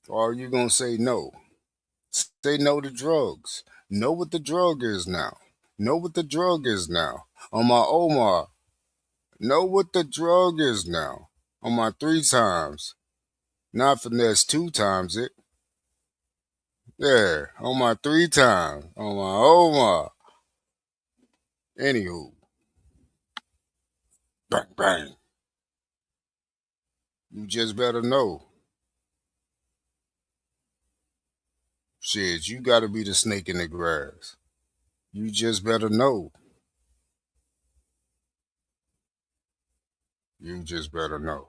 [SPEAKER 2] Or are you gonna say no? Say no to drugs. Know what the drug is now. Know what the drug is now. On my Omar, know what the drug is now. On my 3 times. Not finesse 2 times it. Yeah, on my 3 times. On my Omar. Anywho. Bang, bang. You just better know. Shit, you gotta be the snake in the grass. You just better know. You just better know.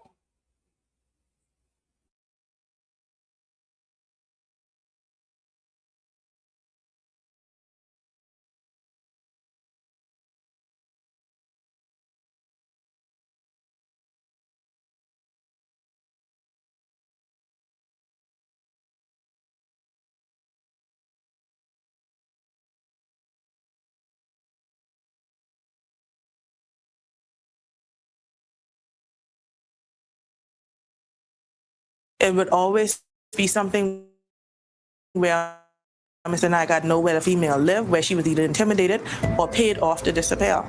[SPEAKER 13] it would always be something where Mr. Nygaard know where the female lived, where she was either intimidated or paid off to disappear.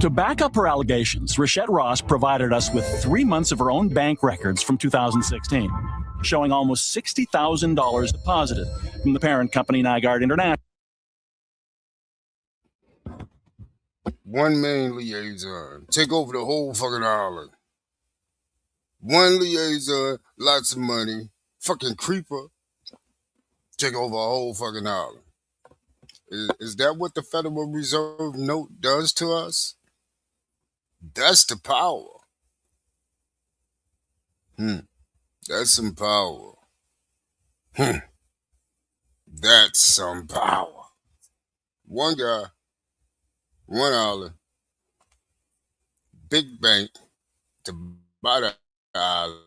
[SPEAKER 25] To back up her allegations, Rachette Ross provided us with 3 months of her own bank records from 2016, showing almost $60,000 deposited from the parent company Nygaard International.
[SPEAKER 2] One main liaison. Take over the whole fucking island. One liaison, lots of money. Fucking creeper. Take over a whole fucking island. Is that what the Federal Reserve note does to us? That's the power. That's some power. That's some power. One guy, one island, big bank to buy the island.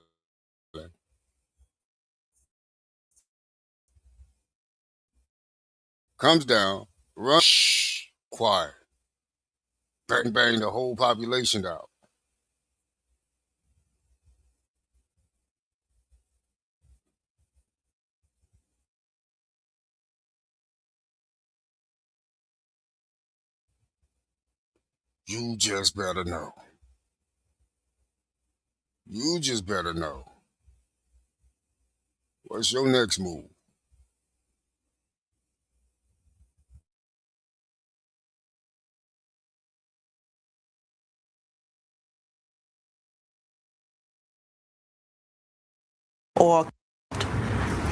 [SPEAKER 2] Comes down, rush, quiet. Bang, bang, the whole population out. You just better know. You just better know. What's your next move?
[SPEAKER 13] Or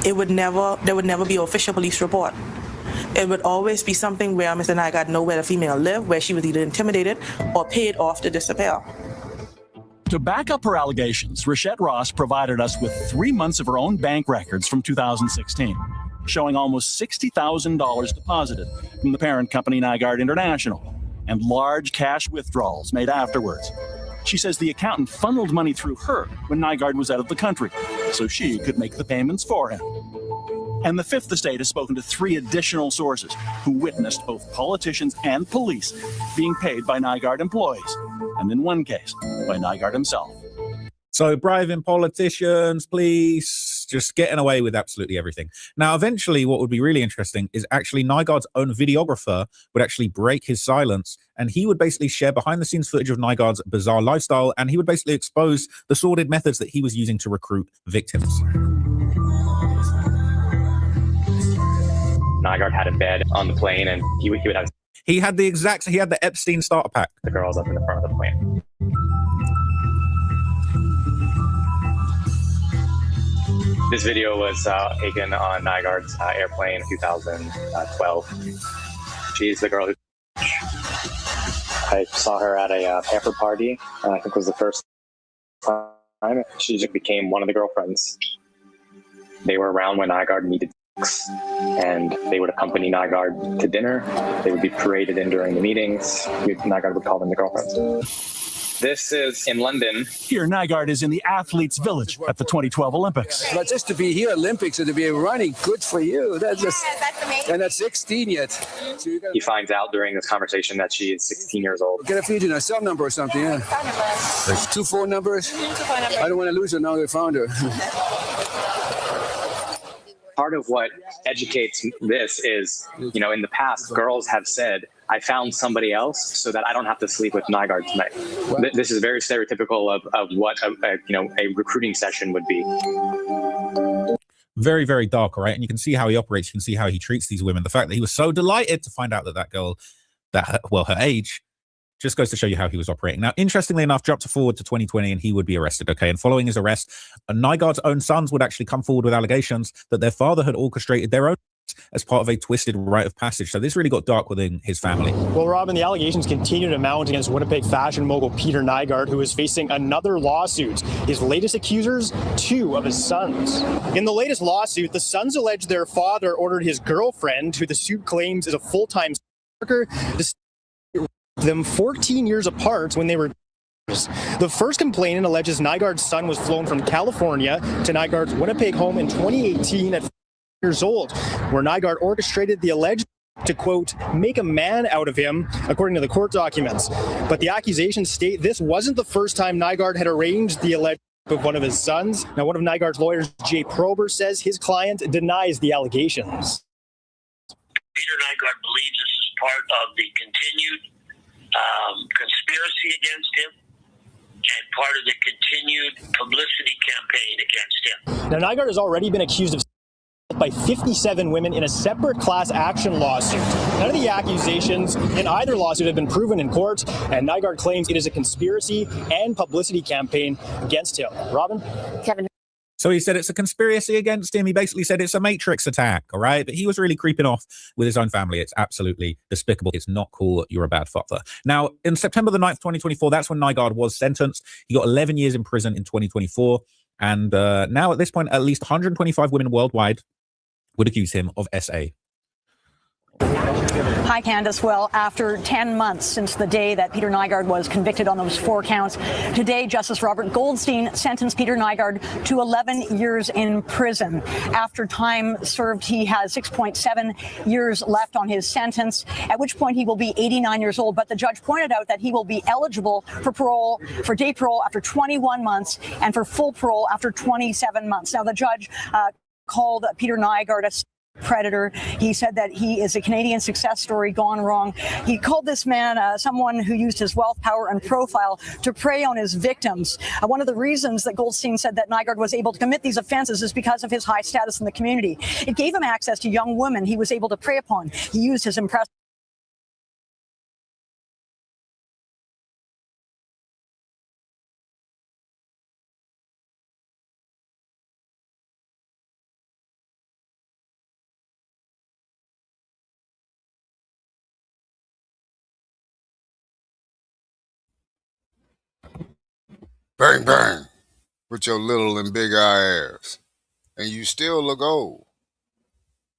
[SPEAKER 13] there would never be an official police report. It would always be something where Mr. Nygaard know where the female lived, where she was either intimidated or paid off to disappear.
[SPEAKER 25] To back up her allegations, Rachette Ross provided us with 3 months of her own bank records from 2016, showing almost $60,000 deposited from the parent company Nygaard International and large cash withdrawals made afterwards. She says the accountant funneled money through her when Nygaard was out of the country, so she could make the payments for him. And the Fifth Estate has spoken to 3 additional sources who witnessed both politicians and police being paid by Nygaard employees, and in one case, by Nygaard himself.
[SPEAKER 18] So bribing politicians, police, just getting away with absolutely everything. Now, eventually, what would be really interesting is actually Nygaard's own videographer would actually break his silence, and he would basically share behind-the-scenes footage of Nygaard's bizarre lifestyle, and he would basically expose the sordid methods that he was using to recruit victims.
[SPEAKER 1] Nygaard had a bed on the plane, and he would have...
[SPEAKER 18] He had the Epstein starter pack.
[SPEAKER 1] The girls up in the front of the plane. This video was taken on Nygaard's airplane in 2012. She's the girl who... I saw her at a pamper party, I think it was the first time. She just became one of the girlfriends. They were around when Nygaard needed sex, and they would accompany Nygaard to dinner. They would be paraded in during the meetings. Nygaard would call them the girlfriends. This is in London.
[SPEAKER 25] Here, Nygaard is in the athletes' village at the 2012 Olympics.
[SPEAKER 5] But just to be here, Olympics, and to be running, good for you. That's just, that's amazing. And that's 16 yet. So you
[SPEAKER 1] He finds out during this conversation that she is 16 years old.
[SPEAKER 5] Get a feed in a cell number or something, yeah. There's 2 phone numbers. I don't want to lose her now they found her.
[SPEAKER 1] Part of what educates this is, you know, in the past, girls have said, I found somebody else so that I don't have to sleep with Nygaard tonight. Well, this is very stereotypical of what a recruiting session would be.
[SPEAKER 18] Very, very dark, all right? And you can see how he operates. You can see how he treats these women. The fact that he was so delighted to find out that girl, her age, just goes to show you how he was operating. Now, interestingly enough, jump forward to 2020 and he would be arrested, okay? And following his arrest, Nygaard's own sons would actually come forward with allegations that their father had orchestrated their own as part of a twisted rite of passage. So this really got dark within his family.
[SPEAKER 7] Well, Robin, the allegations continue to mount against Winnipeg fashion mogul Peter Nygaard, who is facing another lawsuit. His latest accusers, 2 of his sons. In the latest lawsuit, the sons allege their father ordered his girlfriend, who the suit claims is a full-time worker, to stay with them 14 years apart when they were... The first complainant alleges Nygaard's son was flown from California to Nygaard's Winnipeg home in 2018 at years old, where Nygaard orchestrated the alleged to, quote, make a man out of him, according to the court documents. But the accusations state this wasn't the first time Nygaard had arranged the alleged of one of his sons. Now, one of Nygaard's lawyers, Jay Prober, says his client denies the allegations.
[SPEAKER 14] Peter Nygaard believes this is part of the continued conspiracy against him and part of the continued publicity campaign against him.
[SPEAKER 7] Now, Nygaard has already been accused of by 57 women in a separate class action lawsuit. None of the accusations in either lawsuit have been proven in court, and Nygaard claims it is a conspiracy and publicity campaign against him. Robin?
[SPEAKER 23] Kevin.
[SPEAKER 18] So he said it's a conspiracy against him. He basically said it's a Matrix attack, all right? But he was really creeping off with his own family. It's absolutely despicable. It's not cool. You're a bad father. Now, in September the 9th, 2024, that's when Nygaard was sentenced. He got 11 years in prison in 2024. And now at this point, at least 125 women worldwide would accuse him of SA.
[SPEAKER 15] Hi, Candace. Well, after 10 months since the day that Peter Nygaard was convicted on those 4 counts, today Justice Robert Goldstein sentenced Peter Nygaard to 11 years in prison. After time served, he has 6.7 years left on his sentence, at which point he will be 89 years old. But the judge pointed out that he will be eligible for parole, for day parole after 21 months and for full parole after 27 months. Now, the judge called Peter Nygaard a predator. He said that he is a Canadian success story gone wrong. He called this man someone who used his wealth, power, and profile to prey on his victims. One of the reasons that Goldstein said that Nygaard was able to commit these offenses is because of his high status in the community. It gave him access to young women he was able to prey upon. He used his impressive
[SPEAKER 2] Bang, bang, with your little and big eye ass. And you still look old.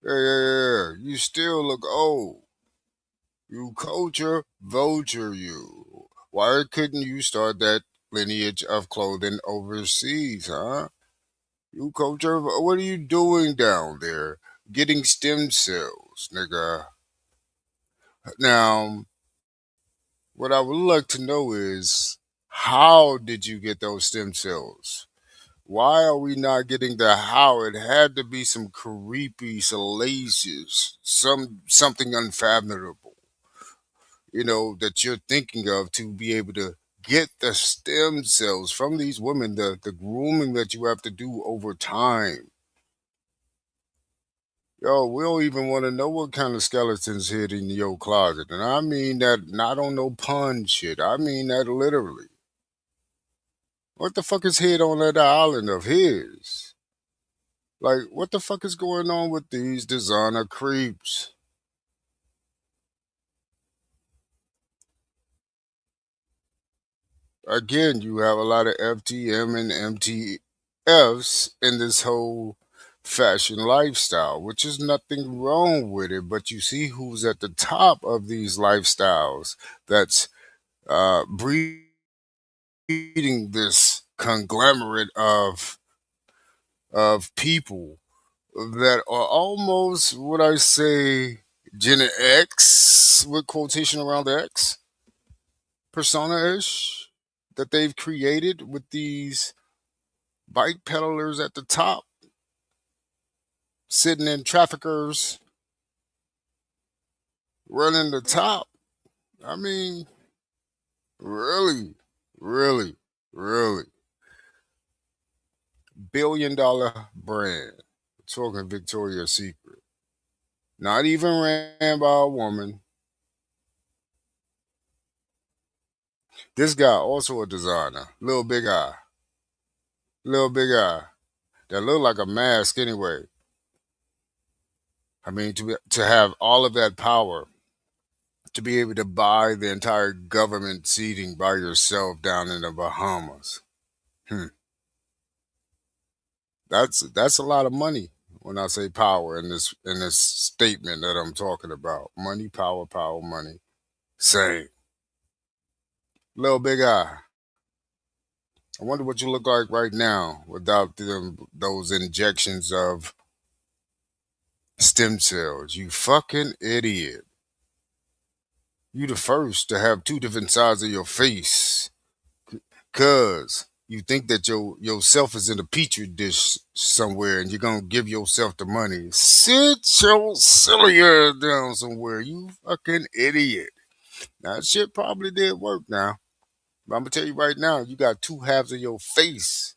[SPEAKER 2] Yeah. You still look old. You culture vulture you. Why couldn't you start that lineage of clothing overseas, huh? You culture, what are you doing down there? Getting stem cells, nigga. Now, what I would like to know is, how did you get those stem cells? Why are we not getting the how? It had to be some creepy, salacious, something unfathomable, that you're thinking of to be able to get the stem cells from these women, the grooming that you have to do over time. Yo, we don't even want to know what kind of skeletons hid in your closet. And I mean that not on no pun shit. I mean that literally. What the fuck is hid on that island of his? Like, what the fuck is going on with these designer creeps? Again, you have a lot of FTM and MTFs in this whole fashion lifestyle, which is nothing wrong with it, but you see who's at the top of these lifestyles that's breeding this conglomerate of people that are almost what I say Gen X with quotation around X persona-ish that they've created with these bike peddlers at the top sitting in traffickers running the top. I mean, really billion-dollar brand. Talking Victoria's Secret. Not even ran by a woman. This guy also a designer. Little big eye. That look like a mask anyway. I mean, to have all of that power, to be able to buy the entire government seating by yourself down in the Bahamas. That's a lot of money when I say power in this statement that I'm talking about. Money, power, money. Same. Little big eye. I wonder what you look like right now without those injections of stem cells. You fucking idiot. You the first to have 2 different sides of your face. Cuz You think that yourself is in a petri dish somewhere and you're gonna give yourself the money. Sit your silly ass down somewhere, you fucking idiot. Now that shit probably did work now. But I'm gonna tell you right now, you got two halves of your face.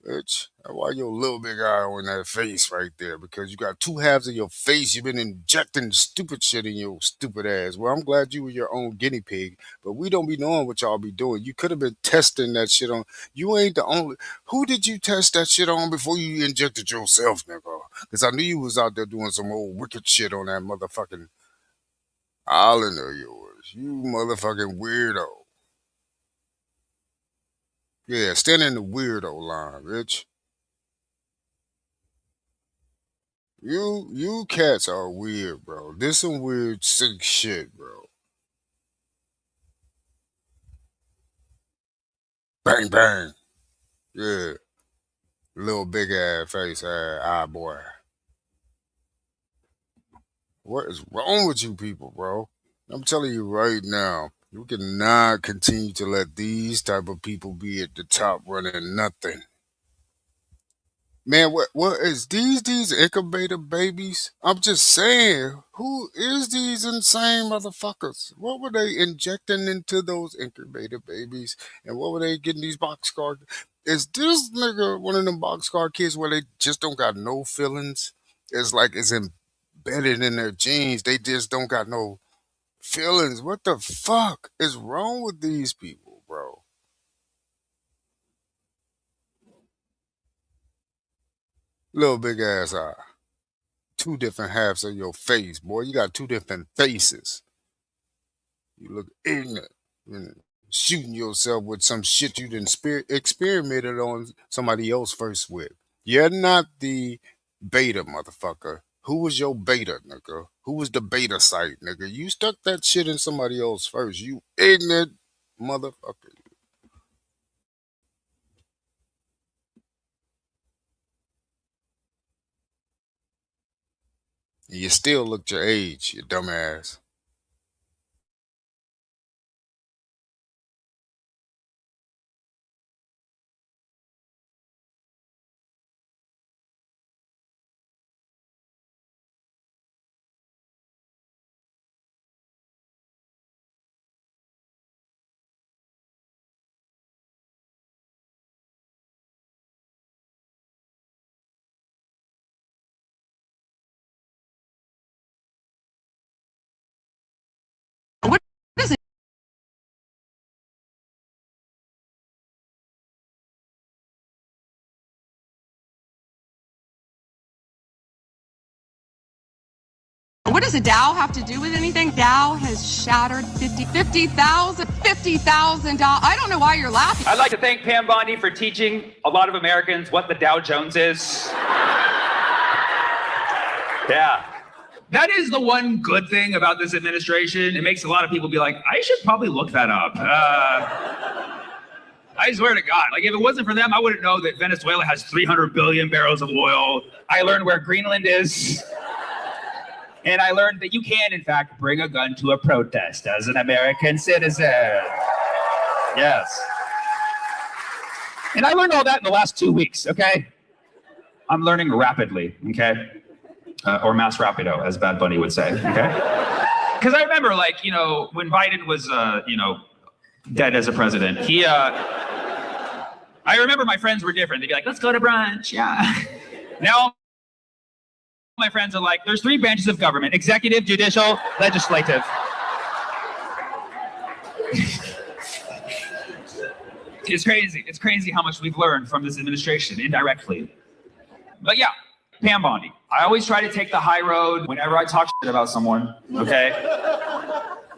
[SPEAKER 2] Bitch. That's why your little big eye on that face right there. Because you got two halves of your face. You've been injecting stupid shit in your stupid ass. Well, I'm glad you were your own guinea pig. But we don't be knowing what y'all be doing. You could have been testing that shit on. You ain't the only. Who did you test that shit on before you injected yourself, nigga? Because I knew you was out there doing some old wicked shit on that motherfucking island of yours. You motherfucking weirdo. Yeah, stand in the weirdo line, bitch. You cats are weird, bro. This some weird sick shit, bro. Bang bang. Yeah. Little big ass face eye boy. What is wrong with you people, bro? I'm telling you right now, we cannot continue to let these type of people be at the top running nothing. Man, what is these incubator babies? I'm just saying, who is these insane motherfuckers? What were they injecting into those incubator babies? And what were they getting these boxcar? Is this nigga one of them boxcar kids where they just don't got no feelings? It's like it's embedded in their genes. They just don't got no feelings. What the fuck is wrong with these people, bro? Little big ass eye. Two different halves of your face, boy. You got two different faces. You look ignorant. Shooting yourself with some shit you didn't experimented on somebody else first with. You're not the beta motherfucker. Who was your beta, nigga? Who was the beta site, nigga? You stuck that shit in somebody else first. You ignorant motherfucker. You still looked your age, you dumbass.
[SPEAKER 16] What is it? What does a Dow have to do with anything? Dow has shattered $50,000. I don't know why you're laughing.
[SPEAKER 17] I'd like to thank Pam Bondi for teaching a lot of Americans what the Dow Jones is. Yeah. That is the one good thing about this administration. It makes a lot of people be like, I should probably look that up. I swear to God, like if it wasn't for them, I wouldn't know that Venezuela has 300 billion barrels of oil. I learned where Greenland is. And I learned that you can, in fact, bring a gun to a protest as an American citizen. Yes. And I learned all that in the last 2 weeks, okay? I'm learning rapidly, okay? Or mass rapido, as Bad Bunny would say, okay? Because I remember, like, you know, when Biden was, you know, dead as a president, I remember my friends were different. They'd be like, let's go to brunch, yeah. Now, my friends are like, there's 3 branches of government: executive, judicial, legislative. It's crazy. It's crazy how much we've learned from this administration indirectly. But yeah, Pam Bondi. I always try to take the high road whenever I talk shit about someone, okay?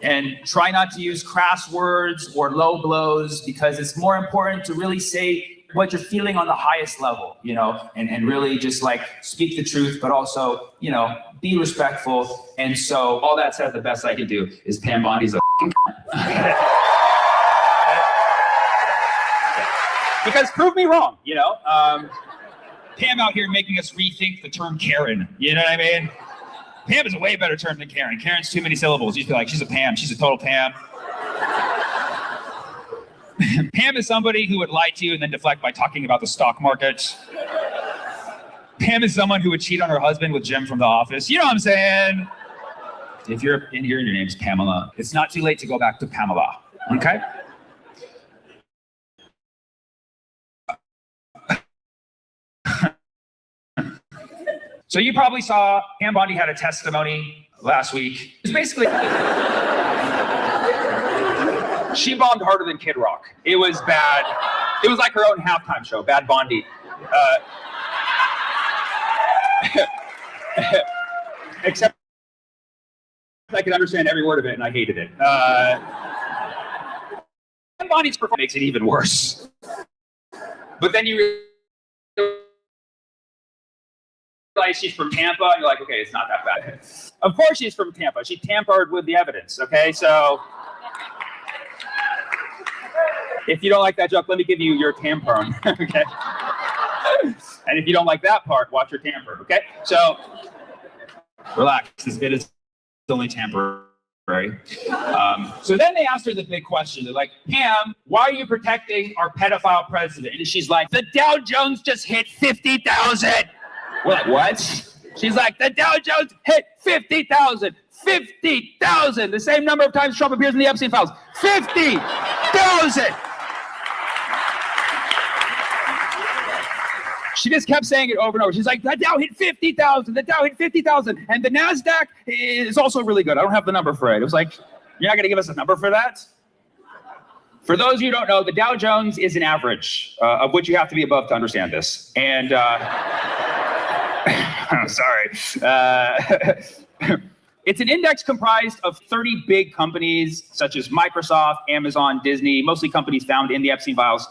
[SPEAKER 17] And try not to use crass words or low blows, because it's more important to really say what you're feeling on the highest level, you know, and really just like speak the truth, but also, you know, be respectful. And so all that said, the best I can do is Pam Bondi's a because prove me wrong, you know. Pam out here making us rethink the term Karen, you know what I mean? Pam is a way better term than Karen. Karen's too many syllables. You feel like she's a Pam, she's a total Pam. Pam is somebody who would lie to you and then deflect by talking about the stock market. Pam is someone who would cheat on her husband with Jim from The Office. You know what I'm saying? If you're in here and your name's Pamela, it's not too late to go back to Pamela, okay? So you probably saw Pam Bondi had a testimony last week. It's basically, she bombed harder than Kid Rock. It was bad. It was like her own halftime show, Bad Bondi. Except I could understand every word of it, and I hated it. Pam Bondi's performance makes it even worse. But then you realize she's from Tampa, and you're like, okay, it's not that bad. Of course she's from Tampa. She tampered with the evidence, okay? So if you don't like that joke, let me give you your tampon, okay? And if you don't like that part, watch your tamper, okay? So relax, this bit is only temporary. So then they asked her the big question. They're like, Pam, why are you protecting our pedophile president? And she's like, the Dow Jones just hit 50,000. We're like, what? She's like, the Dow Jones hit 50,000. 50,000. The same number of times Trump appears in the Epstein files. 50,000. She just kept saying it over and over. She's like, the Dow hit 50,000. The Dow hit 50,000. And the NASDAQ is also really good. I don't have the number for it. It was like, you're not going to give us a number for that? For those of you who don't know, the Dow Jones is an average of which you have to be above to understand this. And sorry. It's an index comprised of 30 big companies such as Microsoft, Amazon, Disney, mostly companies found in the Epstein files.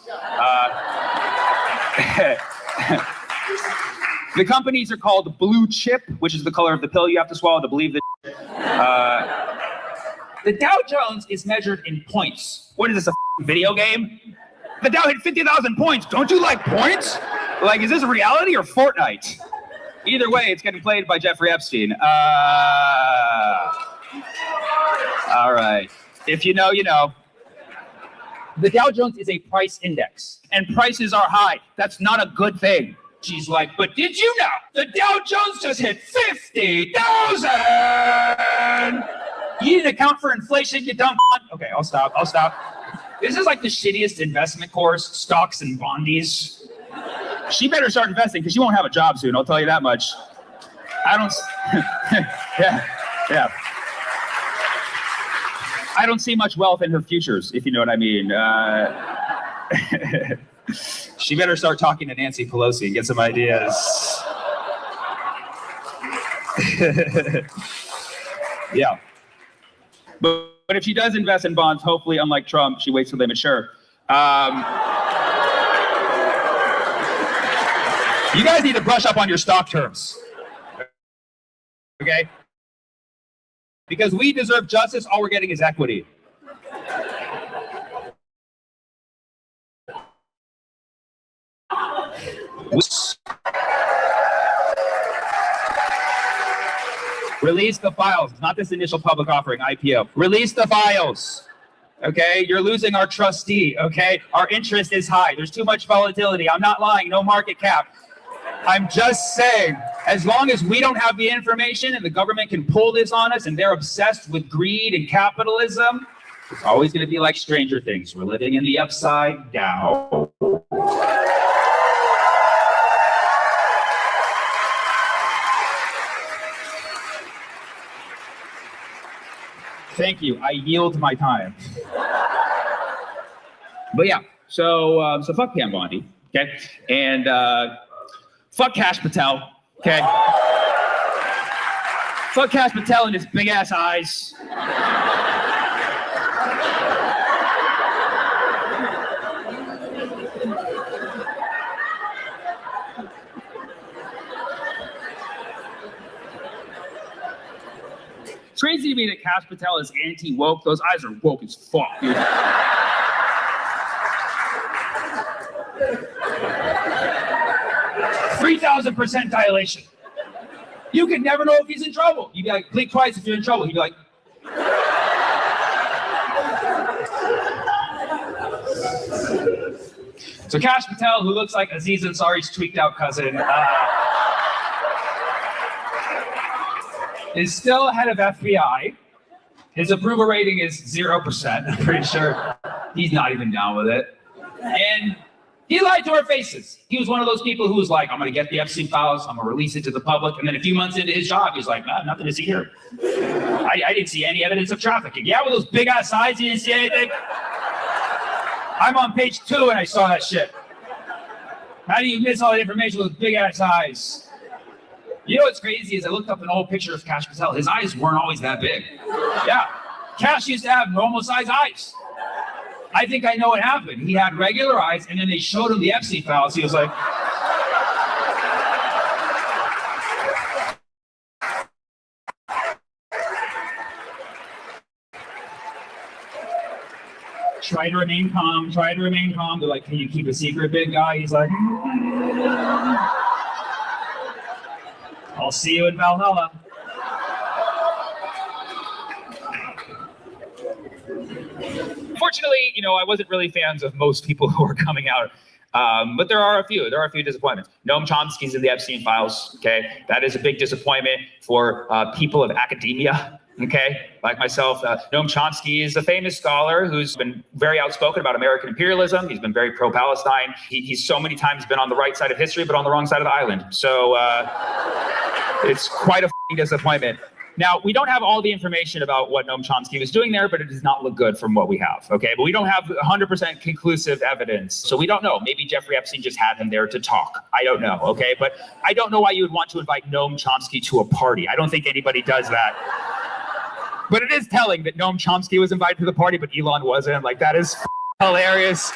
[SPEAKER 17] The companies are called blue chip, which is the color of the pill you have to swallow to believe that. The Dow Jones is measured in points. What is this, a video game? The Dow hit 50,000 points. Don't you like points? Like, is this reality or Fortnite? Either way, it's getting played by Jeffrey Epstein. All right. If you know, you know. The Dow Jones is a price index, and prices are high. That's not a good thing. She's like, but did you know the Dow Jones just hit 50,000? You didn't account for inflation, you dumb. Okay, I'll stop. This is like the shittiest investment course, stocks and bondies. She better start investing because she won't have a job soon, I'll tell you that much. Yeah. I don't see much wealth in her futures, if you know what I mean. She better start talking to Nancy Pelosi and get some ideas. Yeah. But if she does invest in bonds, hopefully, unlike Trump, she waits till they mature. You guys need to brush up on your stock terms. Okay? Because we deserve justice, all we're getting is equity. Release the files, not this initial public offering, IPO. Release the files. Okay, you're losing our trustee, okay? Our interest is high. There's too much volatility. I'm not lying, no market cap. I'm just saying, as long as we don't have the information and the government can pull this on us and they're obsessed with greed and capitalism, it's always going to be like Stranger Things. We're living in the upside down. Thank you. I yield my time. But yeah, so fuck Pam Bondi, okay? And fuck Kash Patel, okay? Fuck Kash Patel and his big ass eyes. It's crazy to me that Kash Patel is anti-woke. Those eyes are woke as fuck, dude. 3,000% dilation. You could never know if he's in trouble. You'd be like, blink twice if you're in trouble. He'd be like, So Kash Patel, who looks like Aziz Ansari's tweaked out cousin, is still head of FBI. His approval rating is 0%. I'm pretty sure he's not even down with it. And he lied to our faces. He was one of those people who was like, I'm going to get the Epstein files, I'm going to release it to the public. And then a few months into his job, he's like, nah, nothing to see here. I didn't see any evidence of trafficking. Yeah, with those big ass eyes, you didn't see anything. I'm on page 2 and I saw that shit. How do you miss all that information with those big ass eyes? You know what's crazy is I looked up an old picture of Kash Patel. His eyes weren't always that big. Yeah, Kash used to have normal size eyes. I think I know what happened. He had regular eyes, and then they showed him the Epstein files. He was like, try to remain calm, try to remain calm. They're like, can you keep a secret, big guy? He's like, I'll see you in Valhalla. Unfortunately, I wasn't really fans of most people who are coming out, but there are a few disappointments. Noam Chomsky's in the Epstein files, okay? That is a big disappointment for people of academia, okay? Like myself. Noam Chomsky is a famous scholar who's been very outspoken about American imperialism. He's been very pro-Palestine. He's so many times been on the right side of history, but on the wrong side of the island. So it's quite a disappointment. Now, we don't have all the information about what Noam Chomsky was doing there, but it does not look good from what we have, okay? But we don't have 100% conclusive evidence, so we don't know. Maybe Jeffrey Epstein just had him there to talk. I don't know, okay? But I don't know why you would want to invite Noam Chomsky to a party. I don't think anybody does that. But it is telling that Noam Chomsky was invited to the party, but Elon wasn't. Like, that is hilarious.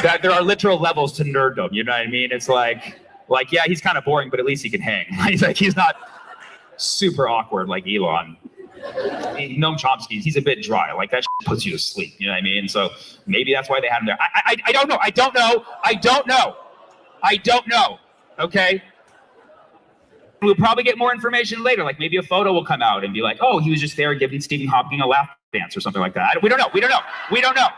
[SPEAKER 17] That there are literal levels to nerddom, you know what I mean? It's like, yeah, he's kind of boring, but at least he can hang. He's not super awkward like Elon. Noam Chomsky, he's a bit dry. Like, that shit puts you to sleep. You know what I mean? So maybe that's why they had him there. I don't know. I don't know. Okay? We'll probably get more information later. Like, maybe a photo will come out and be like, oh, he was just there giving Stephen Hawking a lap dance or something like that. We don't know.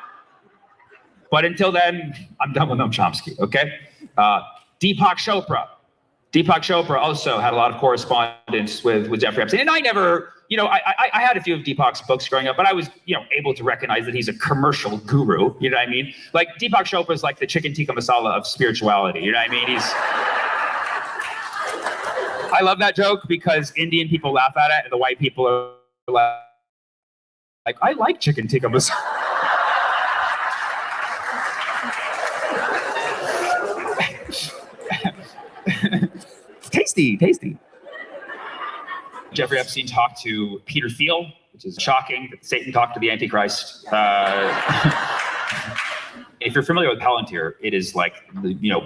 [SPEAKER 17] But until then, I'm done with Noam Chomsky, okay? Deepak Chopra also had a lot of correspondence with Jeffrey Epstein. And I never, I had a few of Deepak's books growing up, but I was, able to recognize that he's a commercial guru. You know what I mean? Like, Deepak Chopra is like the chicken tikka masala of spirituality. You know what I mean? I love that joke because Indian people laugh at it and the white people are like, I like chicken tikka masala. Tasty. Jeffrey Epstein talked to Peter Thiel, which is shocking that Satan talked to the Antichrist. If you're familiar with Palantir, it is like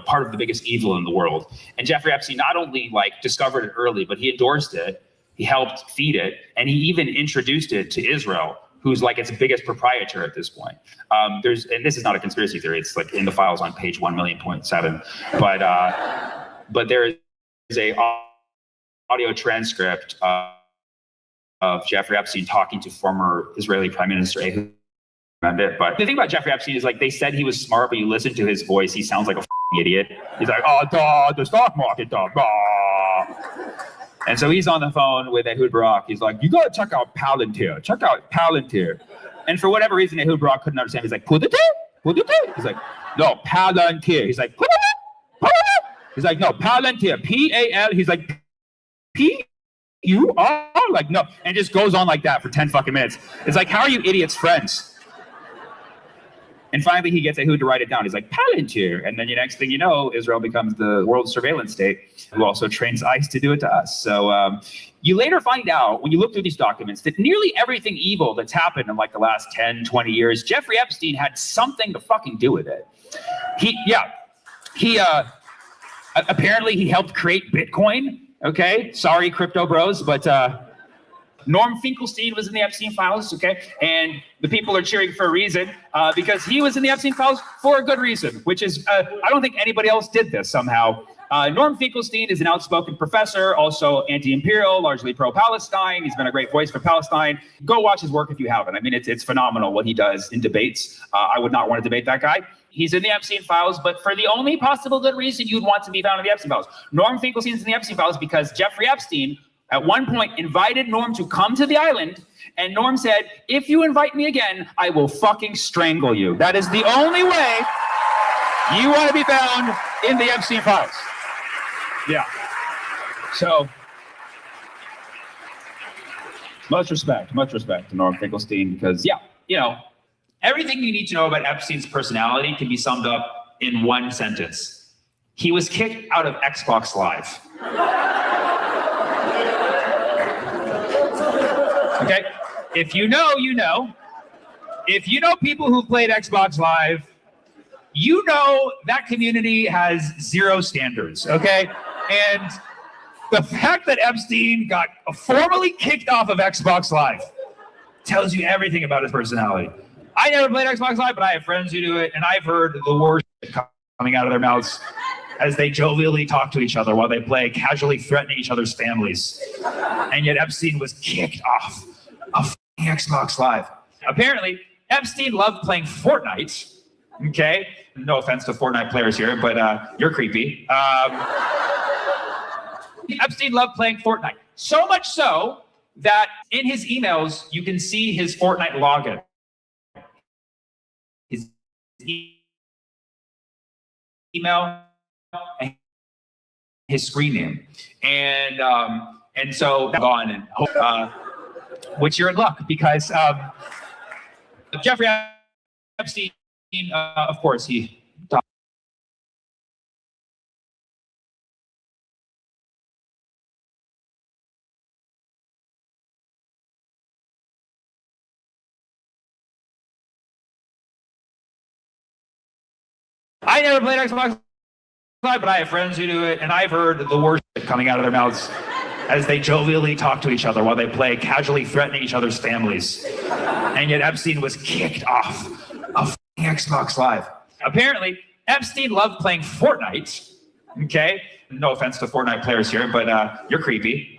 [SPEAKER 17] part of the biggest evil in the world. And Jeffrey Epstein not only discovered it early, but he endorsed it, he helped feed it, and he even introduced it to Israel, who's its biggest proprietor at this point. And this is not a conspiracy theory, it's in the files on page 1,000,000.7. But there is a audio transcript of Jeffrey Epstein talking to former Israeli Prime Minister Ehud Barak. But the thing about Jeffrey Epstein is they said he was smart, but you listen to his voice, he sounds like a idiot. He's like, the stock market, And so he's on the phone with Ehud Barak. He's like, you gotta check out Palantir. And for whatever reason, Ehud Barak couldn't understand. He's like, Palantir? He's like, no, Palantir. He's like, he's like, no, Palantir, P-A-L. He's like, P-U-R? Like, no. And it just goes on like that for 10 fucking minutes. It's like, how are you idiots friends? And finally, he gets Ehud to write it down. He's like, Palantir. And then the next thing you know, Israel becomes the world surveillance state who also trains ICE to do it to us. So you later find out, when you look through these documents, that nearly everything evil that's happened in the last 10, 20 years, Jeffrey Epstein had something to fucking do with it. Apparently he helped create Bitcoin. Okay, sorry, crypto bros, but Norm Finkelstein was in the Epstein files, okay? And the people are cheering for a reason, because he was in the Epstein files for a good reason, which is, I don't think anybody else did this somehow. Norm Finkelstein is an outspoken professor, also anti-imperial, largely pro-Palestine. He's been a great voice for Palestine. Go watch his work if you haven't. I mean, it's phenomenal what he does in debates. I would not want to debate that guy. He's in the Epstein files, but for the only possible good reason you'd want to be found in the Epstein files. Norm Finkelstein's in the Epstein files because Jeffrey Epstein at one point invited Norm to come to the island, and Norm said, if you invite me again, I will fucking strangle you. That is the only way you want to be found in the Epstein files. Yeah. So, much respect to Norm Finkelstein because, yeah, you know, everything you need to know about Epstein's personality can be summed up in one sentence. He was kicked out of Xbox Live. Okay? If you know, you know. If you know people who've played Xbox Live, you know that community has zero standards, okay? And the fact that Epstein got formally kicked off of Xbox Live tells you everything about his personality. I never played Xbox Live, but I have friends who do it, and I've heard the worst shit coming out of their mouths as they jovially talk to each other while they play, casually threatening each other's families. And yet Epstein was kicked off of Xbox Live. Apparently, Epstein loved playing Fortnite, okay? No offense to Fortnite players here, but you're creepy. Epstein loved playing Fortnite. So much so that in his emails, you can see his Fortnite login. His email and his screen name. And so gone and hope, which you're in luck because Jeffrey Epstein, of course, he died. I never played Xbox Live, but I have friends who do it, and I've heard the worst shit coming out of their mouths as they jovially talk to each other while they play, casually threatening each other's families. And yet Epstein was kicked off of Xbox Live. Apparently, Epstein loved playing Fortnite, okay? No offense to Fortnite players here, but you're creepy.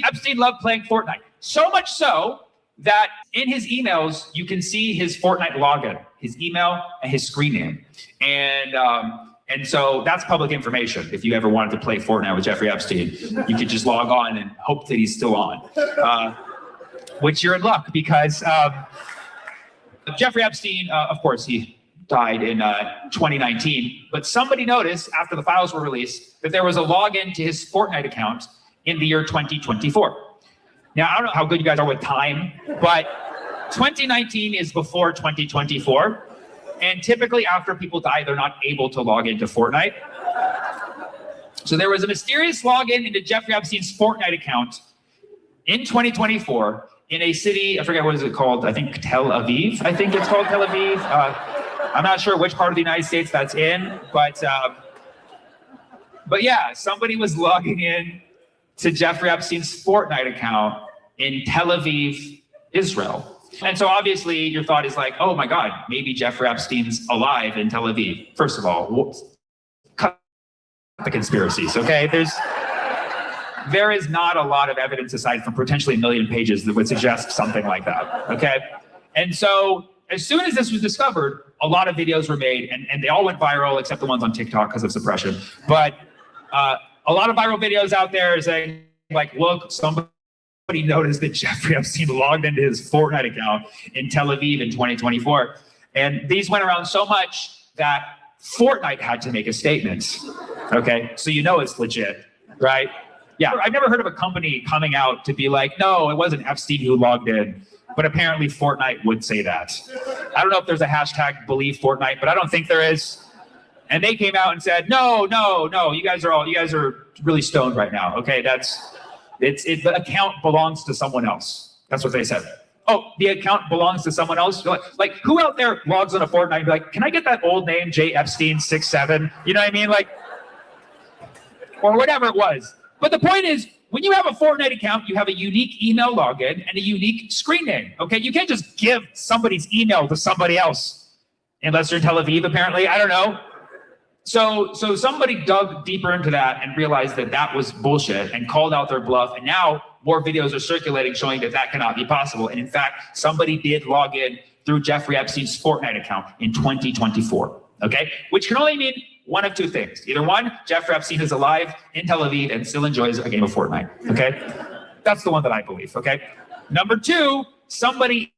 [SPEAKER 17] Epstein loved playing Fortnite. So much so that in his emails, you can see his Fortnite login, his email and his screen name. And so that's public information. If you ever wanted to play Fortnite with Jeffrey Epstein, you could just log on and hope that he's still on, which you're in luck because Jeffrey Epstein, of course, he died in 2019, but somebody noticed after the files were released that there was a login to his Fortnite account in the year 2024. Now, I don't know how good you guys are with time, but 2019 is before 2024. And typically after people die, they're not able to log into Fortnite. So there was a mysterious login into Jeffrey Epstein's Fortnite account in 2024 in a city, I forget what is it called, I think Tel Aviv, I think it's called Tel Aviv. I'm not sure which part of the United States that's in, but yeah, somebody was logging in to Jeffrey Epstein's Fortnite account in Tel Aviv, Israel. And so obviously your thought is like, oh my God, maybe Jeffrey Epstein's alive in Tel Aviv. First of all, cut the conspiracies, okay? There is not a lot of evidence aside from potentially 1 million pages that would suggest something like that, okay? And so as soon as this was discovered, a lot of videos were made and they all went viral except the ones on TikTok because of suppression. But a lot of viral videos out there saying like, look, somebody noticed that Jeffrey Epstein logged into his Fortnite account in Tel Aviv in 2024. And these went around so much that Fortnite had to make a statement, okay? So you know it's legit, right? Yeah, I've never heard of a company coming out to be like, no, it wasn't Epstein who logged in, but apparently Fortnite would say that. I don't know if there's a hashtag believe Fortnite, but I don't think there is. And they came out and said, no, you guys are really stoned right now, okay? The account belongs to someone else. That's what they said. Oh, the account belongs to someone else? Like who out there logs on a Fortnite and be like, can I get that old name, J Epstein 67? You know what I mean? Like, or whatever it was. But the point is, when you have a Fortnite account, you have a unique email login and a unique screen name, okay? You can't just give somebody's email to somebody else, unless you're in Tel Aviv, apparently, I don't know. So somebody dug deeper into that and realized that that was bullshit and called out their bluff. And now more videos are circulating showing that that cannot be possible. And in fact, somebody did log in through Jeffrey Epstein's Fortnite account in 2024, okay? Which can only mean one of two things. Either one, Jeffrey Epstein is alive in Tel Aviv and still enjoys a game of Fortnite, okay? That's the one that I believe, okay? Number two, somebody